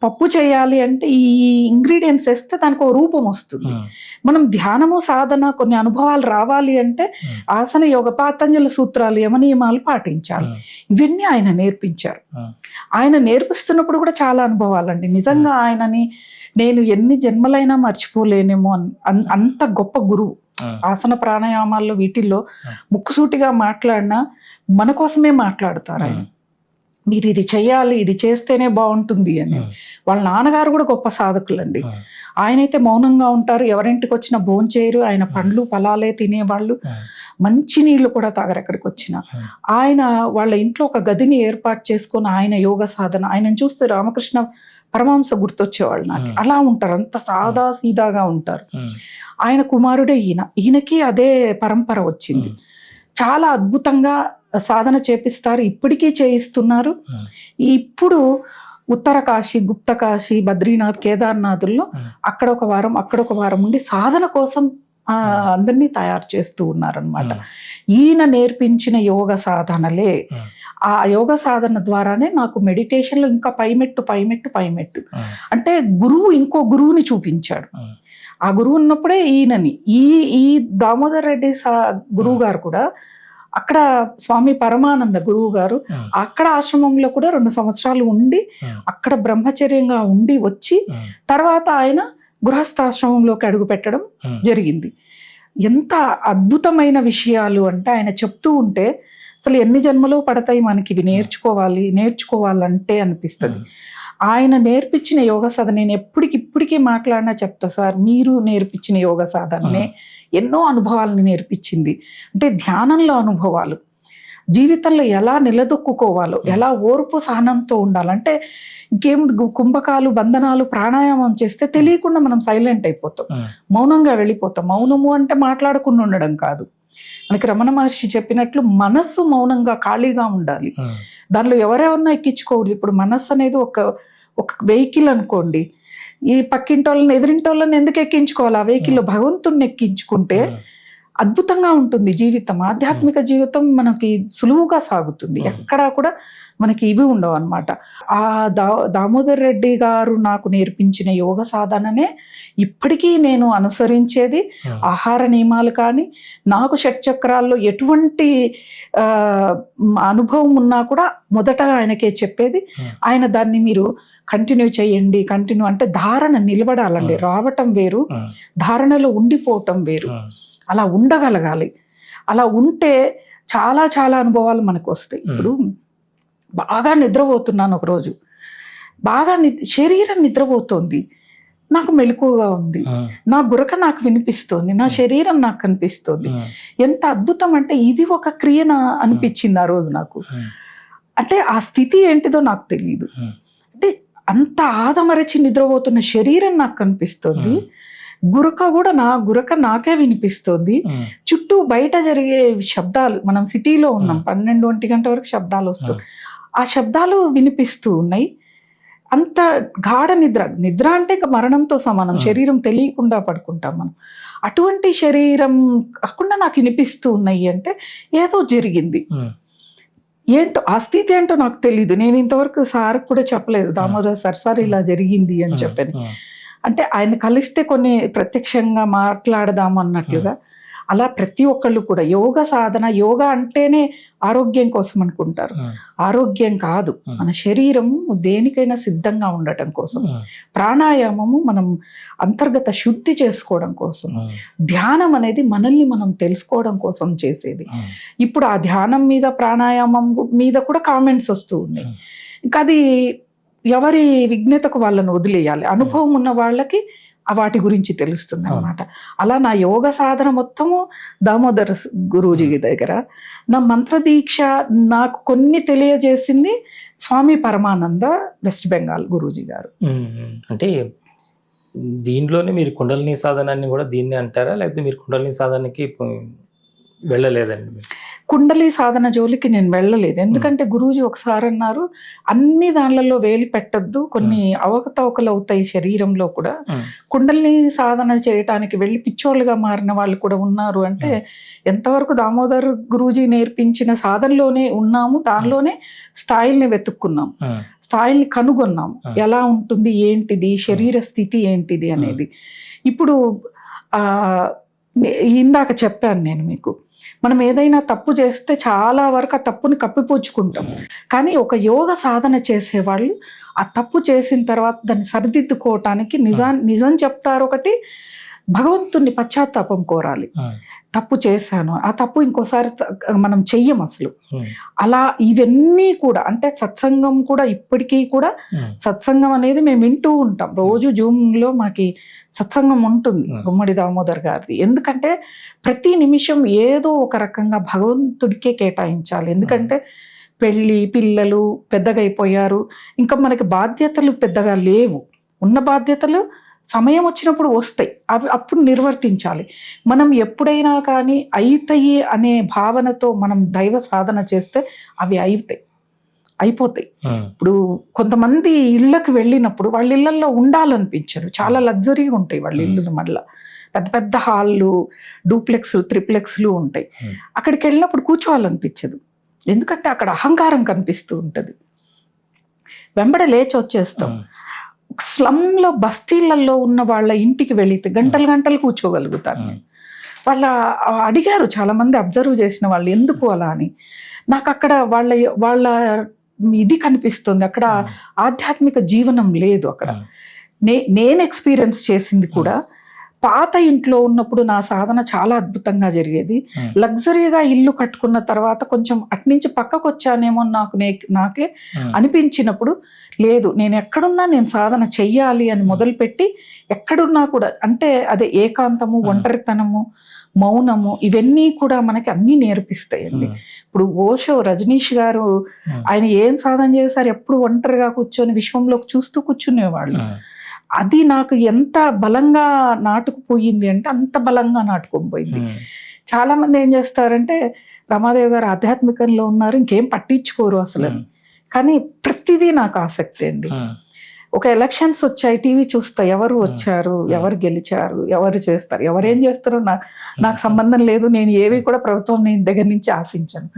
పప్పు చేయాలి అంటే ఈ ఇంగ్రీడియంట్స్ వేస్తే దానికి ఒక రూపం వస్తుంది. మనం ధ్యానము సాధన కొన్ని అనుభవాలు రావాలి అంటే ఆసన యోగ, పాతంజలి సూత్రాలు, యమనియమాలు పాటించాలి. ఇవన్నీ ఆయన నేర్పించారు. ఆయన నేర్పిస్తున్నప్పుడు కూడా చాలా అనుభవాలండి. నిజంగా ఆయనని నేను ఎన్ని జన్మలైనా మర్చిపోలేనేమో. అంత గొప్ప గురువు. ఆసన ప్రాణాయామాల్లో వీటిల్లో ముక్కుసూటిగా మాట్లాడినా మన కోసమే మాట్లాడతారు ఆయన. మీరు ఇది చెయ్యాలి, ఇది చేస్తేనే బాగుంటుంది అని. వాళ్ళ నాన్నగారు కూడా గొప్ప సాధకులండి. ఆయనైతే మౌనంగా ఉంటారు, ఎవరింటికి వచ్చినా భోంచేయరు, ఆయన పండ్లు ఫలాలే తినేవాళ్ళు, మంచి నీళ్లు కూడా తాగరు ఎక్కడికి వచ్చినా. ఆయన వాళ్ళ ఇంట్లో ఒక గదిని ఏర్పాటు చేసుకొని ఆయన యోగ సాధన, ఆయనను చూస్తే రామకృష్ణ పరమహంస గుర్తొచ్చేవాళ్ళు నాకు. అలా ఉంటారు, అంత సాదా సీదాగా ఉంటారు. ఆయన కుమారుడే ఈయనకి అదే పరంపర వచ్చింది. చాలా అద్భుతంగా సాధన చేపిస్తారు, ఇప్పటికీ చేయిస్తున్నారు. ఇప్పుడు ఉత్తర కాశీ, గుప్త కాశీ, బద్రీనాథ్, కేదార్నాథుల్లో అక్కడ ఒక వారం అక్కడ ఒక వారం ఉండి సాధన కోసం అందరినీ తయారు చేస్తూ ఉన్నారనమాట. ఈయన నేర్పించిన యోగ సాధనలే, ఆ యోగ సాధన ద్వారానే నాకు మెడిటేషన్లో ఇంకా పైమెట్టు అంటే గురువు ఇంకో గురువుని చూపించాడు. ఆ గురువు ఉన్నప్పుడే ఈయనని ఈ దామోదర్ రెడ్డి గురువు గారు కూడా అక్కడ స్వామి పరమానంద గురువు గారు అక్కడ ఆశ్రమంలో కూడా 2 సంవత్సరాలు ఉండి అక్కడ బ్రహ్మచర్యంగా ఉండి వచ్చి తర్వాత ఆయన గృహస్థాశ్రమంలోకి అడుగు పెట్టడం జరిగింది. ఎంత అద్భుతమైన విషయాలు అంటే ఆయన చెప్తూ ఉంటే అసలు ఎన్ని జన్మలు పడతాయి మనకి ఇవి నేర్చుకోవాలంటే అనిపిస్తుంది. ఆయన నేర్పించిన యోగ సాధన నేను ఇప్పటికీ మాట్లాడినా చెప్తా సార్, మీరు నేర్పించిన యోగ సాధననే ఎన్నో అనుభవాలని నేర్పించింది. అంటే ధ్యానంలో అనుభవాలు, జీవితంలో ఎలా నిలదొక్కుకోవాలో, ఎలా ఓర్పు సహనంతో ఉండాలంటే ఇంకేం కుంభకాలు, బంధనాలు, ప్రాణాయామం చేస్తే తెలియకుండా మనం సైలెంట్ అయిపోతాం, మౌనంగా వెళ్ళిపోతాం. మౌనము అంటే మాట్లాడకుండా ఉండడం కాదు. మనకి రమణ మహర్షి చెప్పినట్లు మనస్సు మౌనంగా ఖాళీగా ఉండాలి. దానిలో ఎవరెవరినో ఎక్కించుకోకూడదు. ఇప్పుడు మనస్సు అనేది ఒక వెహికల్ అనుకోండి. ఈ పక్కింటోళ్ళని, ఎదిరింటోళ్ళని ఎందుకు ఎక్కించుకోవాలి? ఆ వెహికల్లో భగవంతుడిని ఎక్కించుకుంటే అద్భుతంగా ఉంటుంది జీవితం. ఆధ్యాత్మిక జీవితం మనకి సులువుగా సాగుతుంది. ఎక్కడా కూడా మనకి ఇవి ఉండవు అనమాట. ఆ దామోదర్ రెడ్డి గారు నాకు నేర్పించిన యోగ సాధననే ఇప్పటికీ నేను అనుసరించేది. ఆహార నియమాలు కానీ, నాకు షట్చక్రాల్లో ఎటువంటి అనుభవం ఉన్నా కూడా మొదటగా ఆయనకే చెప్పేది. ఆయన దాన్ని మీరు కంటిన్యూ చేయండి. కంటిన్యూ అంటే ధారణ నిలబడాలండి. రావటం వేరు, ధారణలో ఉండిపోవటం వేరు. అలా ఉండగలగాలి. అలా ఉంటే చాలా చాలా అనుభవాలు మనకు వస్తాయి. ఇప్పుడు బాగా నిద్రపోతున్నాను ఒకరోజు, బాగా శరీరం నిద్రపోతుంది, నాకు మెలకువగా ఉంది, నా గురక నాకు వినిపిస్తుంది, నా శరీరం నాకు కనిపిస్తుంది. ఎంత అద్భుతం అంటే ఇది ఒక క్రియన అనిపించింది ఆ రోజు నాకు. అంటే ఆ స్థితి ఏంటిదో నాకు తెలియదు. అంటే అంత ఆదమరచి నిద్రపోతున్న శరీరం నాకు కనిపిస్తుంది, గురక కూడా నా గురక నాకే వినిపిస్తుంది. చుట్టూ బయట జరిగే శబ్దాలు, మనం సిటీలో ఉన్నాం, 12-1 గంట వరకు శబ్దాలు వస్తాయి, ఆ శబ్దాలు వినిపిస్తూ ఉన్నాయి. అంత గాఢ నిద్ర అంటే ఇంకా మరణంతో సమానం. శరీరం తెలియకుండా పడుకుంటాం మనం. అటువంటి శరీరం కాకుండా నాకు వినిపిస్తూ ఉన్నాయి అంటే ఏదో జరిగింది. ఏంటో ఆ స్థితి ఏంటో నాకు తెలీదు. నేను ఇంతవరకు సార్ కూడా చెప్పలేదు, దామోదర్ సార్ ఇలా జరిగింది అని చెప్పని. అంటే ఆయన కలిస్తే కొన్ని ప్రత్యక్షంగా మాట్లాడదాము అన్నట్లుగా అలా ప్రతి ఒక్కళ్ళు కూడా యోగ సాధన, యోగా అంటేనే ఆరోగ్యం కోసం అనుకుంటారు. ఆరోగ్యం కాదు, మన శరీరము దేనికైనా సిద్ధంగా ఉండటం కోసం. ప్రాణాయామము మనం అంతర్గత శుద్ధి చేసుకోవడం కోసం. ధ్యానం అనేది మనల్ని మనం తెలుసుకోవడం కోసం చేసేది. ఇప్పుడు ఆ ధ్యానం మీద, ప్రాణాయామం మీద కూడా కామెంట్స్ వస్తూ ఉన్నాయి. ఇంకా అది ఎవరి విజ్ఞతకు వాళ్ళను వదిలేయాలి. అనుభవం ఉన్న వాళ్ళకి వాటి గురించి తెలుస్తుంది అన్నమాట. అలా నా యోగ సాధన మొత్తము దామోదర్ గురూజీ దగ్గర. నా మంత్ర దీక్ష నాకు కొన్ని తెలియజేసింది స్వామి పరమానంద, వెస్ట్ బెంగాల్ గురూజీ గారు. అంటే దీనిలోనే మీరు కుండలిని సాధనాన్ని కూడా దీన్ని అంటారా, లేకపోతే మీరు కుండలిని సాధనకి వెళ్ళలేదండి? కుండలి సాధన జోలికి నేను వెళ్ళలేదు. ఎందుకంటే గురూజీ ఒకసారి అన్నారు, అన్ని దానిలలో వేలి పెట్టద్దు, కొన్ని అవకతవకలు అవుతాయి శరీరంలో కూడా. కుండలిని సాధన చేయటానికి వెళ్ళి పిచ్చోళ్ళుగా మారిన వాళ్ళు కూడా ఉన్నారు. అంటే ఎంతవరకు దామోదర్ గురూజీ నేర్పించిన సాధనలోనే ఉన్నాము, దానిలోనే స్థాయిల్ని వెతుక్కున్నాం, స్థాయిల్ని కనుగొన్నాం. ఎలా ఉంటుంది, ఏంటిది, శరీర స్థితి ఏంటిది అనేది. ఇప్పుడు ఇందాక చెప్పాను నేను మీకు, మనం ఏదైనా తప్పు చేస్తే చాలా వరకు ఆ తప్పుని కప్పిపుచ్చుకుంటాం. కానీ ఒక యోగ సాధన చేసేవాళ్ళు ఆ తప్పు చేసిన తర్వాత దాన్ని సరిదిద్దుకోవటానికి నిజం చెప్తారు. ఒకటి, భగవంతుని పశ్చాత్తాపం కోరాలి. తప్పు చేశాను, ఆ తప్పు ఇంకోసారి మనం చెయ్యం అసలు. అలా ఇవన్నీ కూడా, అంటే సత్సంగం కూడా ఇప్పటికీ కూడా సత్సంగం అనేది మేము వింటూ ఉంటాం. రోజు జూమ్లో మాకి సత్సంగం ఉంటుంది గుమ్మడి దామోదర్ గారిది. ఎందుకంటే ప్రతి నిమిషం ఏదో ఒక రకంగా భగవంతుడికే కేటాయించాలి. ఎందుకంటే పెళ్ళి, పిల్లలు పెద్దగా అయిపోయారు, ఇంకా మనకి బాధ్యతలు పెద్దగా లేవు. ఉన్న బాధ్యతలు సమయం వచ్చినప్పుడు వస్తాయి, అవి అప్పుడు నిర్వర్తించాలి. మనం ఎప్పుడైనా కానీ అయితాయి అనే భావనతో మనం దైవ సాధన చేస్తే అవి అయిపోతాయి. ఇప్పుడు కొంతమంది ఇళ్ళకి వెళ్ళినప్పుడు వాళ్ళ ఇళ్లలో ఉండాలనిపించదు, చాలా లగ్జరీగా ఉంటాయి వాళ్ళ ఇళ్ళు, మళ్ళీ పెద్ద పెద్ద హాళ్ళు, డూప్లెక్స్, త్రిప్లెక్స్లు ఉంటాయి. అక్కడికి వెళ్ళినప్పుడు కూర్చోవాలనిపించదు, ఎందుకంటే అక్కడ అహంకారం కనిపిస్తూ ఉంటుంది, వెంబడ లేచి వచ్చేస్తాం. స్లమ్లో, బస్తీలలో ఉన్న వాళ్ళ ఇంటికి వెళితే గంటలు గంటలు కూర్చోగలుగుతాను. వాళ్ళ అడిగారు చాలామంది, అబ్జర్వ్ చేసిన వాళ్ళు, ఎందుకు అలా అని. నాకు అక్కడ వాళ్ళ ఇది కనిపిస్తుంది, అక్కడ ఆధ్యాత్మిక జీవనం లేదు. అక్కడ నేను ఎక్స్పీరియన్స్ చేసింది కూడా, పాత ఇంట్లో ఉన్నప్పుడు నా సాధన చాలా అద్భుతంగా జరిగేది. లగ్జరీగా ఇల్లు కట్టుకున్న తర్వాత కొంచెం అట్నుంచి పక్కకు వచ్చానేమో నాకే అనిపించినప్పుడు, లేదు నేను ఎక్కడున్నా నేను సాధన చెయ్యాలి అని మొదలుపెట్టి, ఎక్కడున్నా కూడా, అంటే అదే ఏకాంతము, ఒంటరితనము, మౌనము, ఇవన్నీ కూడా మనకి అన్నీ నేర్పిస్తాయండి. ఇప్పుడు ఓషో, రజనీష్ గారు ఆయన ఏం సాధన చేశారు, ఎప్పుడు ఒంటరిగా కూర్చొని విశ్వంలోకి చూస్తూ కూర్చునేవాళ్ళు. అది నాకు ఎంత బలంగా నాటుకుపోయింది అంటే అంత బలంగా నాటుకుపోయింది. చాలా మంది ఏం చేస్తారంటే రమాదేవి గారు ఆధ్యాత్మికంలో ఉన్నారు, ఇంకేం పట్టించుకోరు అసలు. కానీ ప్రతిదీ నాకు ఆసక్తి అండి. ఒక ఎలక్షన్స్ వచ్చాయి, టీవీ చూస్తా, ఎవరు వచ్చారు, ఎవరు గెలిచారు, ఎవరు చేస్తారు, ఎవరేం చేస్తారో నాకు సంబంధం లేదు. నేను ఏవి కూడా ప్రభుత్వం దగ్గర నుంచి ఆశించను.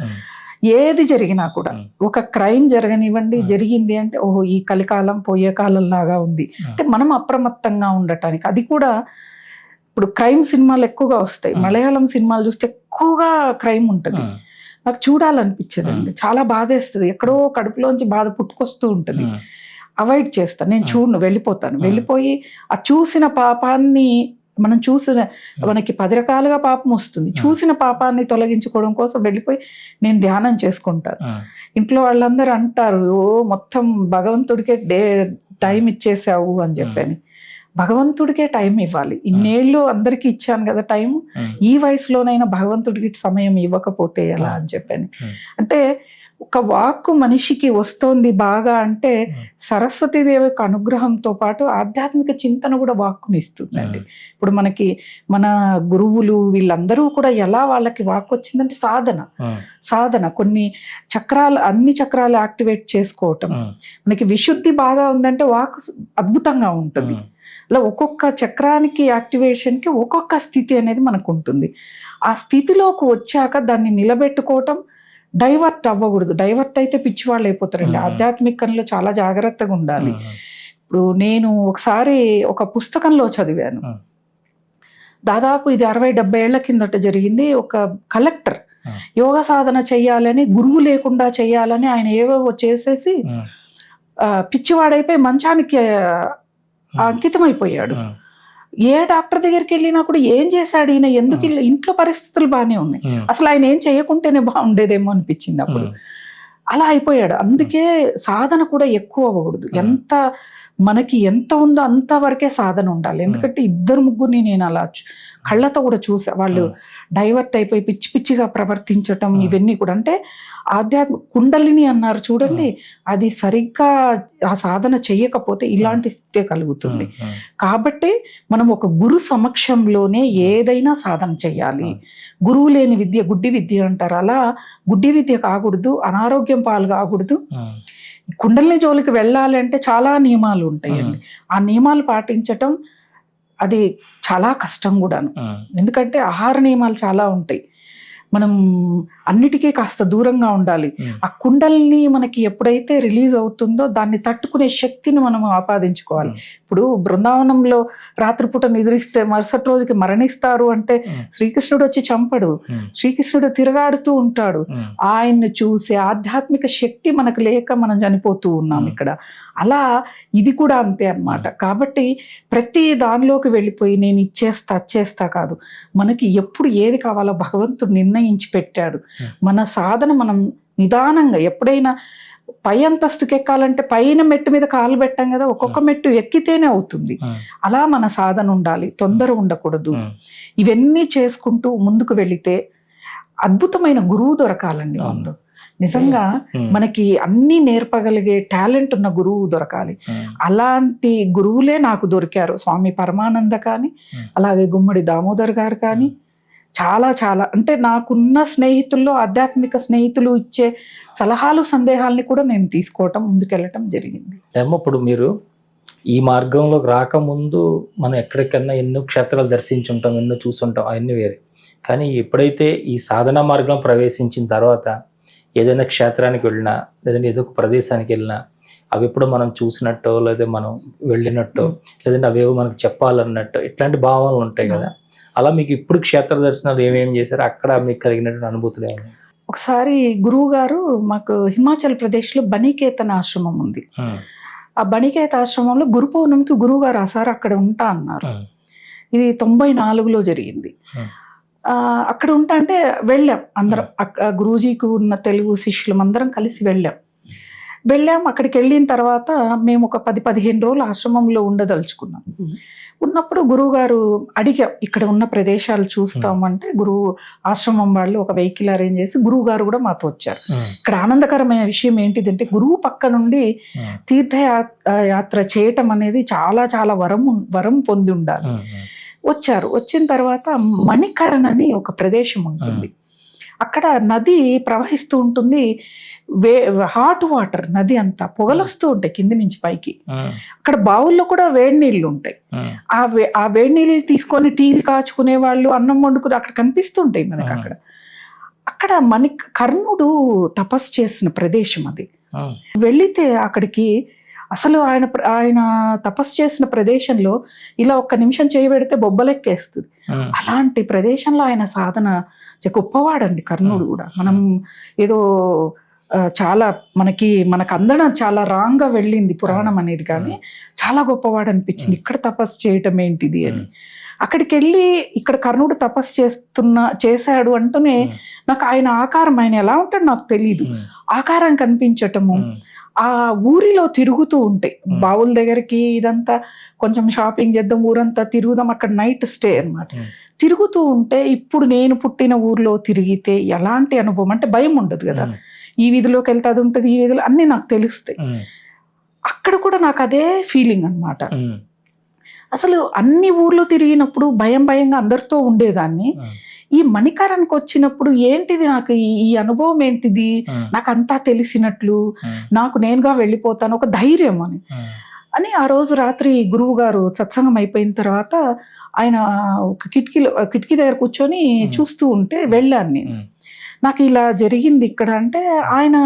ఏది జరిగినా కూడా, ఒక క్రైమ్ జరగనివ్వండి, జరిగింది అంటే ఓహో ఈ కలికాలం పోయే కాలం లాగా ఉంది అంటే మనం అప్రమత్తంగా ఉండటానికి. అది కూడా ఇప్పుడు క్రైమ్ సినిమాలు ఎక్కువగా వస్తాయి, మలయాళం సినిమాలు చూస్తే ఎక్కువగా క్రైమ్ ఉంటుంది. నాకు చూడాలనిపించదండి, చాలా బాధేస్తుంది, ఎక్కడో కడుపులోంచి బాధ పుట్టుకొస్తూ ఉంటుంది. అవాయిడ్ చేస్తాను, నేను చూడను, వెళ్ళిపోతాను. వెళ్ళిపోయి ఆ చూసిన పాపాన్ని మనం మనకి 10 రకాలుగా పాపం వస్తుంది, చూసిన పాపాన్ని తొలగించుకోవడం కోసం వెళ్ళిపోయి నేను ధ్యానం చేసుకుంటాను. ఇంట్లో వాళ్ళందరూ అంటారు, ఓ మొత్తం భగవంతుడికే టైం ఇచ్చేసావు అని చెప్పని. భగవంతుడికే టైం ఇవ్వాలి. ఇన్నేళ్ళు అందరికీ ఇచ్చాను కదా టైం, ఈ వయసులోనైనా భగవంతుడికి సమయం ఇవ్వకపోతే ఎలా అని చెప్పని. అంటే ఒక వాక్కు మనిషికి వస్తోంది బాగా అంటే సరస్వతీదేవి యొక్క అనుగ్రహంతో పాటు ఆధ్యాత్మిక చింతన కూడా వాక్కుని ఇస్తుందండి. ఇప్పుడు మనకి మన గురువులు వీళ్ళందరూ కూడా ఎలా వాళ్ళకి వాక్కు వచ్చిందంటే సాధన కొన్ని చక్రాలు, అన్ని చక్రాలు యాక్టివేట్ చేసుకోవటం. మనకి విశుద్ధి బాగా ఉందంటే వాక్కు అద్భుతంగా ఉంటుంది. అలా ఒక్కొక్క చక్రానికి యాక్టివేషన్కి ఒక్కొక్క స్థితి అనేది మనకు ఉంటుంది. ఆ స్థితిలోకి వచ్చాక దాన్ని నిలబెట్టుకోవటం, డైవర్ట్ అవ్వకూడదు. డైవర్ట్ అయితే పిచ్చివాళ్ళు అయిపోతారండి. ఆధ్యాత్మికంలో చాలా జాగ్రత్తగా ఉండాలి. ఇప్పుడు నేను ఒకసారి ఒక పుస్తకంలో చదివాను, దాదాపు ఇది 60-70 ఏళ్ల కిందట జరిగింది. ఒక కలెక్టర్ యోగా సాధన చెయ్యాలని, గురువు లేకుండా చెయ్యాలని ఆయన ఏవేవో చేసేసి పిచ్చివాడైపోయి మంచానికి అంకితమైపోయాడు. ఏ డాక్టర్ దగ్గరికి వెళ్ళినా కూడా ఏం చేశాడు ఈయన, ఎందుకు ఇంట్లో పరిస్థితులు బాగానే ఉన్నాయి, అసలు ఆయన ఏం చేయకుంటేనే బాగుండేదేమో అనిపించింది అప్పుడు. అలా అయిపోయాడు. అందుకే సాధన కూడా ఎక్కువ అవ్వకూడదు. మనకి ఎంత ఉందో అంత వరకే సాధన ఉండాలి. ఎందుకంటే 2-3 నేను అలా కళ్ళతో కూడా చూసా, వాళ్ళు డైవర్ట్ అయిపోయి పిచ్చి పిచ్చిగా ప్రవర్తించటం, ఇవన్నీ కూడా. అంటే కుండలిని అన్నారు చూడండి, అది సరిగ్గా ఆ సాధన చెయ్యకపోతే ఇలాంటి స్థితే కలుగుతుంది. కాబట్టి మనం ఒక గురు సమక్షంలోనే ఏదైనా సాధన చెయ్యాలి. గురువు లేని విద్య గుడ్డి విద్య అంటారు, అలా గుడ్డి విద్య కాకూడదు, అనారోగ్యం పాలు కాకూడదు. కుండలిని జోలికి వెళ్ళాలి అంటే చాలా నియమాలు ఉంటాయండి. ఆ నియమాలు పాటించటం అది చాలా కష్టం కూడాను. ఎందుకంటే ఆహార నియమాలు చాలా ఉంటాయి. మనం అన్నిటికీ కాస్త దూరంగా ఉండాలి. ఆ కుండల్ని మనకి ఎప్పుడైతే రిలీజ్ అవుతుందో దాన్ని తట్టుకునే శక్తిని మనం ఆపాదించుకోవాలి. ఇప్పుడు బృందావనంలో రాత్రిపూట నిద్రిస్తే మరుసటి రోజుకి మరణిస్తారు అంటే శ్రీకృష్ణుడు వచ్చి చంపడు, శ్రీకృష్ణుడు తిరగాడుతూ ఉంటాడు. ఆయన్ని చూసే ఆధ్యాత్మిక శక్తి మనకు లేక మనం చనిపోతూ ఉన్నాం ఇక్కడ. అలా ఇది కూడా అంతే అన్నమాట. కాబట్టి ప్రతి దానిలోకి వెళ్ళిపోయి నేను ఇచ్చేస్తా కాదు. మనకి ఎప్పుడు ఏది కావాలో భగవంతుడు నిర్ణయించి పెట్టాడు. మన సాధన మనం నిదానంగా, ఎప్పుడైనా పై అంతస్తుకి ఎక్కాలంటే పైన మెట్టు మీద కాలు పెట్టాం కదా, ఒక్కొక్క మెట్టు ఎక్కితేనే అవుతుంది. అలా మన సాధన ఉండాలి, తొందర ఉండకూడదు. ఇవన్నీ చేసుకుంటూ ముందుకు వెళితే అద్భుతమైన గురువు దొరకాలండి. ముందు నిజంగా మనకి అన్ని నేర్పగలిగే టాలెంట్ ఉన్న గురువు దొరకాలి. అలాంటి గురువులే నాకు దొరికారు. స్వామి పరమానంద కానీ, అలాగే గుమ్మడి దామోదర్ గారు కానీ, చాలా చాలా అంటే నాకున్న స్నేహితుల్లో ఆధ్యాత్మిక స్నేహితులు ఇచ్చే సలహాలు, సందేహాలని కూడా నేను తీసుకోవటం, ముందుకెళ్ళటం జరిగింది. ఏమో ఇప్పుడు మీరు ఈ మార్గంలోకి రాకముందు మనం ఎక్కడికన్నా ఎన్నో క్షేత్రాలు దర్శించుంటాం, ఎన్నో చూసుంటాం, అవన్నీ వేరే. కానీ ఎప్పుడైతే ఈ సాధనా మార్గం ప్రవేశించిన తర్వాత ఏదైనా క్షేత్రానికి వెళ్ళినా, లేదంటే ఏదో ఒక ప్రదేశానికి వెళ్ళినా, అవి ఎప్పుడో మనం చూసినట్టో, లేదా మనం వెళ్ళినట్టో, లేదంటే అవేవో మనకు చెప్పాలన్నట్టు ఇట్లాంటి భావనలు ఉంటాయి కదా. అలా మీకు ఇప్పుడు క్షేత్ర దర్శనాలు ఏమేమి చేశారు, అక్కడ మీకు కలిగినటువంటి అనుభూతులు ఏమి? ఒకసారి గురువు గారు మాకు హిమాచల్ ప్రదేశ్లో బనికేతన్ ఆశ్రమం ఉంది. ఆ బనికేత ఆశ్రమంలో గురు పౌర్ణమికి గురువు గారు ఆసారు అక్కడ ఉంటా అన్నారు. ఇది 94లో జరిగింది. అక్కడ ఉంటా అంటే వెళ్ళాం అందరం, గురూజీకి ఉన్న తెలుగు శిష్యులం అందరం కలిసి వెళ్ళాం. అక్కడికి వెళ్ళిన తర్వాత మేము ఒక 10-15 రోజులు ఆశ్రమంలో ఉండదలుచుకున్నాం. ఉన్నప్పుడు గురువు గారు అడిగా, ఇక్కడ ఉన్న ప్రదేశాలు చూస్తామంటే గురువు ఆశ్రమం వాళ్ళు ఒక వెహికల్ అరేంజ్ చేసి గురువు గారు కూడా మాతో వచ్చారు. ఇక్కడ ఆనందకరమైన విషయం ఏంటిదంటే గురువు పక్క నుండి తీర్థయాత్ర చేయటం అనేది చాలా చాలా వరం పొంది ఉండాలి. వచ్చారు. వచ్చిన తర్వాత మణికరణ్ అని ఒక ప్రదేశం ఉంటుంది. అక్కడ నది ప్రవహిస్తూ ఉంటుంది. హాట్ వాటర్, నది అంతా పొగలొస్తూ ఉంటాయి కింది నుంచి పైకి. అక్కడ బావుల్లో కూడా వేడి నీళ్ళు ఉంటాయి. ఆ వేడి నీళ్ళు తీసుకొని టీలు కాచుకునే వాళ్ళు, అన్నం వండుకుని అక్కడ కనిపిస్తుంటాయి మనకి. అక్కడ కర్ణుడు తపస్సు చేసిన ప్రదేశం అది. వెళితే అక్కడికి అసలు ఆయన తపస్సు చేసిన ప్రదేశంలో ఇలా ఒక్క నిమిషం చేయబెడితే బొబ్బలెక్కేస్తుంది. అలాంటి ప్రదేశంలో ఆయన సాధన గొప్పవాడండి కర్ణుడు కూడా. మనం ఏదో చాలా మనకు అందడం చాలా రాంగ్గా వెళ్ళింది పురాణం అనేది, కానీ చాలా గొప్పవాడు అనిపించింది. ఇక్కడ తపస్సు చేయటం ఏంటిది అని. అక్కడికి వెళ్ళి ఇక్కడ కర్ణుడు తపస్సు చేశాడు అంటూనే నాకు ఆయన ఆకారం, ఆయన ఎలా ఉంటాడు నాకు తెలియదు, ఆకారం కనిపించటము. ఆ ఊరిలో తిరుగుతూ ఉంటాయి బావుల దగ్గరికి, ఇదంతా కొంచెం షాపింగ్ చేద్దాం, ఊరంతా తిరుగుదాం, అక్కడ నైట్ స్టే అన్నమాట. తిరుగుతూ ఉంటే ఇప్పుడు నేను పుట్టిన ఊర్లో తిరిగితే ఎలాంటి అనుభవం అంటే భయం ఉండదు కదా. ఈ వీధిలోకి వెళ్తే అది ఉంటుంది, ఈ వీధిలో అన్నీ నాకు తెలుస్తాయి. అక్కడ కూడా నాకు అదే ఫీలింగ్ అన్నమాట. అసలు అన్ని ఊర్లో తిరిగినప్పుడు భయంగా అందరితో ఉండేదాన్ని. ఈ మణికరణ్కి వచ్చినప్పుడు ఏంటిది నాకు ఈ అనుభవం ఏంటిది, నాకు అంతా తెలిసినట్లు, నాకు నేనుగా వెళ్ళిపోతాను, ఒక ధైర్యం అని ఆ రోజు రాత్రి గురువు గారు సత్సంగం అయిపోయిన తర్వాత ఆయన ఒక కిటికీ దగ్గర కూర్చొని చూస్తూ ఉంటే వెళ్ళాను నేను. నాకు ఇలా జరిగింది ఇక్కడ అంటే ఆయన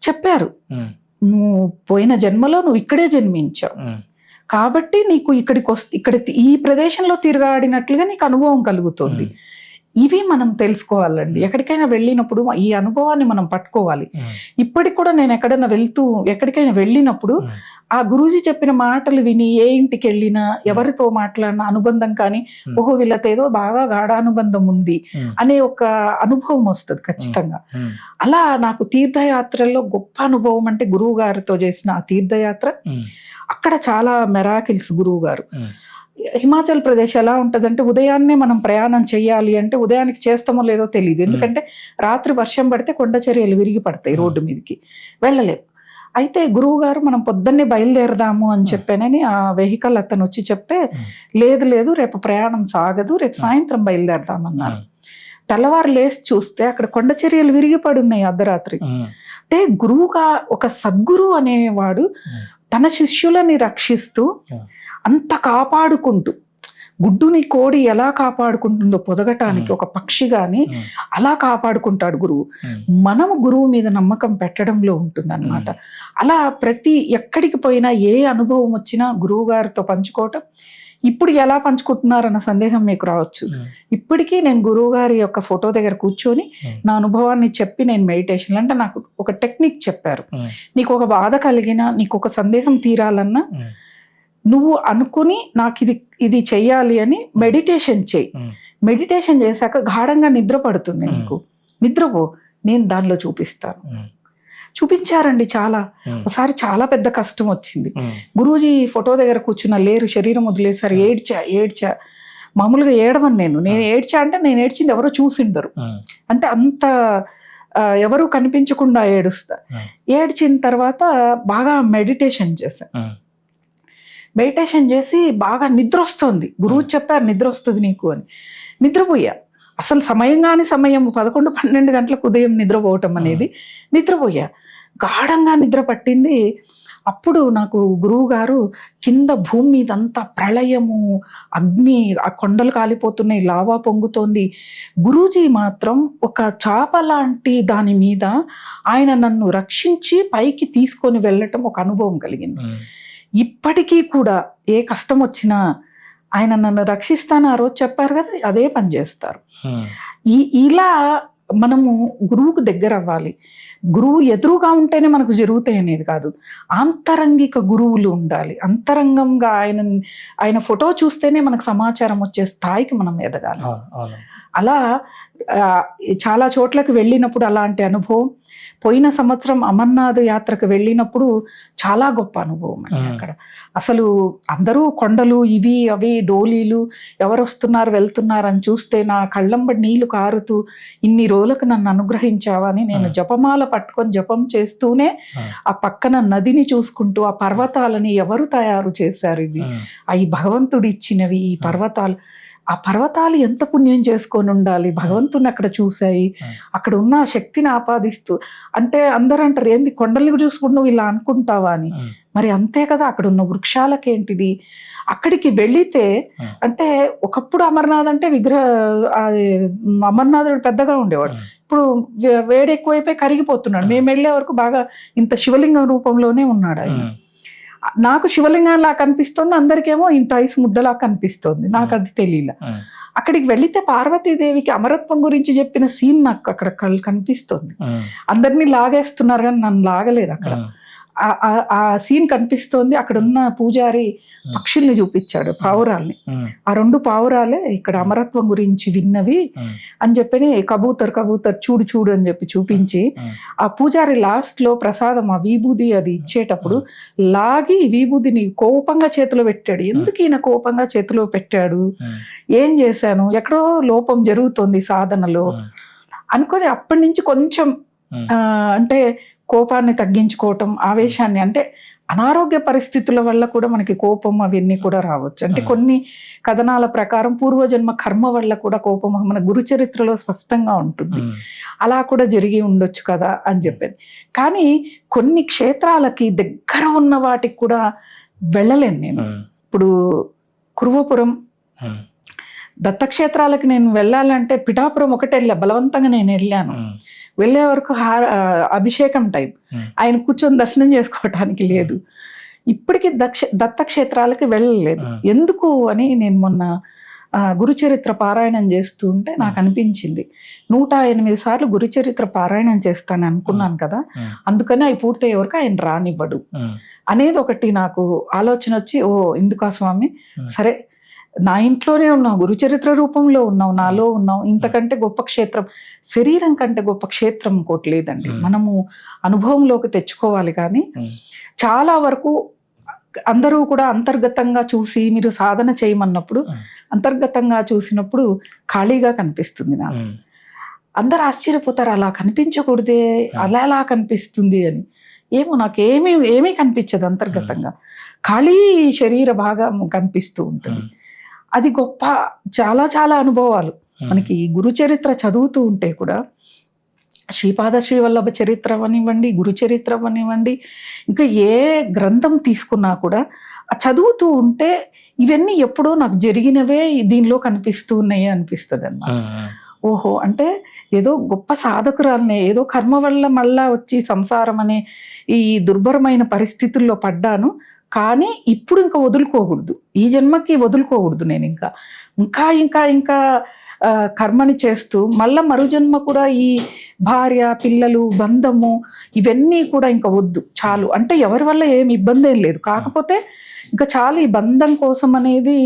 చెప్పారు, నువ్వు పోయిన జన్మలో నువ్వు ఇక్కడే జన్మించావు కాబట్టి నీకు ఇక్కడ ఈ ప్రదేశంలో తిరగాడినట్లుగా నీకు అనుభవం కలుగుతుంది. ఇవి మనం తెలుసుకోవాలండి. ఎక్కడికైనా వెళ్ళినప్పుడు ఈ అనుభవాన్ని మనం పట్టుకోవాలి. ఇప్పటికి కూడా నేను ఎక్కడికైనా వెళ్ళినప్పుడు ఆ గురూజీ చెప్పిన మాటలు విని ఏ ఇంటికి వెళ్ళినా ఎవరితో మాట్లాడినా అనుబంధం కానీ, ఓహో వీళ్ళతో ఏదో బాగా గాఢానుబంధం ఉంది అనే ఒక అనుభవం వస్తుంది ఖచ్చితంగా. అలా నాకు తీర్థయాత్రల్లో గొప్ప అనుభవం అంటే గురువు గారితో చేసిన ఆ తీర్థయాత్ర. అక్కడ చాలా మెరాకిల్స్ గురువు గారు. హిమాచల్ ప్రదేశ్ ఎలా ఉంటుందంటే ఉదయాన్నే మనం ప్రయాణం చేయాలి అంటే ఉదయానికి చేస్తామో లేదో తెలియదు. ఎందుకంటే రాత్రి వర్షం పడితే కొండ చర్యలు విరిగి పడతాయి, రోడ్డు మీదకి వెళ్ళలేము. అయితే గురువు గారు మనం పొద్దున్నే బయలుదేరదాము అని చెప్పానని ఆ వెహికల్ అతను వచ్చి చెప్తే లేదు రేపు ప్రయాణం సాగదు, రేపు సాయంత్రం బయలుదేరదామన్నారు. తెల్లవారు లేసి చూస్తే అక్కడ కొండ చర్యలు విరిగి పడి ఉన్నాయి అర్ధరాత్రి. అంటే గురువుగా ఒక సద్గురు అనేవాడు తన శిష్యులని రక్షిస్తూ అంత కాపాడుకుంటూ, గుడ్డుని కోడి ఎలా కాపాడుకుంటుందో పొదగటానికి ఒక పక్షి గాని అలా కాపాడుకుంటాడు గురువు. మనము గురువు మీద నమ్మకం పెట్టడంలో ఉంటుంది అన్నమాట. అలా ఎక్కడికి పోయినా ఏ అనుభవం వచ్చినా గురువు గారితో పంచుకోవటం. ఇప్పుడు ఎలా పంచుకుంటున్నారన్న సందేహం మీకు రావచ్చు. ఇప్పటికీ నేను గురువు గారి యొక్క ఫోటో దగ్గర కూర్చొని నా అనుభవాన్ని చెప్పి నేను మెడిటేషన్ అంటే నాకు ఒక టెక్నిక్ చెప్పారు. నీకు ఒక బాధ కలిగినా, నీకు ఒక సందేహం తీరాలన్నా నువ్వు అనుకుని నాకు ఇది చెయ్యాలి అని మెడిటేషన్ చేయి. మెడిటేషన్ చేశాక గాఢంగా నిద్ర పడుతుంది నీకు, నిద్రపో, నేను దానిలో చూపించారండి. ఒకసారి చాలా పెద్ద కష్టం వచ్చింది. గురూజీ ఫోటో దగ్గర కూర్చున్న లేరు, శరీరం వదిలేసారు. ఏడ్చా మామూలుగా ఏడవను నేను ఏడ్చా అంటే నేను ఏడ్చింది ఎవరో చూసిండరు, అంటే అంత ఎవరు కనిపించకుండా ఏడుస్తా. ఏడ్చిన తర్వాత బాగా మెడిటేషన్ చేసి బాగా నిద్ర వస్తుంది. గురువు చెప్పారు నిద్ర వస్తుంది నీకు అని. నిద్రపోయా. అసలు సమయం 11-12 గంటలకు ఉదయం నిద్రపోవటం అనేది. నిద్రపోయా, గాఢంగా నిద్ర పట్టింది. అప్పుడు నాకు గురువు గారు కింద భూమి మీదంతా ప్రళయము, అగ్ని, ఆ కొండలు కాలిపోతున్నాయి, లావా పొంగుతోంది. గురూజీ మాత్రం ఒక చాప లాంటి దాని మీద ఆయన నన్ను రక్షించి పైకి తీసుకొని వెళ్ళటం ఒక అనుభవం కలిగింది. ఇప్పటికీ కూడా ఏ కష్టం వచ్చినా ఆయన నన్ను రక్షిస్తాను ఆ రోజు చెప్పారు కదా, అదే పని చేస్తారు. ఇలా మనము గురువుకు దగ్గర అవ్వాలి. గురువు ఎదురుగా ఉంటేనే మనకు జరుగుతాయి అనేది కాదు, ఆంతరంగిక గురువులు ఉండాలి. అంతరంగంగా ఆయన ఫోటో చూస్తేనే మనకు సమాచారం వచ్చే స్థాయికి మనం ఎదగాలి. అలా చాలా చోట్లకు వెళ్ళినప్పుడు అలాంటి అనుభవం. పోయిన సంవత్సరం అమర్నాథ్ యాత్రకు వెళ్ళినప్పుడు చాలా గొప్ప అనుభవం అండి అక్కడ. అసలు అందరూ కొండలు ఇవి అవి డోలీలు ఎవరు వస్తున్నారు వెళ్తున్నారు అని చూస్తే నా కళ్ళంబడి నీళ్లు కారుతూ ఇన్ని రోజులకు నన్ను అనుగ్రహించావని నేను జపమాల పట్టుకొని జపం చేస్తూనే ఆ పక్కన నదిని చూసుకుంటూ ఆ పర్వతాలని ఎవరు తయారు చేశారు ఇవి, అవి భగవంతుడు ఇచ్చినవి ఈ పర్వతాలు, ఆ పర్వతాలు ఎంత పుణ్యం చేసుకొని ఉండాలి, భగవంతుని అక్కడ చూశాయి, అక్కడ ఉన్న ఆ శక్తిని ఆపాదిస్తూ. అంటే అందరూ అంటారు ఏంది కొండలు చూసుకుంటూ నువ్వు ఇలా అనుకుంటావా అని. మరి అంతే కదా, అక్కడ ఉన్న వృక్షాలకేంటిది. అక్కడికి వెళితే అంటే ఒకప్పుడు అమర్నాథ్ అంటే అమర్నాథుడు పెద్దగా ఉండేవాడు, ఇప్పుడు వేడి ఎక్కువైపోయి కరిగిపోతున్నాడు. మేము వెళ్ళే వరకు బాగా ఇంత శివలింగం రూపంలోనే ఉన్నాడు ఆయన. నాకు శివలింగంలా కనిపిస్తుంది, అందరికేమో ఇంత ఐస్ ముద్దలా కనిపిస్తుంది, నాకు అది తెలియలే. అక్కడికి వెళితే పార్వతీదేవికి అమరత్వం గురించి చెప్పిన సీన్ నాకు అక్కడ కనిపిస్తుంది. అందరినీ లాగేస్తున్నారు కానీ నన్ను లాగలేదు అక్కడ. ఆ సీన్ కనిపిస్తోంది. అక్కడ ఉన్న పూజారి పక్షుల్ని చూపించాడు, పావురాల్ని. ఆ 2 పావురాలే ఇక్కడ అమరత్వం గురించి విన్నవి అని చెప్పి కబూతర్ చూడు చూడు అని చెప్పి చూపించి, ఆ పూజారి లాస్ట్ లో ప్రసాదం ఆ విభూది అది ఇచ్చేటప్పుడు లాగి విభూదిని కోపంగా చేతిలో పెట్టాడు. ఎందుకు ఈయన కోపంగా చేతిలో పెట్టాడు, ఏం చేశాను, ఎక్కడో లోపం జరుగుతోంది సాధనలో అనుకొని అప్పటి నుంచి కొంచెం అంటే కోపాన్ని తగ్గించుకోవటం, ఆవేశాన్ని, అంటే అనారోగ్య పరిస్థితుల వల్ల కూడా మనకి కోపం అవన్నీ కూడా రావచ్చు. అంటే కొన్ని కథనాల ప్రకారం పూర్వజన్మ కర్మ వల్ల కూడా కోపం మన గురు చరిత్రలో స్పష్టంగా ఉంటుంది, అలా కూడా జరిగి ఉండొచ్చు కదా అని చెప్పాను. కానీ కొన్ని క్షేత్రాలకి దగ్గర ఉన్న వాటికి కూడా వెళ్ళలేను నేను. ఇప్పుడు కురువపురం దత్తక్షేత్రాలకి నేను వెళ్ళాలంటే పిఠాపురం ఒకటే వెళ్ళా, బలవంతంగా నేను వెళ్ళాను. వెళ్ళే వరకు అభిషేకం టైం, ఆయన కూర్చొని దర్శనం చేసుకోవటానికి లేదు. ఇప్పటికీ దత్తక్షేత్రాలకి వెళ్ళలేదు. ఎందుకు అని నేను మొన్న గురుచరిత్ర పారాయణం చేస్తూ ఉంటే నాకు అనిపించింది, 108 సార్లు గురుచరిత్ర పారాయణం చేస్తాను అనుకున్నాను కదా, అందుకని అవి పూర్తయ్యే వరకు ఆయన రానివ్వడు అనేది ఒకటి నాకు ఆలోచన వచ్చి, ఓ ఎందుకా స్వామి, సరే నా ఇంట్లోనే ఉన్నావు, గురుచరిత్ర రూపంలో ఉన్నావు, నాలో ఉన్నావు, ఇంతకంటే గొప్ప క్షేత్రం, శరీరం కంటే గొప్ప క్షేత్రం ఇంకోటి లేదండి. మనము అనుభవంలోకి తెచ్చుకోవాలి. కానీ చాలా వరకు అందరూ కూడా అంతర్గతంగా చూసి మీరు సాధన చేయమన్నప్పుడు అంతర్గతంగా చూసినప్పుడు ఖాళీగా కనిపిస్తుంది నాకు. అందరు ఆశ్చర్యపోతారు, అలా కనిపించకూడదే, అలా ఎలా కనిపిస్తుంది అని. ఏమో నాకు ఏమీ కనిపించదు, అంతర్గతంగా ఖాళీ శరీర భాగం కనిపిస్తూ ఉంటుంది. అది గొప్ప చాలా చాలా అనుభవాలు మనకి గురు చరిత్ర చదువుతూ ఉంటే కూడా, శ్రీపాద శ్రీవల్లభ చరిత్ర అనివ్వండి, గురు చరిత్ర అనివ్వండి, ఇంకా ఏ గ్రంథం తీసుకున్నా కూడా చదువుతూ ఉంటే ఇవన్నీ ఎప్పుడో నాకు జరిగినవే దీనిలో కనిపిస్తూ ఉన్నాయి అనిపిస్తుంది అన్నమాట. ఓహో, అంటే ఏదో గొప్ప సాధకురాలనే, ఏదో కర్మ వల్ల మళ్ళా వచ్చి సంసారం అనే ఈ దుర్భరమైన పరిస్థితుల్లో పడ్డాను, కానీ ఇప్పుడు ఇంకా వదులుకోకూడదు, ఈ జన్మకి వదులుకోకూడదు. నేను ఇంకా ఇంకా ఇంకా ఇంకా కర్మని చేస్తూ మళ్ళా మరు జన్మ కూడా ఈ భార్య పిల్లలు బంధము ఇవన్నీ కూడా ఇంకా వద్దు, చాలు. అంటే ఎవరి వల్ల ఏమి ఇబ్బంది ఏం లేదు, కాకపోతే ఇంకా చాలు ఈ బంధం కోసం అనేది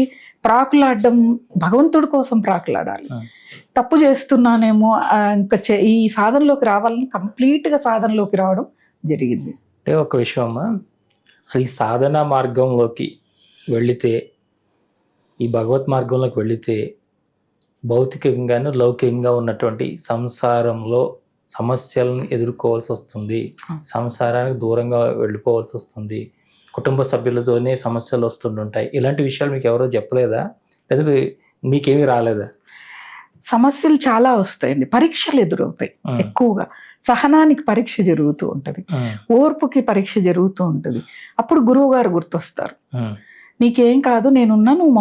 ప్రాకులాడడం, భగవంతుడి కోసం ప్రాకులాడాలి. తప్పు చేస్తున్నానేమో, ఇంకా ఈ సాధనలోకి రావాలని కంప్లీట్గా సాధనలోకి రావడం జరిగింది. అంటే ఒక విషయం అమ్మా, అసలు ఈ సాధనా మార్గంలోకి వెళితే, ఈ భగవత్ మార్గంలోకి వెళితే భౌతికంగాను లౌకికంగా ఉన్నటువంటి సంసారంలో సమస్యలను ఎదుర్కోవాల్సి వస్తుంది, సంసారానికి దూరంగా వెళ్ళిపోవాల్సి వస్తుంది, కుటుంబ సభ్యులతోనే సమస్యలు వస్తుంటాయి. ఇలాంటి విషయాలు మీకు ఎవరో చెప్పలేదా, లేదా మీకేమీ రాలేదా? సమస్యలు చాలా వస్తాయండి, పరీక్షలు ఎదురవుతాయి ఎక్కువగా. సహనానికి పరీక్ష జరుగుతూ ఉంటది, ఓర్పుకి పరీక్ష జరుగుతూ ఉంటది. అప్పుడు గురువు గారు గుర్తొస్తారు, నీకేం కాదు నేనున్నా, నువ్వు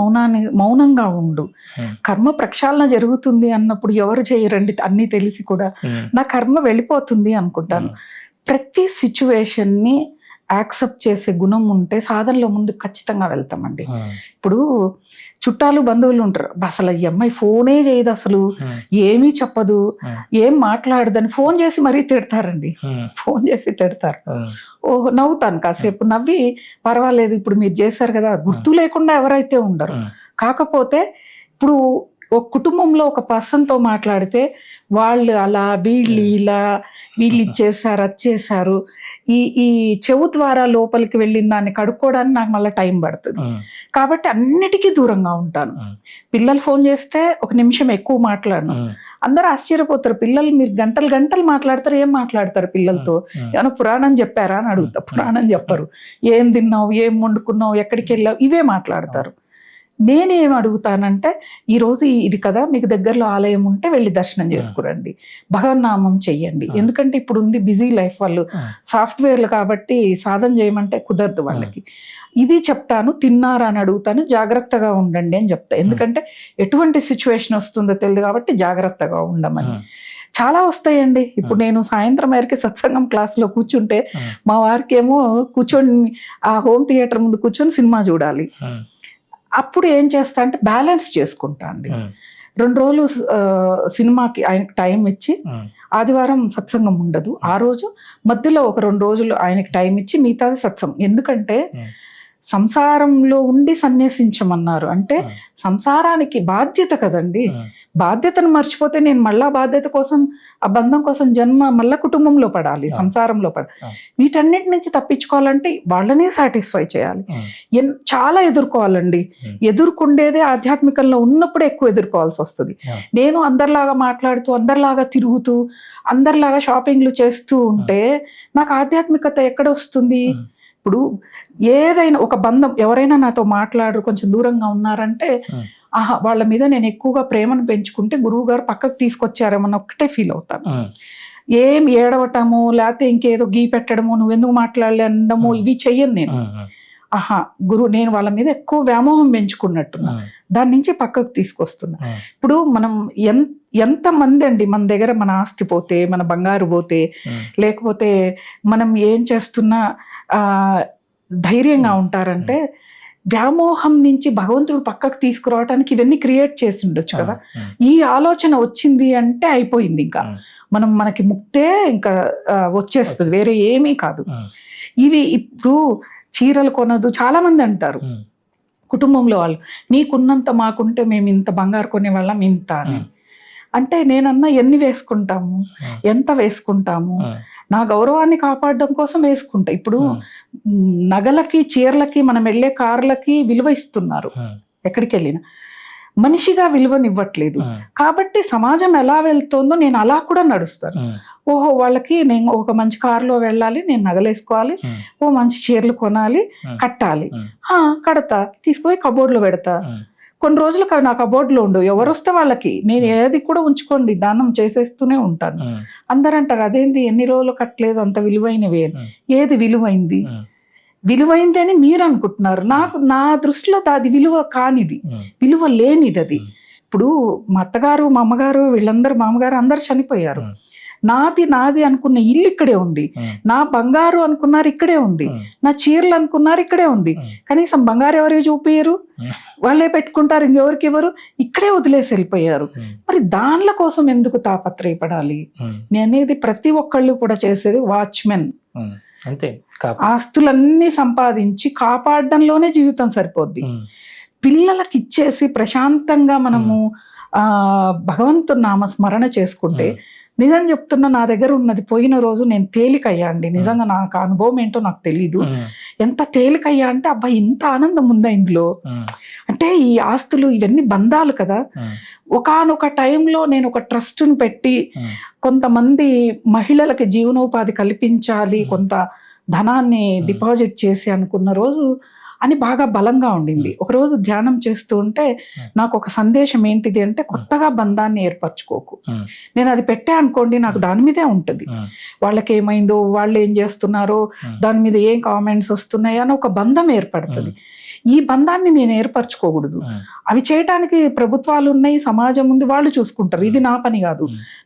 మౌనంగా ఉండు. కర్మ ప్రక్షాళన జరుగుతుంది అన్నప్పుడు ఎవరు చేయరండి, అన్నీ తెలిసి కూడా నా కర్మ వెళ్ళిపోతుంది అనుకుంటాను. ప్రతి సిచ్యువేషన్ని యాక్సెప్ట్ చేసే గుణం ఉంటే సాధనలో ముందు ఖచ్చితంగా వెళ్తామండి. ఇప్పుడు చుట్టాలు బంధువులు ఉంటారు, అసలు ఈ అమ్మాయి ఫోనే చేయదు, అసలు ఏమీ చెప్పదు, ఏం మాట్లాడదని ఫోన్ చేసి మరీ తిడతారండి. ఫోన్ చేసి తిడతారు. ఓహో, నవ్వుతాను కాసేపు, నవ్వి పర్వాలేదు ఇప్పుడు మీరు చేశారు కదా, గుర్తు లేకుండా ఎవరైతే ఉండరు. కాకపోతే ఇప్పుడు ఒక కుటుంబంలో ఒక పర్సన్తో మాట్లాడితే వాళ్ళు అలా, వీళ్ళు ఇలా, వీళ్ళు ఇచ్చేసారు, అది చేశారు, ఈ చెవు ద్వారా లోపలికి వెళ్ళిన దాన్ని కడుక్కోవడానికి నాకు మళ్ళీ టైం పడుతుంది. కాబట్టి అన్నిటికీ దూరంగా ఉంటాను. పిల్లలు ఫోన్ చేస్తే ఒక నిమిషం ఎక్కువ మాట్లాడను. అందరూ ఆశ్చర్యపోతారు, పిల్లలు మీరు గంటలు గంటలు మాట్లాడతారు, ఏం మాట్లాడతారు పిల్లలతో? ఏమైనా పురాణం చెప్పారా అని అడుగుతా. పురాణం చెప్పరు. ఏం తిన్నావు, ఏం వండుకున్నావు, ఎక్కడికి వెళ్ళావు, ఇవే మాట్లాడతారు. నేనేం అడుగుతానంటే, ఈరోజు ఇది కదా, మీకు దగ్గరలో ఆలయం ఉంటే వెళ్ళి దర్శనం చేసుకురండి, భగవన్నామం చెయ్యండి. ఎందుకంటే ఇప్పుడు ఉంది బిజీ లైఫ్, వాళ్ళు సాఫ్ట్వేర్లు కాబట్టి సాధన చేయమంటే కుదరదు వాళ్ళకి. ఇది చెప్తాను. తిన్నారా అని అడుగుతాను, జాగ్రత్తగా ఉండండి అని చెప్తా. ఎందుకంటే ఎటువంటి సిచ్యువేషన్ వస్తుందో తెలియదు కాబట్టి జాగ్రత్తగా ఉండమని. చాలా వస్తాయండి. ఇప్పుడు నేను సాయంత్రం మేరకి సత్సంగం క్లాస్లో కూర్చుంటే మా వారికి ఏమో కూర్చొని ఆ హోమ్ థియేటర్ ముందు కూర్చొని సినిమా చూడాలి. అప్పుడు ఏం చేస్తా అంటే బ్యాలెన్స్ చేసుకుంటా అండి. 2 రోజులు సినిమాకి ఆయనకి టైం ఇచ్చి, ఆదివారం సత్సంగం ఉండదు, ఆ రోజు మధ్యలో ఒక 2 రోజులు ఆయనకి టైం ఇచ్చి మిగతాది సత్సంగం. ఎందుకంటే సంసారంలో ఉండి సన్యాసించమన్నారు అంటే సంసారానికి బాధ్యత కదండి. బాధ్యతను మర్చిపోతే నేను మళ్ళా బాధ్యత కోసం, ఆ బంధం కోసం జన్మ మళ్ళా కుటుంబంలో పడాలి, సంసారంలో పడాలి. వీటన్నిటి నుంచి తప్పించుకోవాలంటే వాళ్ళనే సాటిస్ఫై చేయాలి. చాలా ఎదుర్కోవాలండి. ఎదుర్కొండేదే ఆధ్యాత్మికంలో ఉన్నప్పుడే ఎక్కువ ఎదుర్కోవాల్సి వస్తుంది. నేను అందరిలాగా మాట్లాడుతూ, అందరిలాగా తిరుగుతూ, అందరిలాగా షాపింగ్లు చేస్తూ ఉంటే నాకు ఆధ్యాత్మికత ఎక్కడ వస్తుంది? ఇప్పుడు ఏదైనా ఒక బంధం, ఎవరైనా నాతో మాట్లాడరు, కొంచెం దూరంగా ఉన్నారంటే వాళ్ళ మీద నేను ఎక్కువగా ప్రేమను పెంచుకుంటే గురువు గారు పక్కకు తీసుకొచ్చారేమన్న ఒక్కటే ఫీల్ అవుతాను. ఏం ఏడవటము, లేకపోతే ఇంకేదో గీ పెట్టడము, నువ్వెందుకు మాట్లాడలే అనడము, ఇవి చెయ్యను నేను. నేను వాళ్ళ మీద ఎక్కువ వ్యామోహం పెంచుకున్నట్టున్నా, దాని నుంచి పక్కకు తీసుకొస్తున్నా. ఇప్పుడు మనం ఎంతమంది అండి మన దగ్గర మన ఆస్తి పోతే, మన బంగారు పోతే, లేకపోతే మనం ఏం చేస్తున్నా ధైర్యంగా ఉంటారంటే వ్యామోహం నుంచి భగవంతుడు పక్కకు తీసుకురావడానికి ఇవన్నీ క్రియేట్ చేసి ఉండొచ్చు కదా. ఈ ఆలోచన వచ్చింది అంటే అయిపోయింది, ఇంకా మనకి ముక్తే ఇంకా వచ్చేస్తుంది, వేరే ఏమీ కాదు. ఇవి ఇప్పుడు చీరలు కొనదు చాలా మంది అంటారు కుటుంబంలో వాళ్ళు, నీకున్నంత మాకుంటే మేము ఇంత బంగారు కొనే వాళ్ళం ఇంత అని. అంటే నేనన్నా ఎన్ని వేసుకుంటాము, ఎంత వేసుకుంటాము, నా గౌరవాన్ని కాపాడడం కోసం వేసుకుంటా. ఇప్పుడు నగలకి, చీరలకి, మనం వెళ్ళే కార్లకి విలువ ఇస్తున్నారు ఎక్కడికి వెళ్ళినా, మనిషిగా విలువనివ్వట్లేదు. కాబట్టి సమాజం ఎలా వెళ్తుందో నేను అలా కూడా నడుస్తాను. ఓహో, వాళ్ళకి నేను ఒక మంచి కారులో వెళ్ళాలి, నేను నగలేసుకోవాలి, ఓ మంచి చీరలు కొనాలి, కట్టాలి, కడతా, తీసుకుపోయి కబోర్డ్లో పెడతా. కొన్ని రోజులు నా కబోర్డ్లో ఉండవు, ఎవరు వస్తే వాళ్ళకి నేను ఏది కూడా ఉంచుకోండి దానం చేసేస్తూనే ఉంటాను. అందరూ అంటారు, అదేంటి ఎన్ని రోజులు కట్టలేదు, అంత విలువైనవి. ఏది విలువైంది? విలువైంది అని మీరు అనుకుంటున్నారు. నా దృష్టిలో అది విలువ కానిది, విలువ లేనిది అది. ఇప్పుడు మా అత్తగారు, మా అమ్మగారు, వీళ్ళందరూ, మామగారు అందరు చనిపోయారు. నాది అనుకున్న ఇల్లు ఇక్కడే ఉంది, నా బంగారు అనుకున్నారు ఇక్కడే ఉంది, నా చీరలు అనుకున్నారు ఇక్కడే ఉంది. కనీసం బంగారు ఎవరికి చూపించరు, వాళ్ళే పెట్టుకుంటారు, ఇంకెవరికి ఎవరు, ఇక్కడే వదిలేసి వెళ్ళిపోయారు. మరి దానిల కోసం ఎందుకు తాపత్రయపడాలి? నేనేది ప్రతి ఒక్కళ్ళు కూడా చేసేది వాచ్మెన్ అంతే. ఆస్తులన్నీ సంపాదించి కాపాడడంలోనే జీవితం సరిపోద్ది. పిల్లలకి ఇచ్చేసి ప్రశాంతంగా మనము భగవంతుని నామ స్మరణ చేసుకుంటే, నిజం చెప్తున్నా, నా దగ్గర ఉన్నది పోయిన రోజు నేను తేలికయ్యా అండి. నిజంగా నాకు అనుభవం ఏంటో నాకు తెలీదు. ఎంత తేలికయ్యా అంటే, అబ్బా ఇంత ఆనందం ఉందా ఇందులో. అంటే ఈ ఆస్తులు ఇవన్నీ బంధాలు కదా. ఒకానొక టైంలో నేను ఒక ట్రస్ట్ని పెట్టి కొంతమంది మహిళలకి జీవనోపాధి కల్పించాలి, కొంత ధనాన్ని డిపాజిట్ చేసి అనుకున్న రోజు అని బాగా బలంగా ఉండింది. ఒకరోజు ధ్యానం చేస్తూ ఉంటే నాకు ఒక సందేశం ఏంటిది అంటే, కొత్తగా బంధాన్ని ఏర్పరచుకోకు. నేను అది పెట్టా అనుకోండి, నాకు దాని మీదే ఉంటుంది. వాళ్ళకి ఏమైందో, వాళ్ళు ఏం చేస్తున్నారో, దాని మీద ఏం కామెంట్స్ వస్తున్నాయో అని ఒక బంధం ఏర్పడుతుంది. ఈ బంధాన్ని నేను ఏర్పరచుకోకూడదు. అవి చేయటానికి ప్రభుత్వాలు ఉన్నాయి, సమాజం ఉంది, వాళ్ళు చూసుకుంటారు. ఇది నా పని కాదు.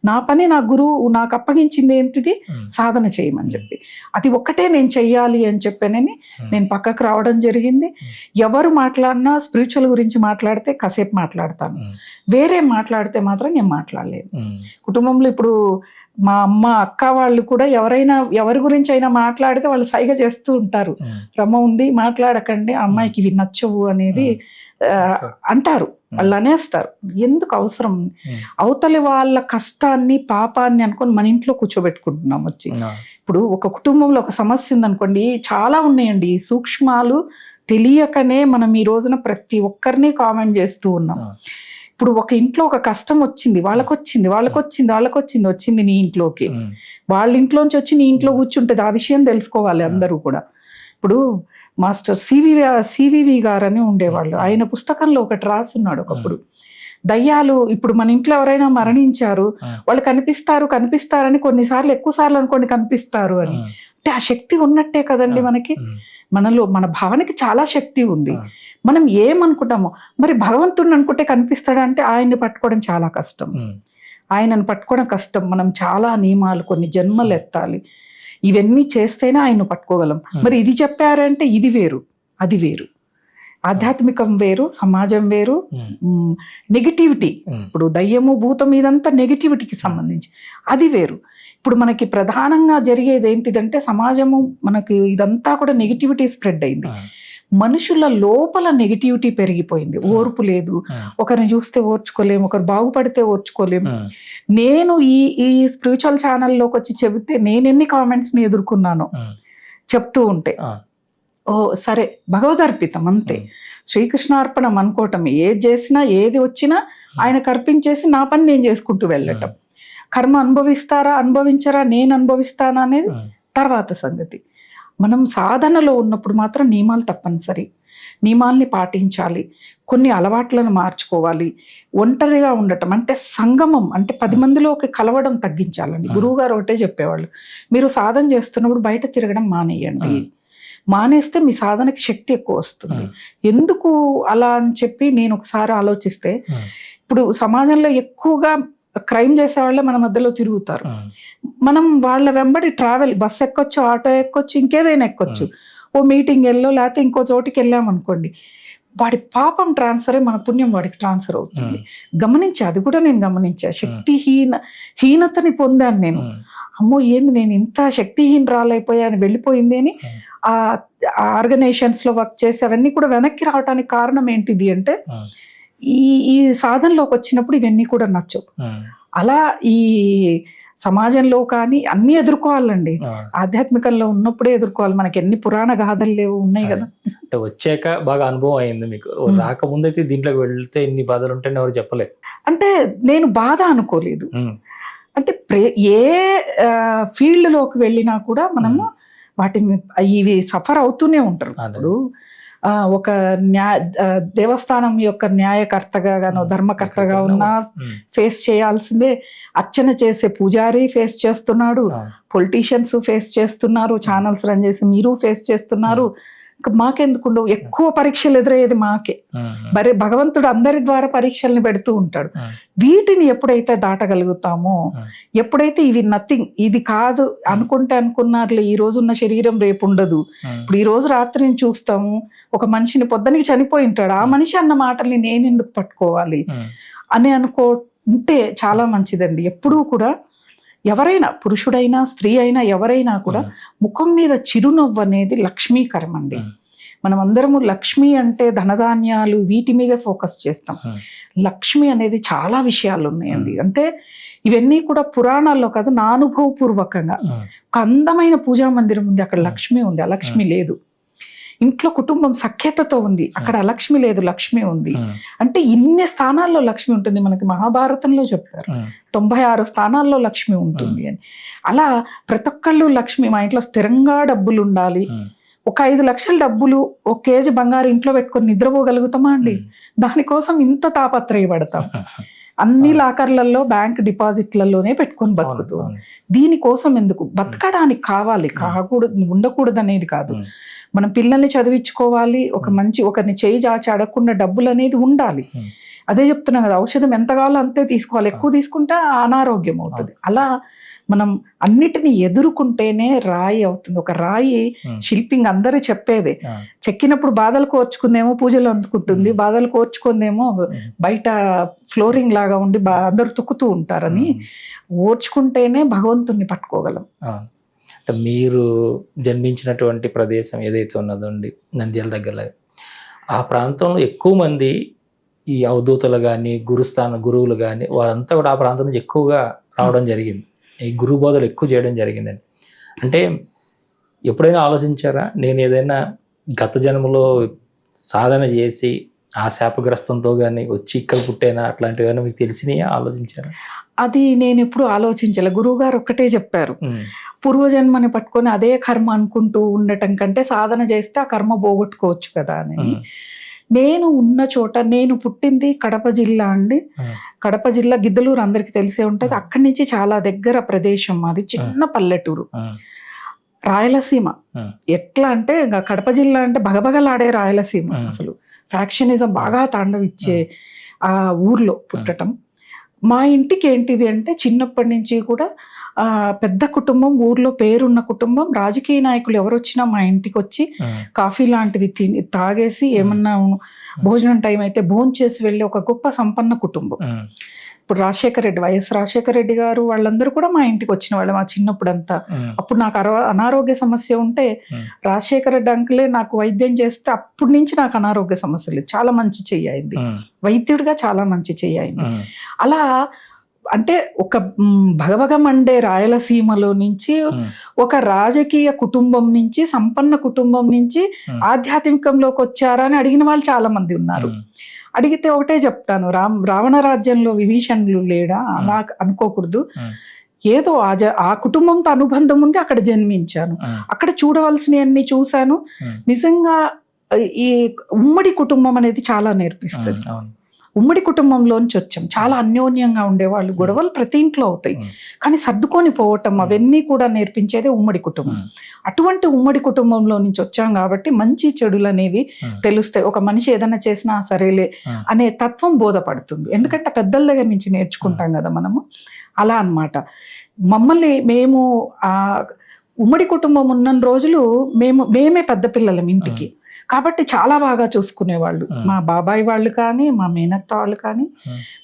నా పని నా గురువు నాకు అప్పగించింది ఏంటిది, సాధన చేయమని చెప్పి, అది ఒక్కటే నేను చెయ్యాలి అని చెప్పానని నేను పక్కకు రావడం జరిగింది. ఎవరు మాట్లాడినా స్పిరిచువల్ గురించి మాట్లాడితే కాసేపు మాట్లాడతాను, వేరే మాట్లాడితే మాత్రం నేను మాట్లాడలేను. కుటుంబంలో ఇప్పుడు మా అమ్మ, అక్క వాళ్ళు కూడా ఎవరి గురించి అయినా మాట్లాడితే వాళ్ళు సైగ చేస్తూ ఉంటారు, రమ్మ ఉంది మాట్లాడకండి, అమ్మాయికి ఇవి నచ్చవు అనేది అంటారు, వాళ్ళు అనేస్తారు. ఎందుకు అవసరం? అవతలి వాళ్ళ కష్టాన్ని పాపాన్ని అనుకొని మన ఇంట్లో కూర్చోబెట్టుకుంటున్నాం వచ్చి. ఇప్పుడు ఒక కుటుంబంలో ఒక సమస్య ఉందనుకోండి, చాలా ఉన్నాయండి ఈ సూక్ష్మాలు, తెలియకనే మనం ఈ రోజున ప్రతి ఒక్కరిని కామెంట్ చేస్తూ ఉన్నాం. ఇప్పుడు ఒక ఇంట్లో ఒక కష్టం వచ్చింది, వచ్చింది నీ ఇంట్లోకి, వాళ్ళ ఇంట్లోంచి వచ్చి నీ ఇంట్లో కూర్చుంటుంది. ఆ విషయం తెలుసుకోవాలి అందరూ కూడా. ఇప్పుడు మాస్టర్ సివివి గారని ఉండేవాళ్ళు, ఆయన పుస్తకంలో ఒకటి రాస్తున్నాడు ఒకప్పుడు, దయ్యాలు ఇప్పుడు మన ఇంట్లో ఎవరైనా మరణించారు, వాళ్ళు కనిపిస్తారని కొన్నిసార్లు, ఎక్కువ సార్లు అనుకోండి కనిపిస్తారు అని. అంటే ఆ శక్తి ఉన్నట్టే కదండి మనకి. మనలో మన భావనకి చాలా శక్తి ఉంది. మనం ఏమనుకుంటామో, మరి భగవంతుడిని అనుకుంటే కనిపిస్తాడంటే ఆయన్ని పట్టుకోవడం చాలా కష్టం. ఆయనను పట్టుకోవడం కష్టం. మనం చాలా నియమాలు, కొన్ని జన్మలు ఎత్తాలి, ఇవన్నీ చేస్తేనే ఆయన్ను పట్టుకోగలం. మరి ఇది చెప్పారంటే ఇది వేరు, అది వేరు. ఆధ్యాత్మికం వేరు, సమాజం వేరు, నెగిటివిటీ. ఇప్పుడు దయ్యము, భూతం ఇదంతా నెగిటివిటీకి సంబంధించి, అది వేరు. ఇప్పుడు మనకి ప్రధానంగా జరిగేది ఏంటిదంటే, సమాజము మనకి ఇదంతా కూడా నెగిటివిటీ స్ప్రెడ్ అయింది. మనుషుల లోపల నెగిటివిటీ పెరిగిపోయింది. ఓర్పు లేదు, ఒకరిని చూస్తే ఓర్చుకోలేము, ఒకరు బాగుపడితే ఓర్చుకోలేము. నేను ఈ స్పిరిచువల్ ఛానల్లోకి వచ్చి చెబితే నేను ఎన్ని కామెంట్స్ని ఎదుర్కొన్నాను చెప్తూ ఉంటే. ఓ సరే, భగవదర్పితం అంతే, శ్రీకృష్ణార్పణం అనుకోవటం. ఏది చేసినా ఏది వచ్చినా ఆయనకు అర్పించేసి నా పని నేను చేసుకుంటూ వెళ్ళటం. కర్మ అనుభవించరా, నేను అనుభవిస్తానా అనేది తర్వాత సంగతి. మనం సాధనలో ఉన్నప్పుడు మాత్రం నియమాలు తప్పనిసరి, నియమాల్ని పాటించాలి, కొన్ని అలవాట్లను మార్చుకోవాలి. ఒంటరిగా ఉండటం అంటే సంగమం, అంటే 10 మందిలోకి కలవడం తగ్గించాలండి. గురువు గారు ఒకటే చెప్పేవాళ్ళు, మీరు సాధన చేస్తున్నప్పుడు బయట తిరగడం మానేయండి. మానేస్తే మీ సాధనకి శక్తి ఎక్కువ వస్తుంది. ఎందుకు అలా అని చెప్పి నేను ఒకసారి ఆలోచిస్తే, ఇప్పుడు సమాజంలో ఎక్కువగా క్రైమ్ చేసే వాళ్ళే మన మధ్యలో తిరుగుతారు. మనం వాళ్ళ వెంబడి ట్రావెల్, బస్సు ఎక్కొచ్చు, ఆటో ఎక్కొచ్చు, ఇంకేదైనా ఎక్కొచ్చు. ఓ మీటింగ్ వెళ్ళో లేకపోతే ఇంకో చోటికి వెళ్ళామనుకోండి, వాడి పాపం ట్రాన్స్ఫర్ అయ్యి మన పుణ్యం వాడికి ట్రాన్స్ఫర్ అవుతుంది. అది కూడా నేను గమనించా. హీనతని పొందాను నేను. అమ్మో ఏంది నేను ఇంత శక్తిహీనరాలైపోయాను, వెళ్ళిపోయింది అని ఆ ఆర్గనైజేషన్స్లో వర్క్ చేసి అవన్నీ కూడా వెనక్కి రావడానికి కారణం ఏంటిది అంటే, ఈ సాధనలోకి వచ్చినప్పుడు ఇవన్నీ కూడా నచ్చవు. అలా ఈ సమాజంలో కానీ అన్ని ఎదుర్కోవాలండి. ఆధ్యాత్మికంలో ఉన్నప్పుడే ఎదుర్కోవాలి. మనకి ఎన్ని పురాణ గాథలు లేవు, ఉన్నాయి కదా. అంటే వచ్చాక బాగా అనుభవం అయింది మీకు. రాకముందు అయితే దీంట్లోకి వెళ్తే ఇన్ని బాధలు ఉంటాయని ఎవరు చెప్పలేదు. అంటే నేను బాధ అనుకోలేదు. అంటే ఏ ఫీల్డ్లోకి వెళ్ళినా కూడా మనము వాటిని ఇవి సఫర్ అవుతూనే ఉంటారు. ఇప్పుడు ఒక దేవస్థానం యొక్క న్యాయకర్తగా గానో ధర్మకర్తగా ఉన్నా ఫేస్ చేయాల్సిందే. అర్చన చేసే పూజారి ఫేస్ చేస్తున్నాడు, పొలిటీషియన్స్ ఫేస్ చేస్తున్నారు, ఛానల్స్ రన్ చేసి మీరు ఫేస్ చేస్తున్నారు. మాకెందుకుండవు? ఎక్కువ పరీక్షలు ఎదురయ్యేది మాకే. మరి భగవంతుడు అందరి ద్వారా పరీక్షల్ని పెడుతూ ఉంటాడు. వీటిని ఎప్పుడైతే దాటగలుగుతామో, ఎప్పుడైతే ఇవి నథింగ్, ఇది కాదు అనుకున్నారులే, ఈ రోజు ఉన్న శరీరం రేపు ఉండదు. ఇప్పుడు ఈ రోజు రాత్రి చూస్తాము, ఒక మనిషిని పొద్దునకి చనిపోయి ఉంటాడు, ఆ మనిషి అన్న మాటల్ని నేను ఎందుకు పట్టుకోవాలి అని అనుకుంటే చాలా మంచిదండి. ఎప్పుడూ కూడా ఎవరైనా, పురుషుడైనా స్త్రీ అయినా, ఎవరైనా కూడా ముఖం మీద చిరునవ్వు అనేది లక్ష్మీకరం అండి. మనం అందరము లక్ష్మి అంటే ధనధాన్యాలు వీటి మీద ఫోకస్ చేస్తాం. లక్ష్మి అనేది చాలా విషయాలు ఉన్నాయండి. అంటే ఇవన్నీ కూడా పురాణాల్లో కాదు, నా అనుభవపూర్వకంగా. ఒక అందమైన పూజా మందిరం ఉంది, అక్కడ లక్ష్మి ఉంది, అలక్ష్మి లేదు. ఇంట్లో కుటుంబం సఖ్యతతో ఉంది, అక్కడ అలక్ష్మి లేదు, లక్ష్మి ఉంది. అంటే ఇన్ని స్థానాల్లో లక్ష్మి ఉంటుంది. మనకి మహాభారతంలో చెప్పారు 96 స్థానాల్లో లక్ష్మి ఉంటుంది అని. అలా ప్రతి ఒక్కళ్ళు లక్ష్మి, మా ఇంట్లో స్థిరంగా డబ్బులు ఉండాలి. ఒక 5 లక్షల డబ్బులు, 1 కేజీ బంగారు ఇంట్లో పెట్టుకొని నిద్రపోగలుగుతామా అండి? దానికోసం ఇంత తాపత్రయపడతాం. అన్ని లాకర్లలో, బ్యాంక్ డిపాజిట్లలోనే పెట్టుకొని బతుకుతూ. దీనికోసం ఎందుకు? బతకడానికి కావాలి, ఉండకూడదు అనేది కాదు. మనం పిల్లల్ని చదివించుకోవాలి, ఒకరిని చేయి చాచి అడగకుండా డబ్బులు అనేది ఉండాలి. అదే చెప్తున్నాం కదా, ఔషధం ఎంత కావాలో అంతే తీసుకోవాలి, ఎక్కువ తీసుకుంటే అనారోగ్యం అవుతుంది. అలా మనం అన్నిటిని ఎదుర్కొంటేనే రాయి అవుతుంది. ఒక రాయి శిల్పింగ్ అందరూ చెప్పేదే, చెక్కినప్పుడు బాధలు కోర్చుకుందేమో పూజలు అందుకుంటుంది, బాధలు కోర్చుకుందేమో బయట ఫ్లోరింగ్ లాగా ఉండి అందరూ తొక్కుతూ ఉంటారని. ఓర్చుకుంటేనే భగవంతుణ్ణి పట్టుకోగలం. మీరు జన్మించినటువంటి ప్రదేశం ఏదైతే ఉన్నదో అండి, నంద్యాల దగ్గర, ఆ ప్రాంతంలో ఎక్కువ మంది ఈ అవధూతలు కానీ గురువులు కానీ వారంతా కూడా ఆ ప్రాంతం నుంచి ఎక్కువగా రావడం జరిగింది. ఈ గురు బోధలు ఎక్కువ చేయడం జరిగిందని. అంటే ఎప్పుడైనా ఆలోచించారా, నేను ఏదైనా గత జన్మలో సాధన చేసి ఆ శాపగ్రస్తంతో కానీ వచ్చి ఇక్కడ పుట్టేనా, అట్లాంటివి ఏమైనా మీకు తెలిసినాయా, ఆలోచించారా? అది నేను ఎప్పుడు ఆలోచించలే. గురువు గారు ఒక్కటే చెప్పారు, పూర్వజన్మని పట్టుకొని అదే కర్మ అనుకుంటూ ఉండటం కంటే సాధన చేస్తే ఆ కర్మ పోగొట్టుకోవచ్చు కదా అని. నేను ఉన్న చోట, నేను పుట్టింది కడప జిల్లా అండి. కడప జిల్లా గిద్దలూరు అందరికి తెలిసే ఉంటది. అక్కడి నుంచి చాలా దగ్గర ప్రదేశం, అది చిన్న పల్లెటూరు, రాయలసీమ. ఎట్లా అంటే ఇంకా కడప జిల్లా అంటే భగభగలాడే రాయలసీమ. అసలు ఫ్యాక్షనిజం బాగా తాండవిచ్చే ఆ ఊర్లో పుట్టడం. మా ఇంటికి ఏంటిది అంటే చిన్నప్పటి నుంచి కూడా పెద్ద కుటుంబం, ఊర్లో పేరున్న కుటుంబం. రాజకీయ నాయకులు ఎవరు వచ్చినా మా ఇంటికి వచ్చి కాఫీ లాంటివి తాగేసి, ఏమన్నా భోజనం టైం అయితే భోంచేసి వెళ్ళే ఒక గొప్ప సంపన్న కుటుంబం. ఇప్పుడు రాజశేఖర రెడ్డి, వైఎస్ రాజశేఖర రెడ్డి గారు వాళ్ళందరూ కూడా మా ఇంటికి వచ్చిన వాళ్ళు మా చిన్నప్పుడు అంతా. అప్పుడు నాకు అనారోగ్య సమస్య ఉంటే రాజశేఖర రెడ్డి అంకులే నాకు వైద్యం చేస్తే అప్పటి నుంచి నాకు అనారోగ్య సమస్యలు, చాలా మంచి చెయ్యింది వైద్యుడిగా, చాలా మంచి చెయ్యింది. అలా అంటే ఒక భగభగమండే రాయలసీమలో నుంచి, ఒక రాజకీయ కుటుంబం నుంచి, సంపన్న కుటుంబం నుంచి ఆధ్యాత్మికంలోకి వచ్చారా అని అడిగిన వాళ్ళు చాలా మంది ఉన్నారు. అడిగితే ఒకటే చెప్తాను, రావణ రాజ్యంలో విభీషణులు లేడా అలా అనుకోకూడదు. ఏదో ఆ కుటుంబంతో అనుబంధం ఉంది, అక్కడ జన్మించాను, అక్కడ చూడవలసినవన్నీ చూశాను. నిజంగా ఈ ఉమ్మడి కుటుంబం అనేది చాలా నేర్పిస్తుంది. ఉమ్మడి కుటుంబంలోంచి వచ్చాం, చాలా అన్యోన్యంగా ఉండేవాళ్ళు, గొడవలు ప్రతి ఇంట్లో అవుతాయి, కానీ సర్దుకొని పోవటం అవన్నీ కూడా నేర్పించేదే ఉమ్మడి కుటుంబం. అటువంటి ఉమ్మడి కుటుంబంలో నుంచి వచ్చాం కాబట్టి మంచి చెడులు అనేవి తెలుస్తాయి. ఒక మనిషి ఏదైనా చేసినా సరేలే అనే తత్వం బోధపడుతుంది, ఎందుకంటే పెద్దల దగ్గర నుంచి నేర్చుకుంటాం కదా మనము. అలా అన్నమాట. మేము ఆ ఉమ్మడి కుటుంబం ఉన్న రోజులు మేమే పెద్ద పిల్లలం ఇంటికి, కాబట్టి చాలా బాగా చూసుకునేవాళ్ళు. మా బాబాయ్ వాళ్ళు కానీ, మా మేనత్త వాళ్ళు కానీ,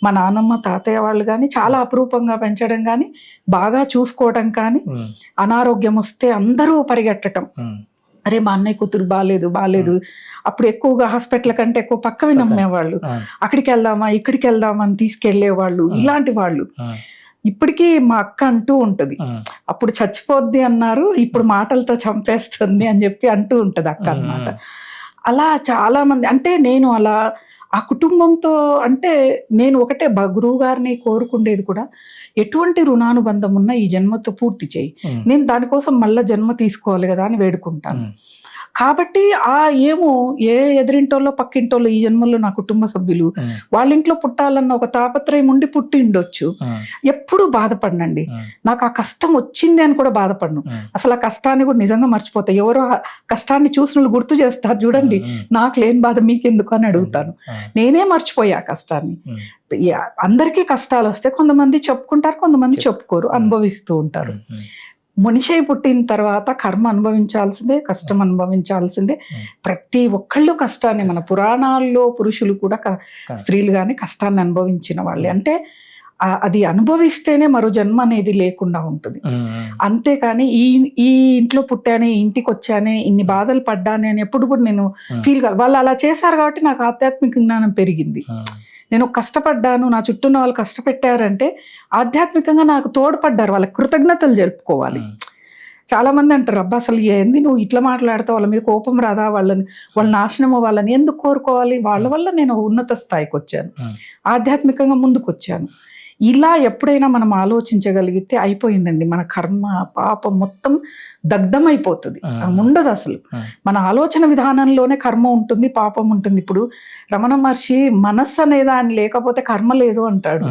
మా నాన్నమ్మ తాతయ్య వాళ్ళు కానీ చాలా అపురూపంగా పెంచడం కానీ, బాగా చూసుకోవడం కానీ, అనారోగ్యం వస్తే అందరూ పరిగెట్టడం, అరే మా అన్నయ్య కూతురు బాలేదు. అప్పుడు ఎక్కువగా హాస్పిటల్ కంటే ఎక్కువ పక్కవి నమ్మేవాళ్ళు, అక్కడికి వెళ్దామా ఇక్కడికి వెళ్దామా అని తీసుకెళ్లేవాళ్ళు. ఇలాంటి వాళ్ళు ఇప్పటికీ మా అక్క అంటూ ఉంటది, అప్పుడు చచ్చిపోద్ది అన్నారు, ఇప్పుడు మాటలతో చంపేస్తుంది అని చెప్పి అంటూ ఉంటది అక్క అన్నమాట. అలా చాలా మంది, అంటే నేను అలా ఆ కుటుంబంతో, అంటే నేను ఒకటే గురువు గారిని కోరుకుండేది కూడా, ఎటువంటి రుణానుబంధం ఉన్నా ఈ జన్మతో పూర్తి చేయి, నేను దానికోసం మళ్ళా జన్మ తీసుకోవాలి కదా అని వేడుకుంటాను. కాబట్టి ఏ ఎదిరింటోళ్ళో పక్కింటోళ్ళో ఈ జన్మలో నా కుటుంబ సభ్యులు వాళ్ళ ఇంట్లో పుట్టాలన్న ఒక తాపత్రయం ఉండి పుట్టి ఉండొచ్చు. ఎప్పుడు బాధపడనండి, నాకు ఆ కష్టం వచ్చింది అని కూడా బాధపడను. అసలు ఆ కష్టాన్ని కూడా నిజంగా మర్చిపోతా. ఎవరో కష్టాన్ని చూసిన వాళ్ళు గుర్తు చేస్తారు చూడండి, నాకు లేని బాధ మీకెందుకు అని అడుగుతాను. నేనే మర్చిపోయా ఆ కష్టాన్ని. అందరికీ కష్టాలు వస్తే కొంతమంది చెప్పుకుంటారు, కొంతమంది చెప్పుకోరు, అనుభవిస్తూ ఉంటారు. మనిషి పుట్టిన తర్వాత కర్మ అనుభవించాల్సిందే, కష్టం అనుభవించాల్సిందే. ప్రతి ఒక్కళ్ళు కష్టాన్ని, మన పురాణాల్లో పురుషులు కూడా స్త్రీలు కానీ కష్టాన్ని అనుభవించిన వాళ్ళే. అంటే అది అనుభవిస్తేనే మరో జన్మ అనేది లేకుండా ఉంటుంది. అంతేకాని ఈ ఇంట్లో పుట్టానే, ఇంటికి వచ్చానే, ఇన్ని బాధలు పడ్డానే అని ఎప్పుడు కూడా నేను ఫీల్ కాదు. వాళ్ళు అలా చేశారు కాబట్టి నాకు ఆధ్యాత్మిక జ్ఞానం పెరిగింది. నేను కష్టపడ్డాను, నా చుట్టూ ఉన్న వాళ్ళు కష్టపెట్టారంటే ఆధ్యాత్మికంగా నాకు తోడ్పడ్డారు, వాళ్ళకి కృతజ్ఞతలు జరుపుకోవాలి. చాలా మంది అంటారు, అబ్బా అసలు ఏంది నువ్వు ఇట్లా మాట్లాడతావు, వాళ్ళ మీద కోపం రాదా, వాళ్ళ నాశనం వాళ్ళని ఎందుకు కోరుకోవాలి, వాళ్ళ వల్ల నేను ఉన్నత స్థాయికి వచ్చాను, ఆధ్యాత్మికంగా ముందుకు వచ్చాను. ఇలా ఎప్పుడైనా మనం ఆలోచించగలిగితే అయిపోయిందండి, మన కర్మ పాపం మొత్తం దగ్ధమైపోతుంది, ఉండదు అసలు. మన ఆలోచన విధానంలోనే కర్మ ఉంటుంది, పాపం ఉంటుంది. ఇప్పుడు రమణ మహర్షి మనస్సు అనేదాన్ని లేకపోతే కర్మ లేదు అంటాడు.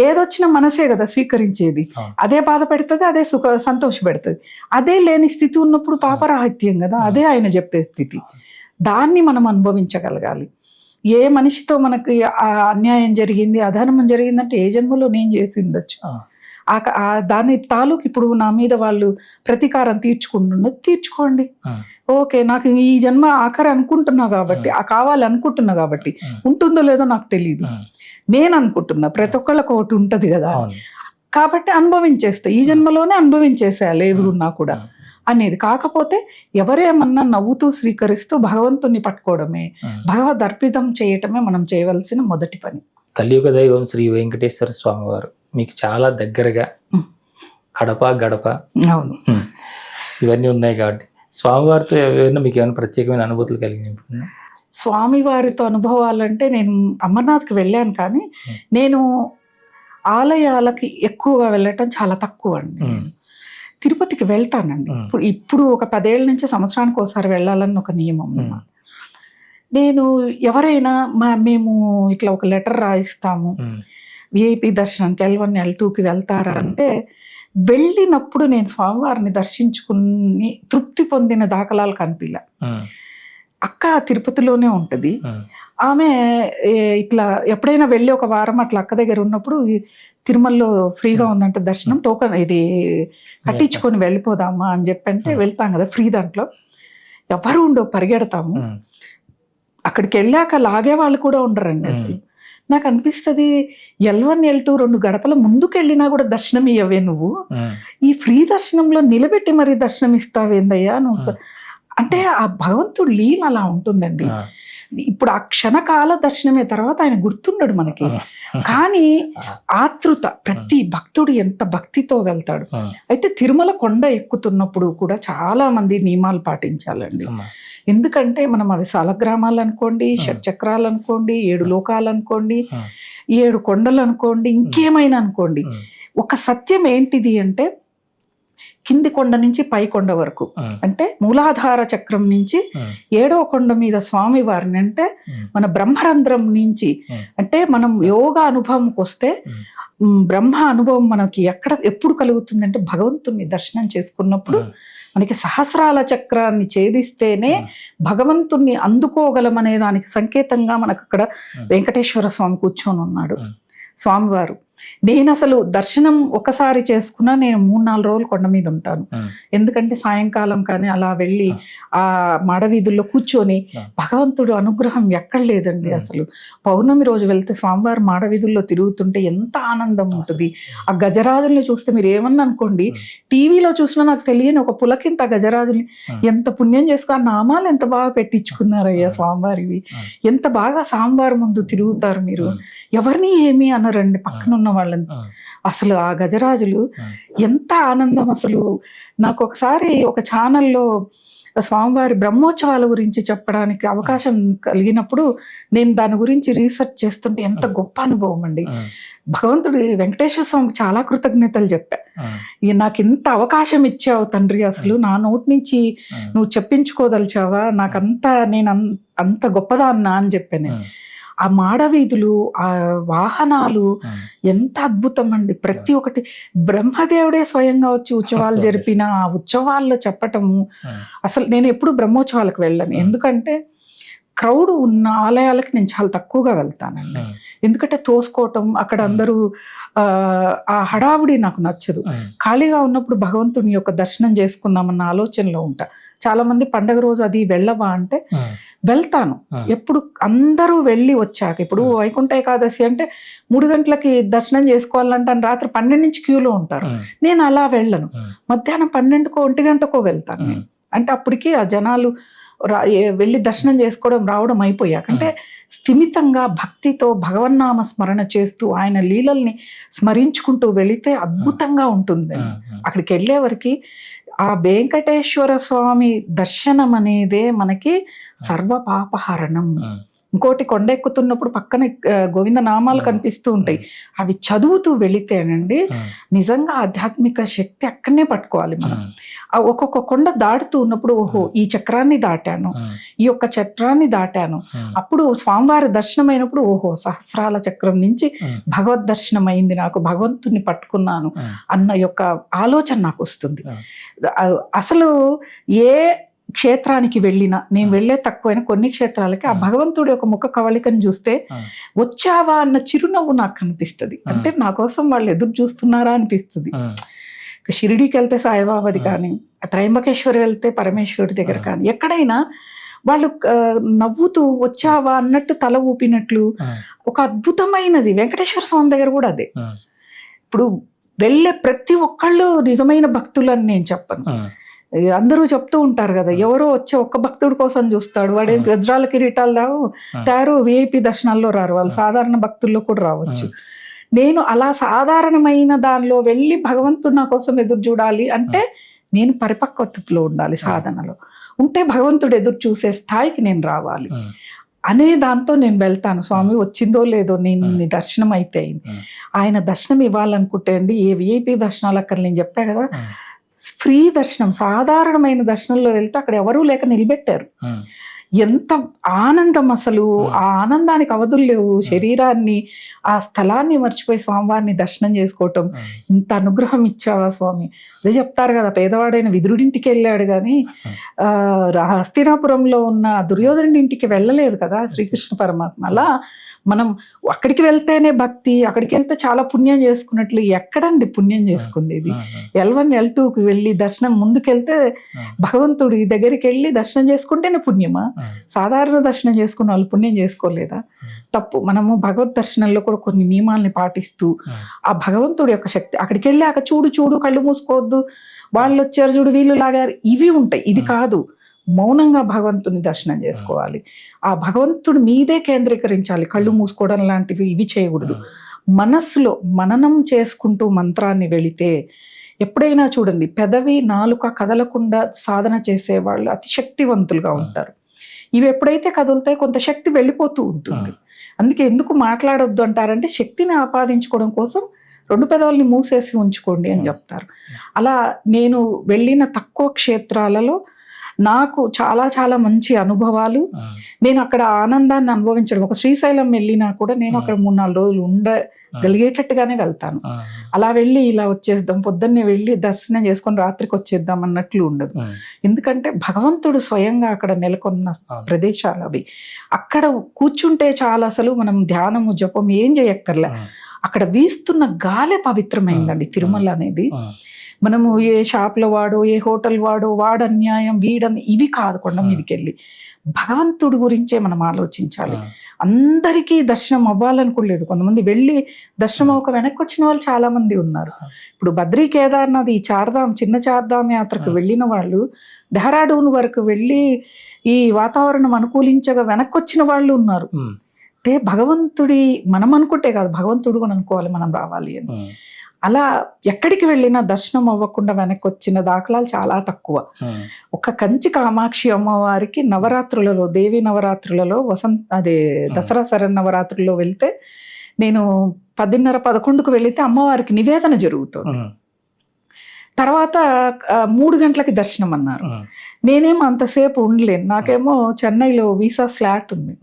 ఏదొచ్చినా మనసే కదా స్వీకరించేది, అదే బాధ పెడుతుంది, అదే సంతోష పెడుతుంది. అదే లేని స్థితి ఉన్నప్పుడు పాపరాహిత్యం కదా, అదే ఆయన చెప్పే స్థితి. దాన్ని మనం అనుభవించగలగాలి. ఏ మనిషితో మనకి అన్యాయం జరిగింది, అధర్మం జరిగిందంటే ఏ జన్మలో నేను చేసి ఉండొచ్చు, దాని తాలూకు ఇప్పుడు నా మీద వాళ్ళు ప్రతీకారం తీర్చుకోండి. ఓకే, నాకు ఈ జన్మ ఆఖరి అనుకుంటున్నా కాబట్టి, కావాలనుకుంటున్నా కాబట్టి, ఉంటుందో లేదో నాకు తెలియదు, నేను అనుకుంటున్నా ప్రతి ఒక్కళ్ళకి ఒకటి ఉంటది కదా, కాబట్టి అనుభవించేస్తా, ఈ జన్మలోనే అనుభవించేసేయాలి ఏవి ఉన్నా కూడా. అనేది. కాకపోతే ఎవరేమన్నా నవ్వుతూ స్వీకరిస్తూ భగవంతుని పట్టుకోవడమే, భగవద్ అర్పితం చేయటమే మనం చేయవలసిన మొదటి పని. కలియుగ దైవం శ్రీ వెంకటేశ్వర స్వామి వారు మీకు చాలా దగ్గరగా కడప గడప అవును ఇవన్నీ ఉన్నాయి కాబట్టి స్వామివారితో ఏమైనా మీకు ఏమైనా ప్రత్యేకమైన అనుభూతులు కలిగినాయి? స్వామి వారితో అనుభవాలంటే నేను అమర్నాథ్కి వెళ్ళాను, కానీ నేను ఆలయాలకి ఎక్కువగా వెళ్ళటం చాలా తక్కువ అండి. తిరుపతికి వెళ్తానండి. ఇప్పుడు ఒక 10 ఏళ్ళ నుంచి సంవత్సరానికి ఒకసారి వెళ్ళాలని ఒక నియమం. నేను ఎవరైనా మేము ఇట్లా ఒక లెటర్ రాయిస్తాము, విఐపి దర్శనానికి L1 L2కి వెళ్తారా అంటే, వెళ్ళినప్పుడు నేను స్వామివారిని దర్శించుకుని తృప్తి పొందిన దాఖలాలు కనిపిలా. అక్క తిరుపతిలోనే ఉంటుంది. ఆమె ఇట్లా ఎప్పుడైనా వెళ్ళి ఒక వారం అట్లా అక్క దగ్గర ఉన్నప్పుడు తిరుమలలో ఫ్రీగా ఉందంటే దర్శనం, టోకన్ ఇది కట్టించుకొని వెళ్ళిపోదామా అని చెప్పంటే వెళ్తాం కదా ఫ్రీ. దాంట్లో ఎవరు ఉండో పరిగెడతాము. అక్కడికి వెళ్ళాక లాగే వాళ్ళు కూడా ఉండరండి అసలు. నాకు అనిపిస్తుంది L1 L2 2 గడపల ముందుకు వెళ్ళినా కూడా దర్శనం ఇవ్వవే నువ్వు, ఈ ఫ్రీ దర్శనంలో నిలబెట్టి మరీ దర్శనం ఇస్తావేందయ్యా నువ్వు అంటే. ఆ భగవంతుడు లీల అలా ఉంటుందండి. ఇప్పుడు ఆ క్షణకాల దర్శనమే, తర్వాత ఆయన గుర్తుండడు మనకి. కానీ ఆతృత, ప్రతి భక్తుడు ఎంత భక్తితో వెళ్తాడు. అయితే తిరుమల కొండ ఎక్కుతున్నప్పుడు కూడా చాలా మంది నియమాలు పాటించాలండి. ఎందుకంటే మనం అవి సాలగ్రామాలు అనుకోండి, షట్చక్రాలు అనుకోండి, 7 లోకాలు అనుకోండి, 7 కొండలు అనుకోండి, ఇంకేమైనా అనుకోండి, ఒక సత్యం ఏంటిది అంటే కింది కొండ నుంచి పై కొండ వరకు, అంటే మూలాధార చక్రం నుంచి 7వ కొండ మీద స్వామి వారిని, అంటే మన బ్రహ్మరంధ్రం నుంచి, అంటే మనం యోగా అనుభవంకి వస్తే బ్రహ్మ అనుభవం మనకి ఎప్పుడు కలుగుతుంది అంటే భగవంతుని దర్శనం చేసుకున్నప్పుడు. మనకి సహస్రాల చక్రాన్ని ఛేదిస్తేనే భగవంతుణ్ణి అందుకోగలమనే దానికి సంకేతంగా మనకు అక్కడ వెంకటేశ్వర స్వామి కూర్చొని ఉన్నాడు స్వామివారు. నేను అసలు దర్శనం ఒకసారి చేసుకున్నా నేను 3-4 రోజులు కొండ మీద ఉంటాను. ఎందుకంటే సాయంకాలం కానీ అలా వెళ్ళి ఆ మాడవీధుల్లో కూర్చొని భగవంతుడు అనుగ్రహం ఎక్కడ లేదండి అసలు. పౌర్ణమి రోజు వెళ్తే స్వామివారు మాడవీధుల్లో తిరుగుతుంటే ఎంత ఆనందం ఉంటుంది. ఆ గజరాజుల్ని చూస్తే మీరు ఏమన్నా అనుకోండి, టీవీలో చూసినా నాకు తెలియని ఒక పులకింత గజరాజుల్ని ఎంత పుణ్యం చేసుకో, ఆ నామాలు ఎంత బాగా పెట్టించుకున్నారయ్యా స్వామివారివి, ఎంత బాగా స్వామివారి ముందు తిరుగుతారు మీరు, ఎవరిని ఏమీ అనరండి పక్కన ఉన్న వాళ్ళని. అసలు ఆ గజరాజులు ఎంత ఆనందం అసలు. నాకు ఒకసారి ఒక ఛానల్లో స్వామివారి బ్రహ్మోత్సవాల గురించి చెప్పడానికి అవకాశం కలిగినప్పుడు నేను దాని గురించి రీసెర్చ్ చేస్తుంటే ఎంత గొప్ప అనుభవం అండి. భగవంతుడి వెంకటేశ్వర స్వామికి చాలా కృతజ్ఞతలు చెప్పా. నాకు ఇంత అవకాశం ఇచ్చావు తండ్రి, అసలు నా నోటి నుంచి నువ్వు చెప్పించుకోదలిచావా, నాకంతా నేను అంత గొప్పదాన్నా అని చెప్పాను. ఆ మాడవీధులు, ఆ వాహనాలు ఎంత అద్భుతం అండి. ప్రతి ఒక్కటి బ్రహ్మదేవుడే స్వయంగా వచ్చి ఉత్సవాలు జరిపిన ఆ ఉత్సవాల్లో చెప్పటము. అసలు నేను ఎప్పుడు బ్రహ్మోత్సవాలకు వెళ్ళను, ఎందుకంటే క్రౌడ్ ఉన్న ఆలయాలకి నేను చాలా తక్కువగా వెళ్తానండి. ఎందుకంటే తోసుకోవటం, అక్కడ అందరూ ఆ హడావుడి నాకు నచ్చదు. ఖాళీగా ఉన్నప్పుడు భగవంతుని యొక్క దర్శనం చేసుకుందామన్న ఆలోచనలో ఉంటా. చాలా మంది పండగ రోజు అది వెళ్ళవా అంటే వెళ్తాను. ఎప్పుడు అందరూ వెళ్ళి వచ్చాక, ఇప్పుడు వైకుంఠ ఏకాదశి అంటే 3 గంటలకి దర్శనం చేసుకోవాలంటే రాత్రి 12 నుంచి క్యూలో ఉంటారు. నేను అలా వెళ్ళను, మధ్యాహ్నం 12కో 1 గంటకో వెళ్తాను. అంటే అప్పటికి ఆ జనాలు వెళ్ళి దర్శనం చేసుకోవడం రావడం అయిపోయాక, అంటే స్థిమితంగా భక్తితో భగవన్నామ స్మరణ చేస్తూ ఆయన లీలల్ని స్మరించుకుంటూ వెళితే అద్భుతంగా ఉంటుంది. అక్కడికి వెళ్ళే వరకు ఆ వెంకటేశ్వర స్వామి దర్శనం అనేదే మనకి సర్వ పాపహరణం. ఇంకోటి, కొండ ఎక్కుతున్నప్పుడు పక్కన గోవింద నామాలు కనిపిస్తూ ఉంటాయి, అవి చదువుతూ వెళితేనండి నిజంగా ఆధ్యాత్మిక శక్తి అక్కడనే పట్టుకోవాలి మనం. ఒక్కొక్క కొండ దాటుతూ ఉన్నప్పుడు ఓహో ఈ చక్రాన్ని దాటాను, ఈ యొక్క చక్రాన్ని దాటాను, అప్పుడు స్వామివారి దర్శనం అయినప్పుడు ఓహో సహస్రాల చక్రం నుంచి భగవద్ దర్శనం అయింది, నాకు భగవంతుని పట్టుకున్నాను అన్న యొక్క ఆలోచన నాకు వస్తుంది. అసలు ఏ క్షేత్రానికి వెళ్ళినా, నేను వెళ్ళే తక్కువైన కొన్ని క్షేత్రాలకి ఆ భగవంతుడి యొక్క ముఖ కవళికను చూస్తే వచ్చావా అన్న చిరునవ్వు నాకు కనిపిస్తుంది. అంటే నా కోసం వాళ్ళు ఎదురు చూస్తున్నారా అనిపిస్తుంది. షిరిడీకి వెళ్తే సాయిబాబాది కానీ, త్రయంబకేశ్వరి వెళ్తే పరమేశ్వరుడి దగ్గర కానీ, ఎక్కడైనా వాళ్ళు నవ్వుతూ వచ్చావా అన్నట్టు తల ఊపినట్లు ఒక అద్భుతమైనది. వెంకటేశ్వర స్వామి దగ్గర కూడా అదే. ఇప్పుడు వెళ్ళే ప్రతి ఒక్కళ్ళు నిజమైన భక్తులని నేను చెప్పను. అందరూ చెప్తూ ఉంటారు కదా, ఎవరో వచ్చే ఒక్క భక్తుడి కోసం చూస్తాడు, వాడేం వజ్రాల కిరీటాలు రావు, తారు విఐపి దర్శనాల్లో రారు, వాళ్ళు సాధారణ భక్తుల్లో కూడా రావచ్చు. నేను అలా సాధారణమైన దానిలో వెళ్ళి భగవంతుడు నా కోసం ఎదురు చూడాలి అంటే నేను పరిపక్వతలో ఉండాలి, సాధనలో ఉంటే భగవంతుడు ఎదురు చూసే స్థాయికి నేను రావాలి అనే దాంతో నేను వెళ్తాను. స్వామి వచ్చిందో లేదో, నేను నీ దర్శనం అయితే అయింది. ఆయన దర్శనం ఇవ్వాలనుకుంటే అండి, ఏ విఐపి దర్శనాలు అక్కడ నేను చెప్పా కదా, ఫ్రీ దర్శనం, సాధారణమైన దర్శనంలో వెళ్తే అక్కడ ఎవరూ లేక నిలబెట్టారు. ఎంత ఆనందం, అసలు ఆ ఆనందానికి అవధులు లేవు. శరీరాన్ని, ఆ స్థలాన్ని మర్చిపోయి స్వామివారిని దర్శనం చేసుకోవటం, ఇంత అనుగ్రహం ఇచ్చావా స్వామి. అదే చెప్తారు కదా, పేదవాడైన విదురుడింటికి వెళ్ళాడు కానీ హస్తినాపురంలో ఉన్న దుర్యోధనుడి ఇంటికి వెళ్ళలేదు కదా శ్రీకృష్ణ పరమాత్మ. అలా మనం అక్కడికి వెళ్తేనే భక్తి, అక్కడికి వెళ్తే చాలా పుణ్యం చేసుకున్నట్లు. ఎక్కడండి పుణ్యం చేసుకుంది? ఇది L1 L2కి వెళ్ళి దర్శనం ముందుకెళ్తే భగవంతుడి దగ్గరికి వెళ్ళి దర్శనం చేసుకుంటేనే పుణ్యమా? సాధారణ దర్శనం చేసుకున్న వాళ్ళు పుణ్యం చేసుకోలేదా? తప్పు. మనము భగవద్ దర్శనంలో కూడా కొన్ని నియమాల్ని పాటిస్తూ ఆ భగవంతుడి యొక్క శక్తి, అక్కడికి వెళ్ళాక చూడు కళ్ళు మూసుకోవద్దు, వాళ్ళు వచ్చారు చూడు, వీళ్ళు లాగారు, ఇవి ఉంటాయి. ఇది కాదు, మౌనంగా భగవంతుని దర్శనం చేసుకోవాలి. ఆ భగవంతుడు మీదే కేంద్రీకరించాలి. కళ్ళు మూసుకోవడం లాంటివి ఇవి చేయకూడదు. మనస్సులో మననం చేసుకుంటూ మంత్రాన్ని వెళితే, ఎప్పుడైనా చూడండి, పెదవి నాలుక కదలకుండా సాధన చేసే వాళ్ళు అతి శక్తివంతులుగా ఉంటారు. ఇవి ఎప్పుడైతే కదులుతాయి కొంత శక్తి వెళ్ళిపోతూ ఉంటుంది. అందుకే ఎందుకు మాట్లాడొద్దు అంటారంటే, శక్తిని ఆపాదించుకోవడం కోసం 2 పెదవుల్ని మూసేసి ఉంచుకోండి అని చెప్తారు. అలా నేను వెళ్ళిన తక్కువ క్షేత్రాలలో నాకు చాలా చాలా మంచి అనుభవాలు, నేను అక్కడ ఆనందాన్ని అనుభవించడం. ఒక శ్రీశైలం వెళ్ళినా కూడా నేను అక్కడ 3-4 రోజులు ఉండగలిగేటట్టుగానే వెళ్తాను. అలా వెళ్ళి ఇలా వచ్చేద్దాం, పొద్దున్నే వెళ్ళి దర్శనం చేసుకొని రాత్రికి వచ్చేద్దాం అన్నట్లు ఉండదు. ఎందుకంటే భగవంతుడు స్వయంగా అక్కడ నెలకొన్న ప్రదేశాలు అవి. అక్కడ కూర్చుంటే చాలా, అసలు మనం ధ్యానము జపం ఏం చేయక్కర్లే, అక్కడ వీస్తున్న గాలే పవిత్రమైందండి తిరుమల అనేది. మనము ఏ షాప్లో వాడో, ఏ హోటల్ వాడు అన్యాయం, వీడని ఇవి కాదు. కొండ మీదకి వెళ్ళి భగవంతుడి గురించే మనం ఆలోచించాలి. అందరికీ దర్శనం అవ్వాలనుకోలేదు. కొంతమంది వెళ్ళి దర్శనం అవ్వక వెనక్కి వచ్చిన వాళ్ళు చాలా మంది ఉన్నారు. ఇప్పుడు బద్రీ కేదార్నాథ్, ఈ చార్ధామ్, చిన్న చార్ధామ్ యాత్రకు వెళ్ళిన వాళ్ళు డెహ్రాడూన్ వరకు వెళ్ళి ఈ వాతావరణం అనుకూలించగా వెనక్కి వచ్చిన వాళ్ళు ఉన్నారు. అంటే భగవంతుడి, మనం అనుకుంటే కాదు, భగవంతుడు కూడా అనుకోవాలి మనం రావాలి అని. అలా ఎక్కడికి వెళ్ళినా దర్శనం అవ్వకుండా వెనక్కి వచ్చిన దాఖలాలు చాలా తక్కువ. ఒక కంచి కామాక్షి అమ్మవారికి నవరాత్రులలో, దేవి నవరాత్రులలో, దసరా శరన్నవరాత్రుల్లో వెళ్తే, నేను 10:30-11కు వెళితే అమ్మవారికి నివేదన జరుగుతుంది. తర్వాత 3 గంటలకి దర్శనం అన్నారు. నేనేమో అంతసేపు ఉండలేను, నాకేమో చెన్నైలో వీసా స్లాట్ ఉంది,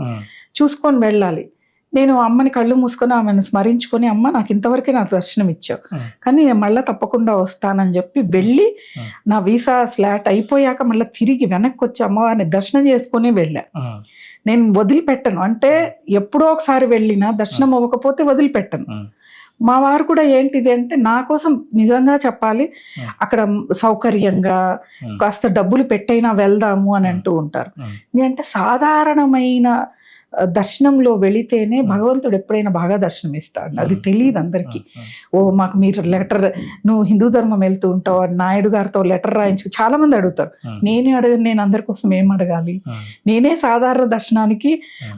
చూసుకొని వెళ్ళాలి. నేను అమ్మని కళ్ళు మూసుకొని ఆమెను స్మరించుకొని, అమ్మ నాకు ఇంతవరకే నాకు దర్శనం ఇచ్చావు, కానీ నేను మళ్ళీ తప్పకుండా వస్తానని చెప్పి వెళ్ళి, నా వీసా స్లాట్ అయిపోయాక మళ్ళీ తిరిగి వెనక్కి వచ్చి అమ్మవారిని దర్శనం చేసుకుని వెళ్ళా. నేను వదిలిపెట్టను, అంటే ఎప్పుడో ఒకసారి వెళ్ళినా దర్శనం అవ్వకపోతే వదిలిపెట్టను. మా వారు కూడా ఏంటిది అంటే, నా కోసం నిజంగా చెప్పాలి, అక్కడ సౌకర్యంగా కాస్త డబ్బులు పెట్టైనా వెళ్దాము అని అంటూ ఉంటారు. అంటే సాధారణమైన దర్శనంలో వెళితేనే భగవంతుడు ఎప్పుడైనా బాగా దర్శనం ఇస్తాడు. అది తెలియదు అందరికీ. ఓ మాకు మీరు లెటర్, నువ్వు హిందూ ధర్మం వెళ్తూ ఉంటావు, నాయుడు గారితో లెటర్ రాయించు, చాలా మంది అడుగుతారు. నేనే అడగను, నేను అందరి కోసం ఏం అడగాలి? నేనే సాధారణ దర్శనానికి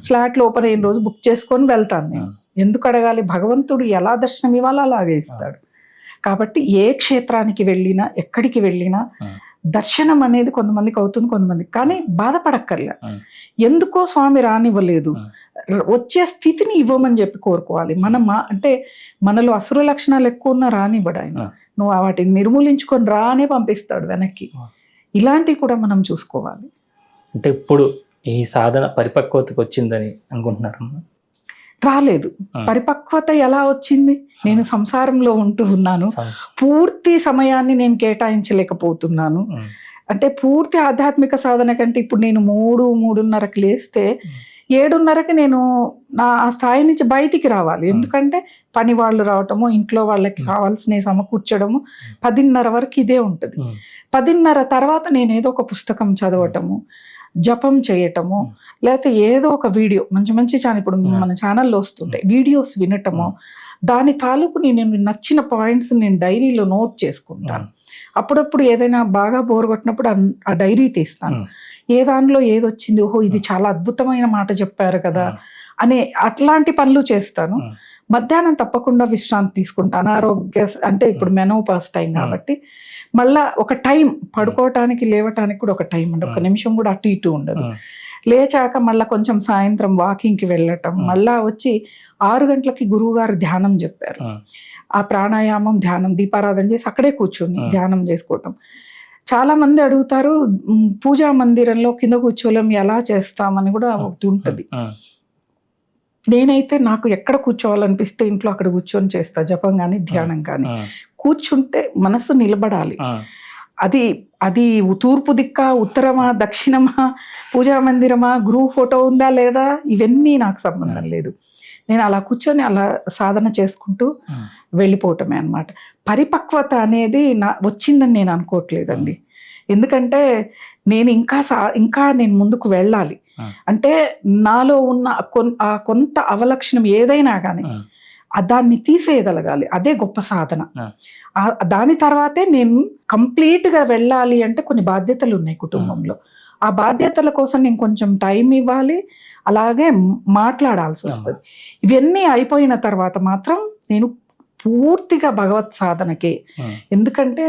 స్లాట్లు ఓపెన్ అయిన రోజు బుక్ చేసుకొని వెళ్తాను. నేను ఎందుకు అడగాలి? భగవంతుడు ఎలా దర్శనం ఇవ్వాలో అలాగే ఇస్తాడు. కాబట్టి ఏ క్షేత్రానికి వెళ్ళినా, ఎక్కడికి వెళ్ళినా దర్శనం అనేది కొంతమందికి అవుతుంది, కొంతమందికి. కానీ బాధపడక్కర్లే, ఎందుకో స్వామి రానివ్వలేదు, వచ్చే స్థితిని ఇవ్వమని చెప్పి కోరుకోవాలి. అంటే మనలో అసుర లక్షణాలు ఎక్కువ ఉన్నా రానివ్వడు ఆయన. నువ్వు వాటిని నిర్మూలించుకొని రానే పంపిస్తాడు వెనక్కి. ఇలాంటివి కూడా మనం చూసుకోవాలి. అంటే ఇప్పుడు ఈ సాధన పరిపక్వతకు వచ్చిందని అనుకుంటున్నారు? రాలేదు. పరిపక్వత ఎలా వచ్చింది? నేను సంసారంలో ఉంటూ ఉన్నాను, పూర్తి సమయాన్ని నేను కేటాయించలేకపోతున్నాను. అంటే పూర్తి ఆధ్యాత్మిక సాధన కంటే ఇప్పుడు నేను 3-3:30కి లేస్తే 7:30కి నేను ఆ స్థాయి నుంచి బయటికి రావాలి. ఎందుకంటే పని వాళ్ళు రావటము, ఇంట్లో వాళ్ళకి కావాల్సిన సమకూర్చడము, 10:30 వరకు ఇదే ఉంటుంది. 10:30 తర్వాత నేను ఏదో ఒక పుస్తకం చదవటము, జపం చేయటము, లేకపోతే ఏదో ఒక వీడియో, మంచి మంచి ఛానల్ ఇప్పుడు మన ఛానల్లో వస్తుంటాయి, వీడియోస్ వినటము, దాని తాలూకు నేను నచ్చిన పాయింట్స్ నేను డైరీలో నోట్ చేసుకుంటాను. అప్పుడప్పుడు ఏదైనా బాగా బోర్ కొట్టినప్పుడు ఆ డైరీ తీస్తాను. ఏ దానిలో ఏదొచ్చింది, ఓహో ఇది చాలా అద్భుతమైన మాట చెప్పారు కదా అనే అట్లాంటి పనులు చేస్తాను. మధ్యాహ్నం తప్పకుండా విశ్రాంతి తీసుకుంటాను. అంటే ఇప్పుడు మెనోపాస్ టైం కాబట్టి మళ్ళా ఒక టైం పడుకోవటానికి లేవటానికి కూడా ఒక టైం ఉండదు. ఒక నిమిషం కూడా అటు ఇటు ఉండదు. లేచాక మళ్ళీ కొంచెం సాయంత్రం వాకింగ్కి వెళ్ళటం, మళ్ళా వచ్చి 6 గంటలకి గురువు గారు ధ్యానం చెప్పారు. ఆ ప్రాణాయామం ధ్యానం దీపారాధన చేసి అక్కడే కూర్చొని ధ్యానం చేసుకోవటం. చాలా మంది అడుగుతారు, పూజా మందిరంలో కింద కూర్చోలేం ఎలా చేస్తామని కూడా ఒకటి ఉంటుంది. నేనైతే నాకు ఎక్కడ కూర్చోవాలనిపిస్తే ఇంట్లో అక్కడ కూర్చొని చేస్తా. జపం కానీ ధ్యానం కానీ. కూర్చుంటే మనసు నిలబడాలి. అది అది తూర్పు దిక్కా, ఉత్తరమా, దక్షిణమా, పూజా మందిరమా, గురువు ఫోటో ఉందా లేదా, ఇవన్నీ నాకు సంబంధం లేదు. నేను అలా కూర్చొని అలా సాధన చేసుకుంటూ వెళ్ళిపోవటమే అన్నమాట. పరిపక్వత అనేది వచ్చిందని నేను అనుకోవట్లేదండి. ఎందుకంటే నేను ఇంకా నేను ముందుకు వెళ్ళాలి. అంటే నాలో ఉన్న కొంత అవలక్షణం ఏదైనా కానీ దాన్ని తీసేయగలగాలి. అదే గొప్ప సాధన. దాని తర్వాతే నేను కంప్లీట్గా వెళ్ళాలి. అంటే కొన్ని బాధ్యతలు ఉన్నాయి కుటుంబంలో. ఆ బాధ్యతల కోసం నేను కొంచెం టైం ఇవ్వాలి, అలాగే మాట్లాడాల్సి వస్తుంది. ఇవన్నీ అయిపోయిన తర్వాత మాత్రం నేను పూర్తిగా భగవత్ సాధనకే. ఎందుకంటే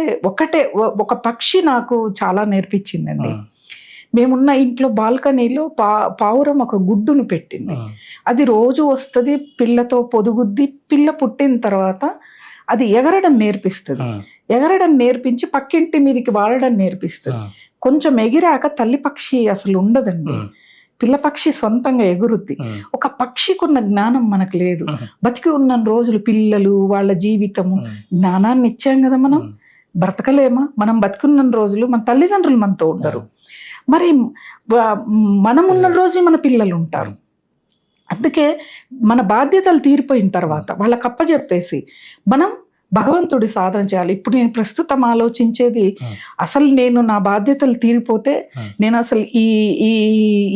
ఒక పక్షి నాకు చాలా నేర్పించిందండి. మేమున్న ఇంట్లో బాల్కనీలో పావురం ఒక గుడ్డును పెట్టింది. అది రోజు వస్తుంది, పిల్లతో పొదుగుద్ది. పిల్ల పుట్టిన తర్వాత అది ఎగరడం నేర్పిస్తుంది. ఎగరడం నేర్పించి పక్కింటి మీదకి వాడడం నేర్పిస్తుంది. కొంచెం ఎగిరాక తల్లి పక్షి అసలు ఉండదండి. పిల్ల పక్షి సొంతంగా ఎగురుద్ది. ఒక పక్షికి ఉన్న జ్ఞానం మనకు లేదు. బతికి ఉన్న రోజులు పిల్లలు, వాళ్ళ జీవితము, జ్ఞానాన్ని ఇచ్చాం కదా మనం. బ్రతకలేమా? మనం బతికున్న రోజులు మన తల్లిదండ్రులు మనతో ఉండరు. మరి మనం ఉన్న రోజులు మన పిల్లలు ఉంటారు. అందుకే మన బాధ్యతలు తీరిపోయిన తర్వాత వాళ్ళకి అప్పచెప్పేసి మనం భగవంతుడి సాధన చేయాలి. ఇప్పుడు నేను ప్రస్తుతం ఆలోచించేది, అసలు నేను నా బాధ్యతలు తీరిపోతే నేను అసలు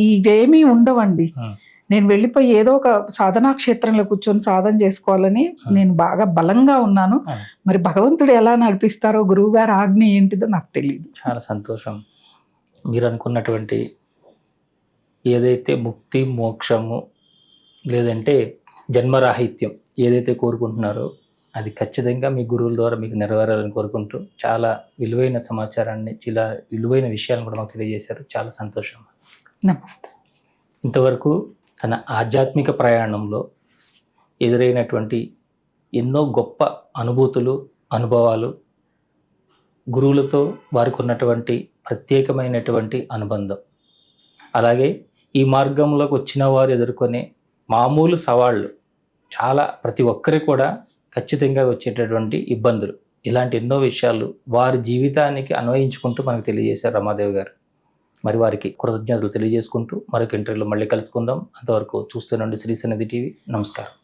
ఇవేమీ ఉండవండి. నేను వెళ్ళిపోయి ఏదో ఒక సాధనా క్షేత్రంలో కూర్చొని సాధన చేసుకోవాలని నేను బాగా బలంగా ఉన్నాను. మరి భగవంతుడు ఎలా నడిపిస్తారో, గురువు గారి ఆజ్ఞ ఏంటిదో నాకు తెలియదు. చాలా సంతోషం. మీరు అనుకున్నటువంటి ఏదైతే ముక్తి, మోక్షము, లేదంటే జన్మరాహిత్యం ఏదైతే కోరుకుంటున్నారో అది ఖచ్చితంగా మీ గురువుల ద్వారా మీకు నెరవేరాలని కోరుకుంటూ చాలా విలువైన సమాచారాన్ని, చాలా విలువైన విషయాలను కూడా మాకు తెలియజేశారు. చాలా సంతోషం. నమస్తే. ఇంతవరకు తన ఆధ్యాత్మిక ప్రయాణంలో ఎదురైనటువంటి ఎన్నో గొప్ప అనుభూతులు, అనుభవాలు, గురువులతో వారికి ఉన్నటువంటి ప్రత్యేకమైనటువంటి అనుబంధం, అలాగే ఈ మార్గంలోకి వచ్చిన వారు ఎదుర్కొనే మామూలు సవాళ్ళు, చాలా ప్రతి ఒక్కరి కూడా ఖచ్చితంగా వచ్చేటటువంటి ఇబ్బందులు, ఇలాంటి ఎన్నో విషయాలు వారి జీవితానికి అన్వయించుకుంటూ మనకు తెలియజేశారు రమాదేవి గారు. మరి వారికి కృతజ్ఞతలు తెలియజేసుకుంటూ మరొక ఇంటర్వ్యూలో మళ్ళీ కలుసుకుందాం. అంతవరకు చూస్తూనండి శ్రీ సన్నిధి టీవీ. నమస్కారం.